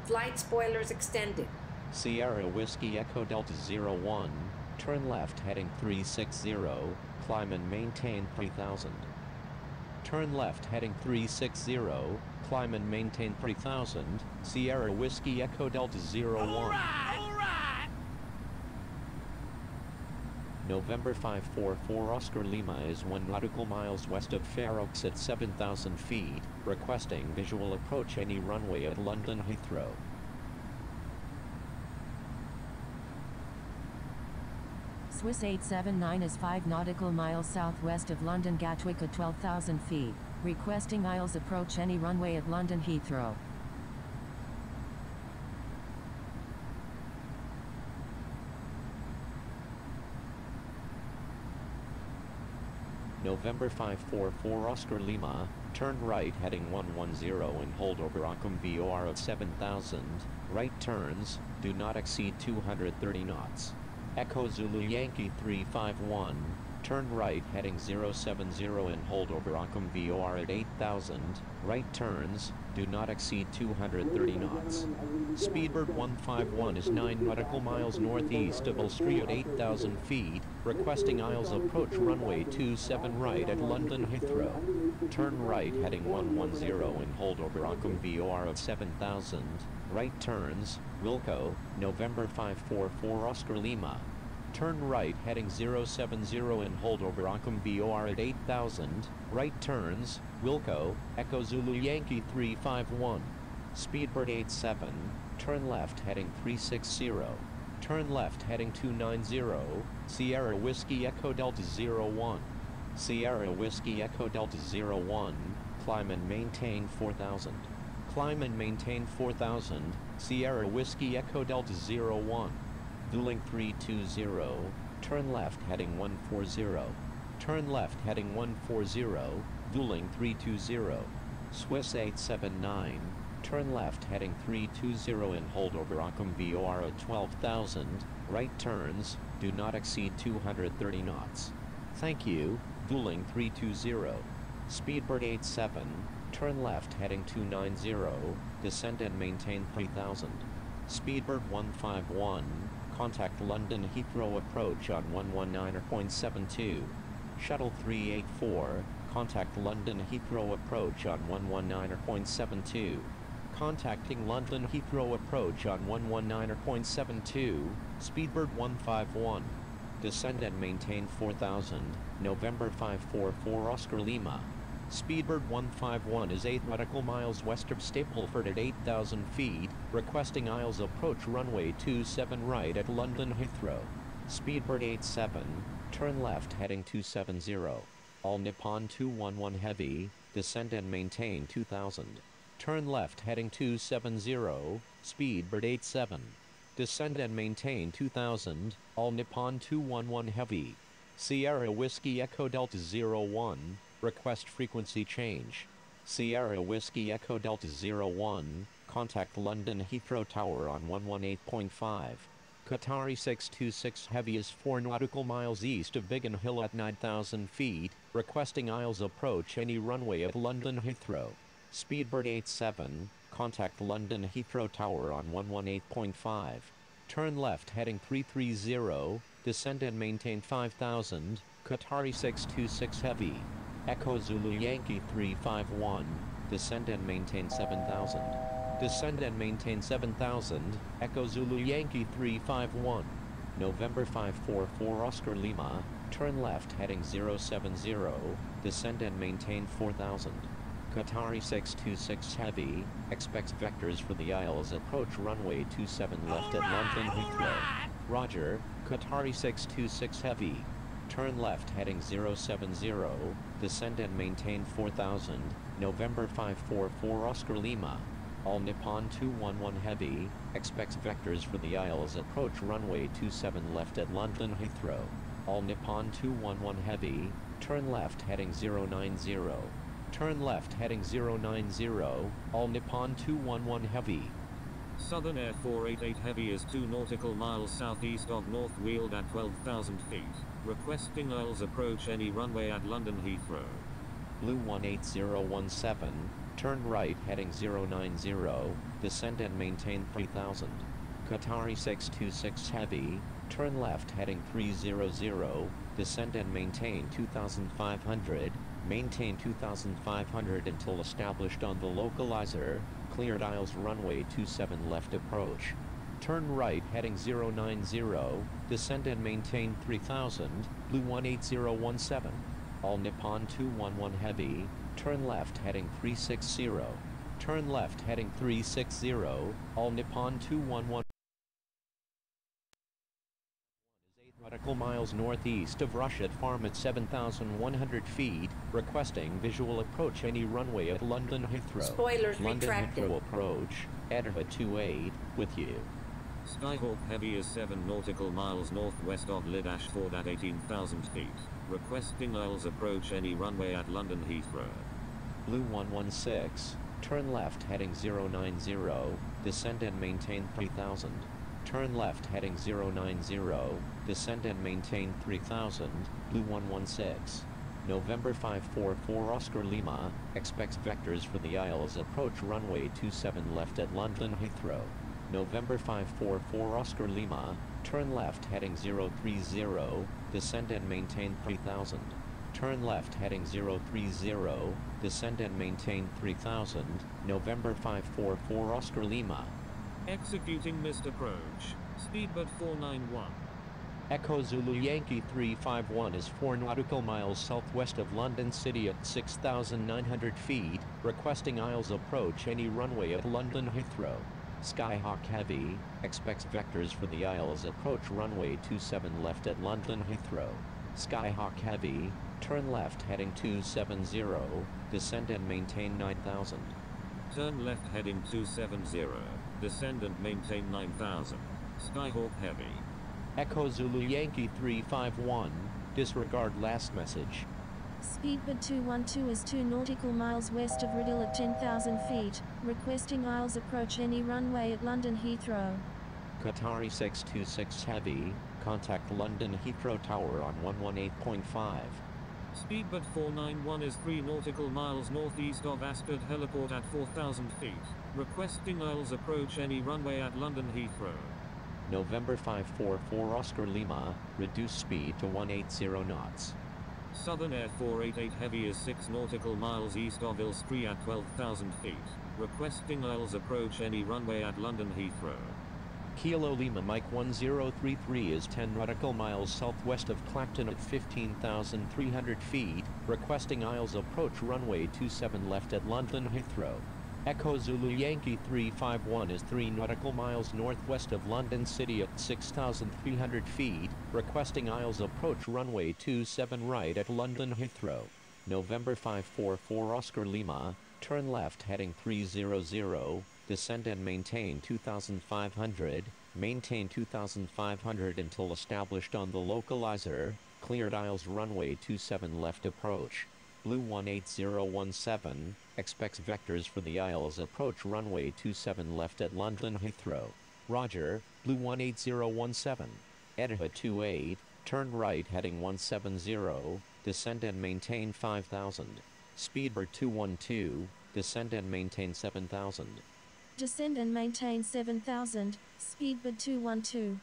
Flight spoilers extended.
Sierra Whiskey Echo Delta 01, turn left heading 360, climb and maintain 3000. Turn left heading 360, climb and maintain 3000, Sierra Whiskey Echo Delta 01.
All right.
November 544 Oscar Lima is 1 nautical miles west of Fair Oaks at 7,000 feet, requesting visual approach any runway at London Heathrow.
Swiss 879 is 5 nautical miles southwest of London Gatwick at 12,000 feet, requesting aisles approach any runway at London Heathrow.
November 544 Oscar Lima, turn right heading 110 and hold over Ockham VOR of 7,000, right turns, do not exceed 230 knots. Echo Zulu Yankee 351, Turn right heading 070 and hold over Occam VOR at 8,000. Right turns, do not exceed 230 knots. Speedbird 151 is 9 nautical miles northeast of Ulster at 8,000 feet, requesting aisles approach runway 27 right at London Heathrow. Turn right heading 110 and hold over Occam VOR at 7,000. Right turns, Wilco, November 544 Oscar Lima. Turn right heading 070 and hold over Occam VOR at 8,000. Right turns, Wilco, Echo Zulu Yankee 351. Speedbird 87, turn left heading 360. Turn left heading 290, Sierra Whiskey Echo Delta 01. Sierra Whiskey Echo Delta 01, climb and maintain 4000. Climb and maintain 4000, Sierra Whiskey Echo Delta 01. Vueling 320, turn left heading 140. Turn left heading 140, Vueling 320. Swiss 879, turn left heading 320 and hold over Occam VOR at 12,000. Right turns, do not exceed 230 knots. Thank you, Vueling 320. Speedbird 87, turn left heading 290, descend and maintain 3000. Speedbird 151, contact London Heathrow approach on 119.72. Shuttle 384, contact London Heathrow approach on 119.72. Contacting London Heathrow approach on 119.72, Speedbird 151. Descend and maintain 4000, November 544 Oscar Lima. Speedbird 151 is 8 nautical miles west of Stapleford at 8,000 feet, requesting aisles approach runway 27 right at London Heathrow. Speedbird 87, turn left heading 270. All Nippon 211 heavy, descend and maintain 2000. Turn left heading 270, Speedbird 87. Descend and maintain 2000, all Nippon 211 heavy. Sierra Whiskey Echo Delta 01, request frequency change. Sierra Whiskey Echo Delta 01, contact London Heathrow Tower on 118.5. Qatari 626 heavy is 4 nautical miles east of Biggin Hill at 9,000 feet, requesting aisles approach any runway at London Heathrow. Speedbird 87, contact London Heathrow Tower on 118.5. Turn left heading 330, descend and maintain 5000, Qatari 626 heavy. Echo Zulu Yankee 351, descend and maintain 7000. Descend and maintain 7000, Echo Zulu Yankee 351. November 544 Oscar Lima, turn left heading 070, descend and maintain 4000. Qatari 626 heavy, expects vectors for the aisles approach runway 27 left at London Heathrow. Roger, Qatari 626 heavy. Turn left heading 070, descend and maintain 4000, November 544 Oscar Lima. All Nippon 211 heavy, expects vectors for the aisles approach runway 27 left at London Heathrow. All Nippon 211 heavy, turn left heading 090. Turn left heading 090, all Nippon 211 heavy.
Southern Air 488 heavy is 2 nautical miles southeast of North Weald at 12,000 feet, requesting aisles approach any runway at London Heathrow.
Blue 18017, turn right heading 090, descend and maintain 3000. Qatari 626 heavy, turn left heading 300, descend and maintain 2500, maintain 2500 until established on the localizer, cleared aisles runway 27 left approach. Turn right heading 090, descend and maintain 3000, Blue 18017. All Nippon 211 heavy, turn left heading 360. Turn left heading 360, all Nippon 211 is 8 nautical miles northeast of Russia Farm at 7,100 feet, requesting visual approach any runway at London Heathrow.
Spoilers
London
retracted.
Heathrow approach, Edinburgh 28, with you.
Skyhawk heavy is 7 nautical miles northwest of Lidashford at 18,000 feet, requesting aisles approach any runway at London Heathrow.
Blue 116, turn left heading 090, descend and maintain 3000. turn left heading 090, descend and maintain 3000, Blue 116. November 544 Oscar Lima, expects vectors for the Isles approach runway 27 left at London Heathrow. November 544 Oscar Lima, turn left heading 030, descend and maintain 3000. Turn left heading 030, descend and maintain 3000, November 544 Oscar Lima.
Executing missed approach. Speedbird 491.
Echo Zulu Yankee 351 is 4 nautical miles southwest of London City at 6,900 feet, requesting Isles approach any runway at London Heathrow. Skyhawk Heavy, expects vectors for the Isles approach runway 27 left at London Heathrow. Skyhawk Heavy, turn left heading 270, descend and maintain 9000.
Turn left heading 270, descend and maintain 9000. Skyhawk Heavy.
Echo Zulu Yankee 351, disregard last message.
Speedbird 212 is 2 nautical miles west of Riddle at 10,000 feet, requesting Isles approach any runway at London Heathrow.
Qatari 626 Heavy, contact London Heathrow Tower on 118.5.
Speedbird 491 is 3 nautical miles northeast of Ascot Heliport at 4,000 feet, requesting Isles approach any runway at London Heathrow.
November 544 Oscar Lima, reduce speed to 180 knots.
Southern Air 488 Heavy is 6 nautical miles east of Ilstree at 12,000 feet, requesting Isles approach any runway at London Heathrow.
Kilo Lima Mike 1033 is 10 nautical miles southwest of Clacton at 15,300 feet, requesting Isles approach runway 27 left at London Heathrow. Echo Zulu Yankee 351 is 3 nautical miles northwest of London City at 6,300 feet, requesting Isles approach runway 27 right at London Heathrow. November 544 Oscar Lima, turn left heading 300, descend and maintain 2,500, maintain 2,500 until established on the localizer, cleared Isles runway 27 left approach. Blue 18017, expects vectors for the Isles approach runway 27 left at London Heathrow. Roger, Blue 18017. Edha 28, turn right heading 170, descend and maintain 5000. Speedbird 212, descend and maintain 7000.
Descend and maintain 7,000, Speedbird 212.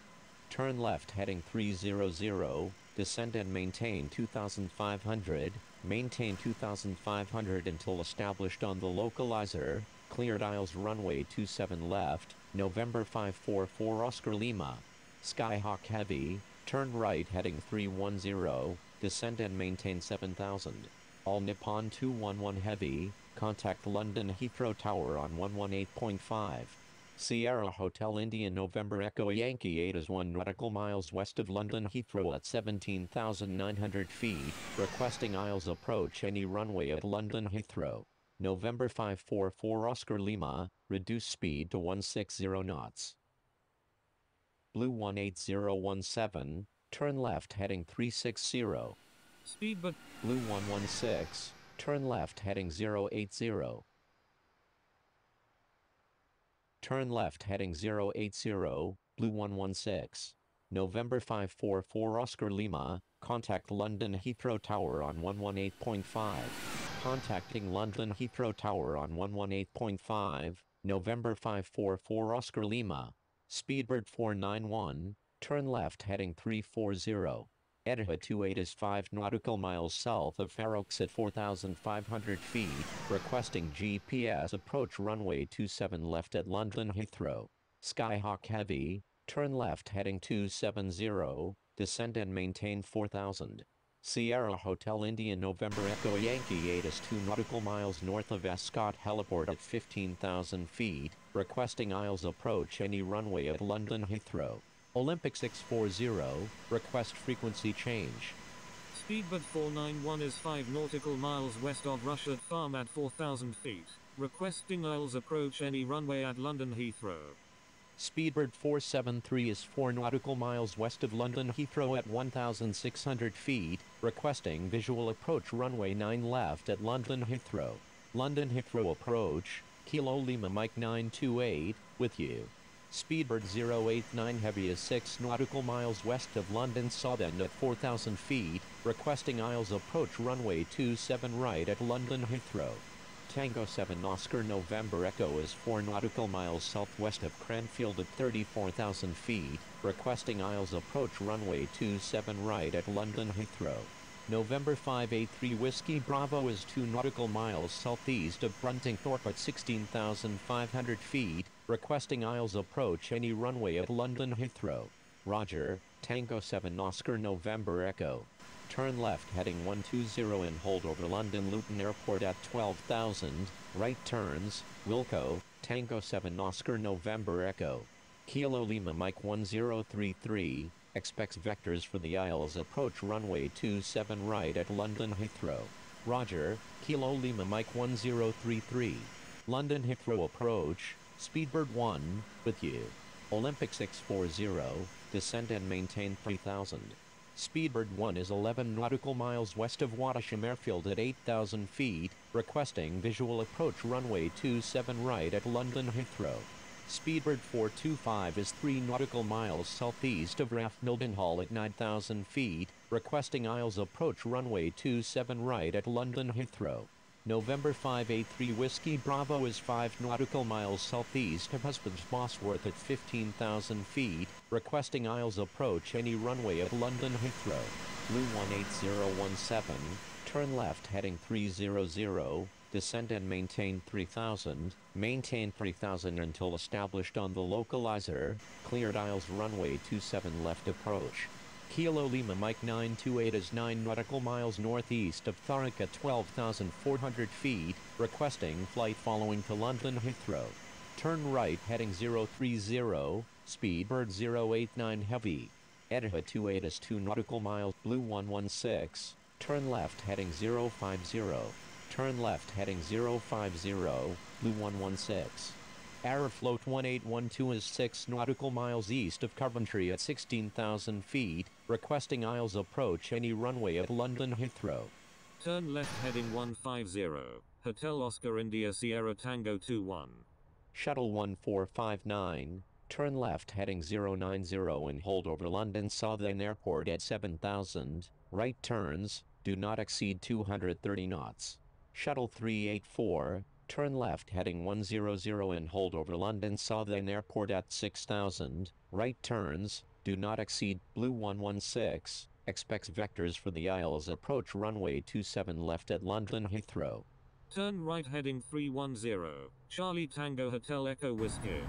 Turn left heading 300, descend and maintain 2,500, maintain 2,500 until established on the localizer, cleared Isles runway 27 left, November 544 Oscar Lima. Skyhawk Heavy, turn right heading 310, descend and maintain 7,000. All Nippon 211 Heavy, contact London Heathrow Tower on 118.5. Sierra Hotel India November Echo Yankee 8 is 1 nautical miles west of London Heathrow at 17,900 feet, requesting Isles approach any runway at London Heathrow. November 544 Oscar Lima, reduce speed to 160 knots. Blue 18017, turn left heading 360.
Speedbird
Blue 116, turn left heading 080. Turn left heading 080, Blue 116. November 544 Oscar Lima, contact London Heathrow Tower on 118.5. Contacting London Heathrow Tower on 118.5, November 544 Oscar Lima. Speedbird 491, turn left heading 340. Edha 28 is 5 nautical miles south of Farox at 4,500 feet, requesting GPS approach runway 27 left at London Heathrow. Skyhawk Heavy, turn left heading 270, descend and maintain 4,000. Sierra Hotel India November Echo Yankee 8 is 2 nautical miles north of Ascot Heliport at 15,000 feet, requesting Isles approach any runway at London Heathrow. Olympic 640, request frequency change.
Speedbird 491 is 5 nautical miles west of Rushard Farm at 4,000 feet, requesting Isles approach any runway at London Heathrow.
Speedbird 473 is 4 nautical miles west of London Heathrow at 1,600 feet, requesting visual approach runway 9 left at London Heathrow. London Heathrow approach, Kilo Lima Mike 928, with you. Speedbird 089 Heavy is 6 nautical miles west of London Southend at 4,000 feet, requesting aisles approach runway 27 right at London Heathrow. Tango 7 Oscar November Echo is 4 nautical miles southwest of Cranfield at 34,000 feet, requesting aisles approach runway 27 right at London Heathrow. November 583 Whiskey Bravo is 2 nautical miles southeast of Bruntingthorpe at 16,500 feet, requesting aisles approach any runway at London Heathrow. Roger, Tango 7 Oscar November Echo. Turn left heading 120 and hold over London Luton Airport at 12,000, right turns, Wilco, Tango 7 Oscar November Echo. Kilo Lima Mike 1033, expects vectors for the aisles approach runway 27 right at London Heathrow. Roger, Kilo Lima Mike 1033. London Heathrow approach, Speedbird 1, with you. Olympic 640, descend and maintain 3000. Speedbird 1 is 11 nautical miles west of Wattisham Airfield at 8,000 feet, requesting visual approach runway 27 right at London Heathrow. Speedbird 425 is 3 nautical miles southeast of RAF Mildenhall at 9,000 feet, requesting aisles approach runway 27 right at London Heathrow. November 583 Whiskey Bravo is 5 nautical miles southeast of Husbands Bosworth at 15,000 feet, requesting aisles approach any runway at London Heathrow. Blue 18017, turn left heading 300, descend and maintain 3000, maintain 3000 until established on the localizer, cleared aisles runway 27 left approach. Kilo Lima Mike 928 is 9 nautical miles northeast of Thurrock at 12,400 feet, requesting flight following to London Heathrow. Turn right heading 030, Speedbird 089 Heavy. Edinburgh 28 is 2 nautical miles, Blue 116, turn left heading 050, turn left heading 050, Blue 116. Aeroflot 1812 is 6 nautical miles east of Coventry at 16,000 feet, requesting aisles approach any runway at London Heathrow.
Turn left heading 150, Hotel Oscar India Sierra Tango 21.
Shuttle 1459, turn left heading 090 and hold over London Southend Airport at 7,000, right turns, do not exceed 230 knots. Shuttle 384, turn left heading 100 and hold over London Southend Airport at 6,000, right turns, do not exceed. Blue 116, expects vectors for the aisles approach runway 27 left at London Heathrow.
Turn right heading 310, Charlie Tango Hotel Echo Whiskey.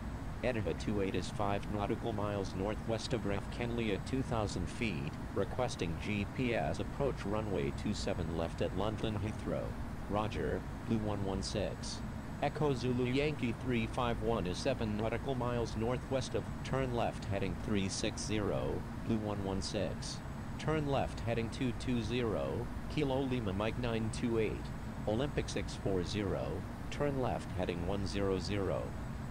Edinburgh 28 is 5 nautical miles northwest of Raf Kenley at 2,000 feet, requesting GPS approach runway 27 left at London Heathrow. Roger, Blue 116. Echo Zulu Yankee 351 is 7 nautical miles northwest of, turn left heading 360, Blue 116. Turn left heading 220, Kilo Lima Mike 928. Olympic 640, turn left heading 100.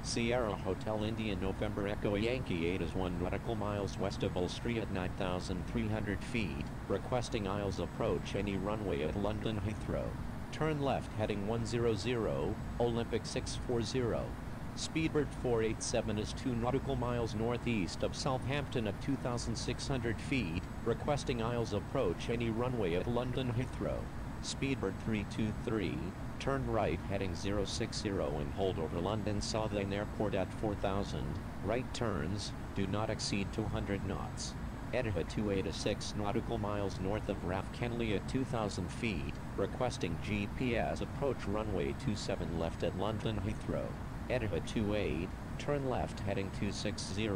Sierra Hotel India November Echo Yankee 8 is 1 nautical miles west of Ulster at 9,300 feet, requesting aisles approach any runway at London Heathrow. Turn left heading 100, Olympic 640. Speedbird 487 is 2 nautical miles northeast of Southampton at 2,600 feet, requesting aisles approach any runway at London Heathrow. Speedbird 323, turn right heading 060 and hold over London Southend Airport at 4,000, right turns, do not exceed 200 knots. Edinburgh 286 nautical miles north of Raf Kenley at 2,000 feet, requesting GPS approach runway 27 left at London Heathrow. Edinburgh 28, turn left heading 260.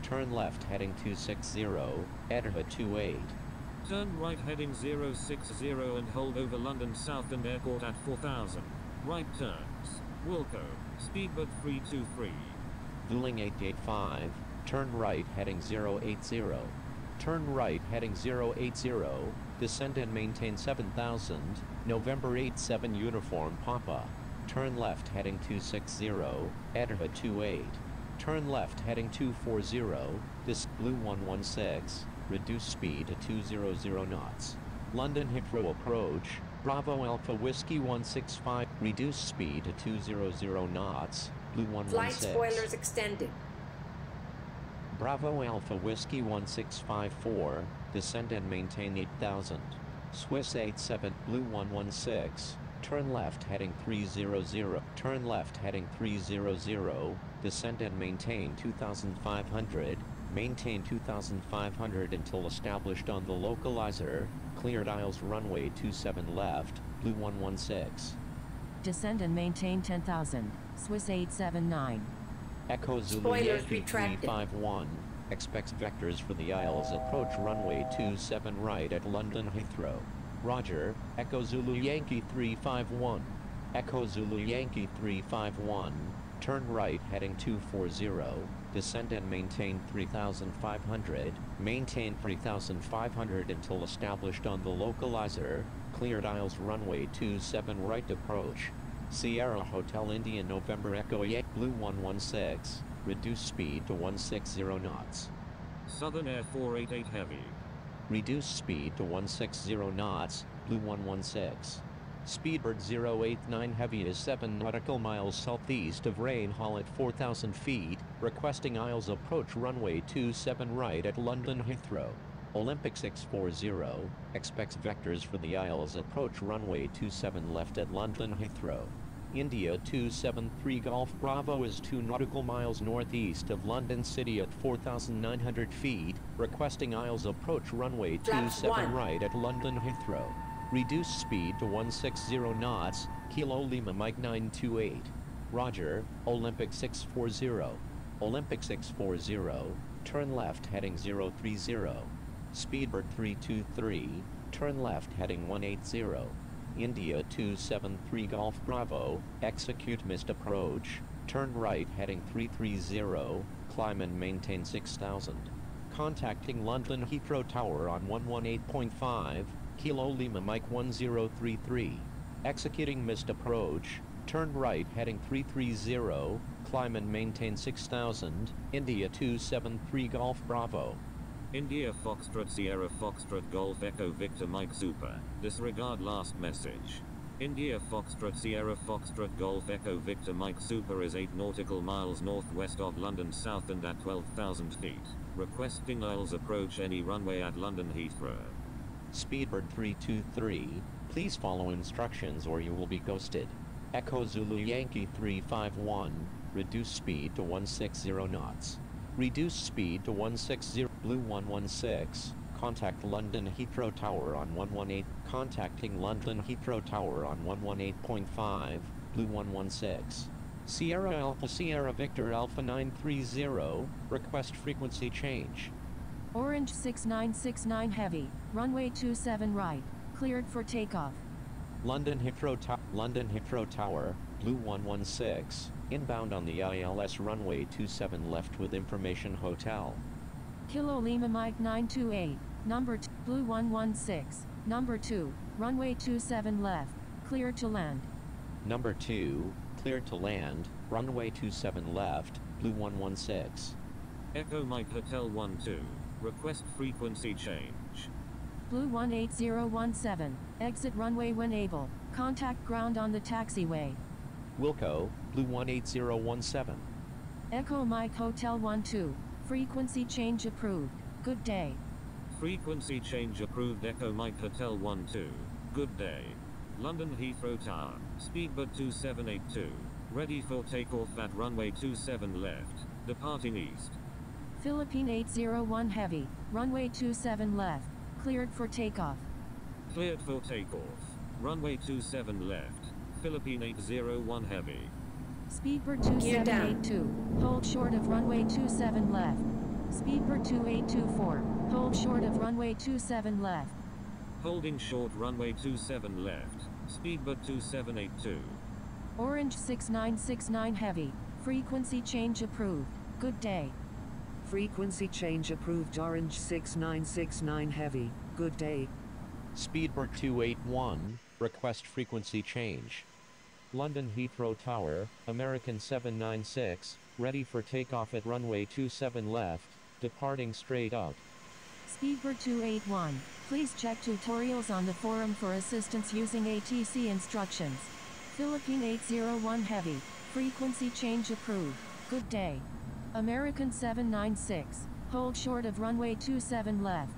Turn left heading 260, Edinburgh 28.
Turn right heading 060 and hold over London Southend Airport at 4,000. Right turns, Wilco, Speedbird 323.
Vueling 885, turn right heading 080. Turn right heading 080, descend and maintain 7,000, November 87 Uniform Papa. Turn left heading 260, Edinburgh 28. Turn left heading 240, this Blue 116, reduce speed to 200 knots. London Heathrow approach, Bravo Alpha Whiskey 165, reduce speed to 200 knots, Blue 116.
Flight spoilers extended.
Bravo Alpha Whiskey 1654, descend and maintain 8000. Swiss 87 Blue 116, turn left heading 300, turn left heading 300, descend and maintain 2500, maintain 2500 until established on the localizer, cleared aisles runway 27 left, Blue 116.
Descend and maintain 10,000, Swiss 879.
Echo Zulu
Spoilers
Yankee
retracted.
351, expects vectors for the aisles approach runway 27 right at London Heathrow. Roger, Echo Zulu Yankee 351. Echo Zulu Yankee 351, turn right heading 240, descend and maintain 3500, maintain 3500 until established on the localizer, cleared aisles runway 27 right approach. Sierra Hotel India November Echo Yankee Blue 116, reduce speed to 160 knots.
Southern Air 488 Heavy.
Reduce speed to 160 knots, Blue 116. Speedbird 089 Heavy is 7 nautical miles southeast of Rain Hall at 4,000 feet, requesting aisles approach runway 27 right at London Heathrow. Olympic 640, expects vectors for the aisles approach runway 27 left at London Heathrow. India 273 Golf Bravo is 2 nautical miles northeast of London City at 4,900 feet, requesting aisles approach runway 27 right at London Heathrow. Reduce speed to 160 knots, Kilo Lima Mike 928. Roger, Olympic 640. Olympic 640, turn left heading 030. Speedbird 323, turn left heading 180. India 273 Golf Bravo, execute missed approach, turn right heading 330, climb and maintain 6000. Contacting London Heathrow Tower on 118.5, Kilo Lima Mike 1033. Executing missed approach, turn right heading 330, climb and maintain 6000, India 273 Golf Bravo.
India Foxtrot Sierra Foxtrot Golf Echo Victor Mike Super, disregard last message. India Foxtrot Sierra Foxtrot Golf Echo Victor Mike Super is 8 nautical miles northwest of London South and at 12,000 feet. Requesting aisles approach any runway at London Heathrow.
Speedbird 323, please follow instructions or you will be ghosted. Echo Zulu Yankee 351, reduce speed to 160 knots. Reduce speed to 160 Blue 116, contact London Heathrow Tower on 118, contacting London Heathrow Tower on 118.5, Blue 116. Sierra Alpha Sierra Victor Alpha 930, request frequency change.
Orange 6969 Heavy, runway 27 right, cleared for takeoff.
London Heathrow Tower, Blue 116, inbound on the ILS runway 27 left with information hotel.
Kilo Lima Mike 928, number 2, Blue 116, number 2, runway 27 left, clear to land.
Number 2, cleared to land, runway 27 left, Blue 116.
Echo Mike Hotel 12, request frequency change.
Blue 18017, exit runway when able, contact ground on the taxiway.
Wilco, Blue 18017.
Echo Mike Hotel 12, frequency change approved, good day.
Frequency change approved. Echo Mike Hotel 12, good day. London Heathrow Tower, Speedbird 2782, ready for takeoff at runway 27 left, departing east.
Philippine 801 Heavy, runway 27 left, cleared for takeoff.
Cleared for takeoff, runway 27 left, Philippine 801 Heavy.
Speedbird 2782, hold short of runway 27 left. Speedbird 2824, hold short of runway 27 left.
Holding short runway 27 left, Speedbird 2782.
Orange 6969 Heavy, frequency change approved, good day.
Frequency change approved. Orange 6969 Heavy, good day.
Speedbird 281, request frequency change. London Heathrow Tower, American 796, ready for takeoff at runway 27 left, departing straight up.
Speedbird 281, please check tutorials on the forum for assistance using ATC instructions. Philippine 801 Heavy, frequency change approved, good day. American 796, hold short of runway 27 left.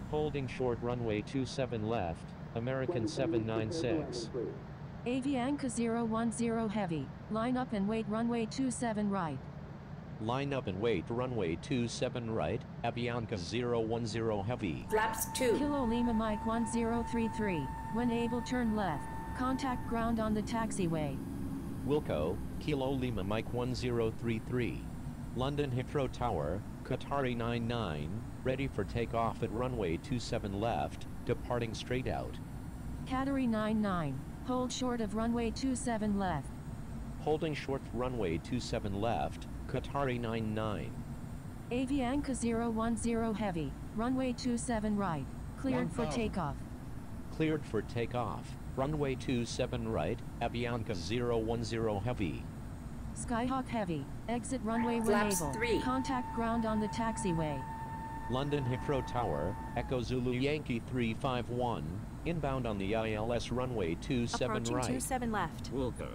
Holding short runway 27 left, American 796.
Avianca 010 heavy, line up and wait runway 27 right.
Line up and wait runway 27 right, Avianca 010 heavy.
Flaps 2.
Kilo Lima Mike 1033, when able turn left, contact ground on the taxiway.
Wilco, Kilo Lima Mike 1033. London Heathrow Tower, Qatari 99, ready for takeoff at runway 27 left, departing straight out.
Qatari 99, hold short of runway 27 left.
Holding short runway 27 left, Qatari 99.
Avianca 010 heavy, runway 27 right, cleared for takeoff.
Cleared for takeoff, runway 27 right, Avianca 010 heavy.
Skyhawk heavy, exit runway when
Flaps
able,
3.
contact ground on the taxiway.
London Heathrow Tower, Echo Zulu Yankee 351, inbound on the ILS runway 27
Approaching
right.
27 left.
Wilco.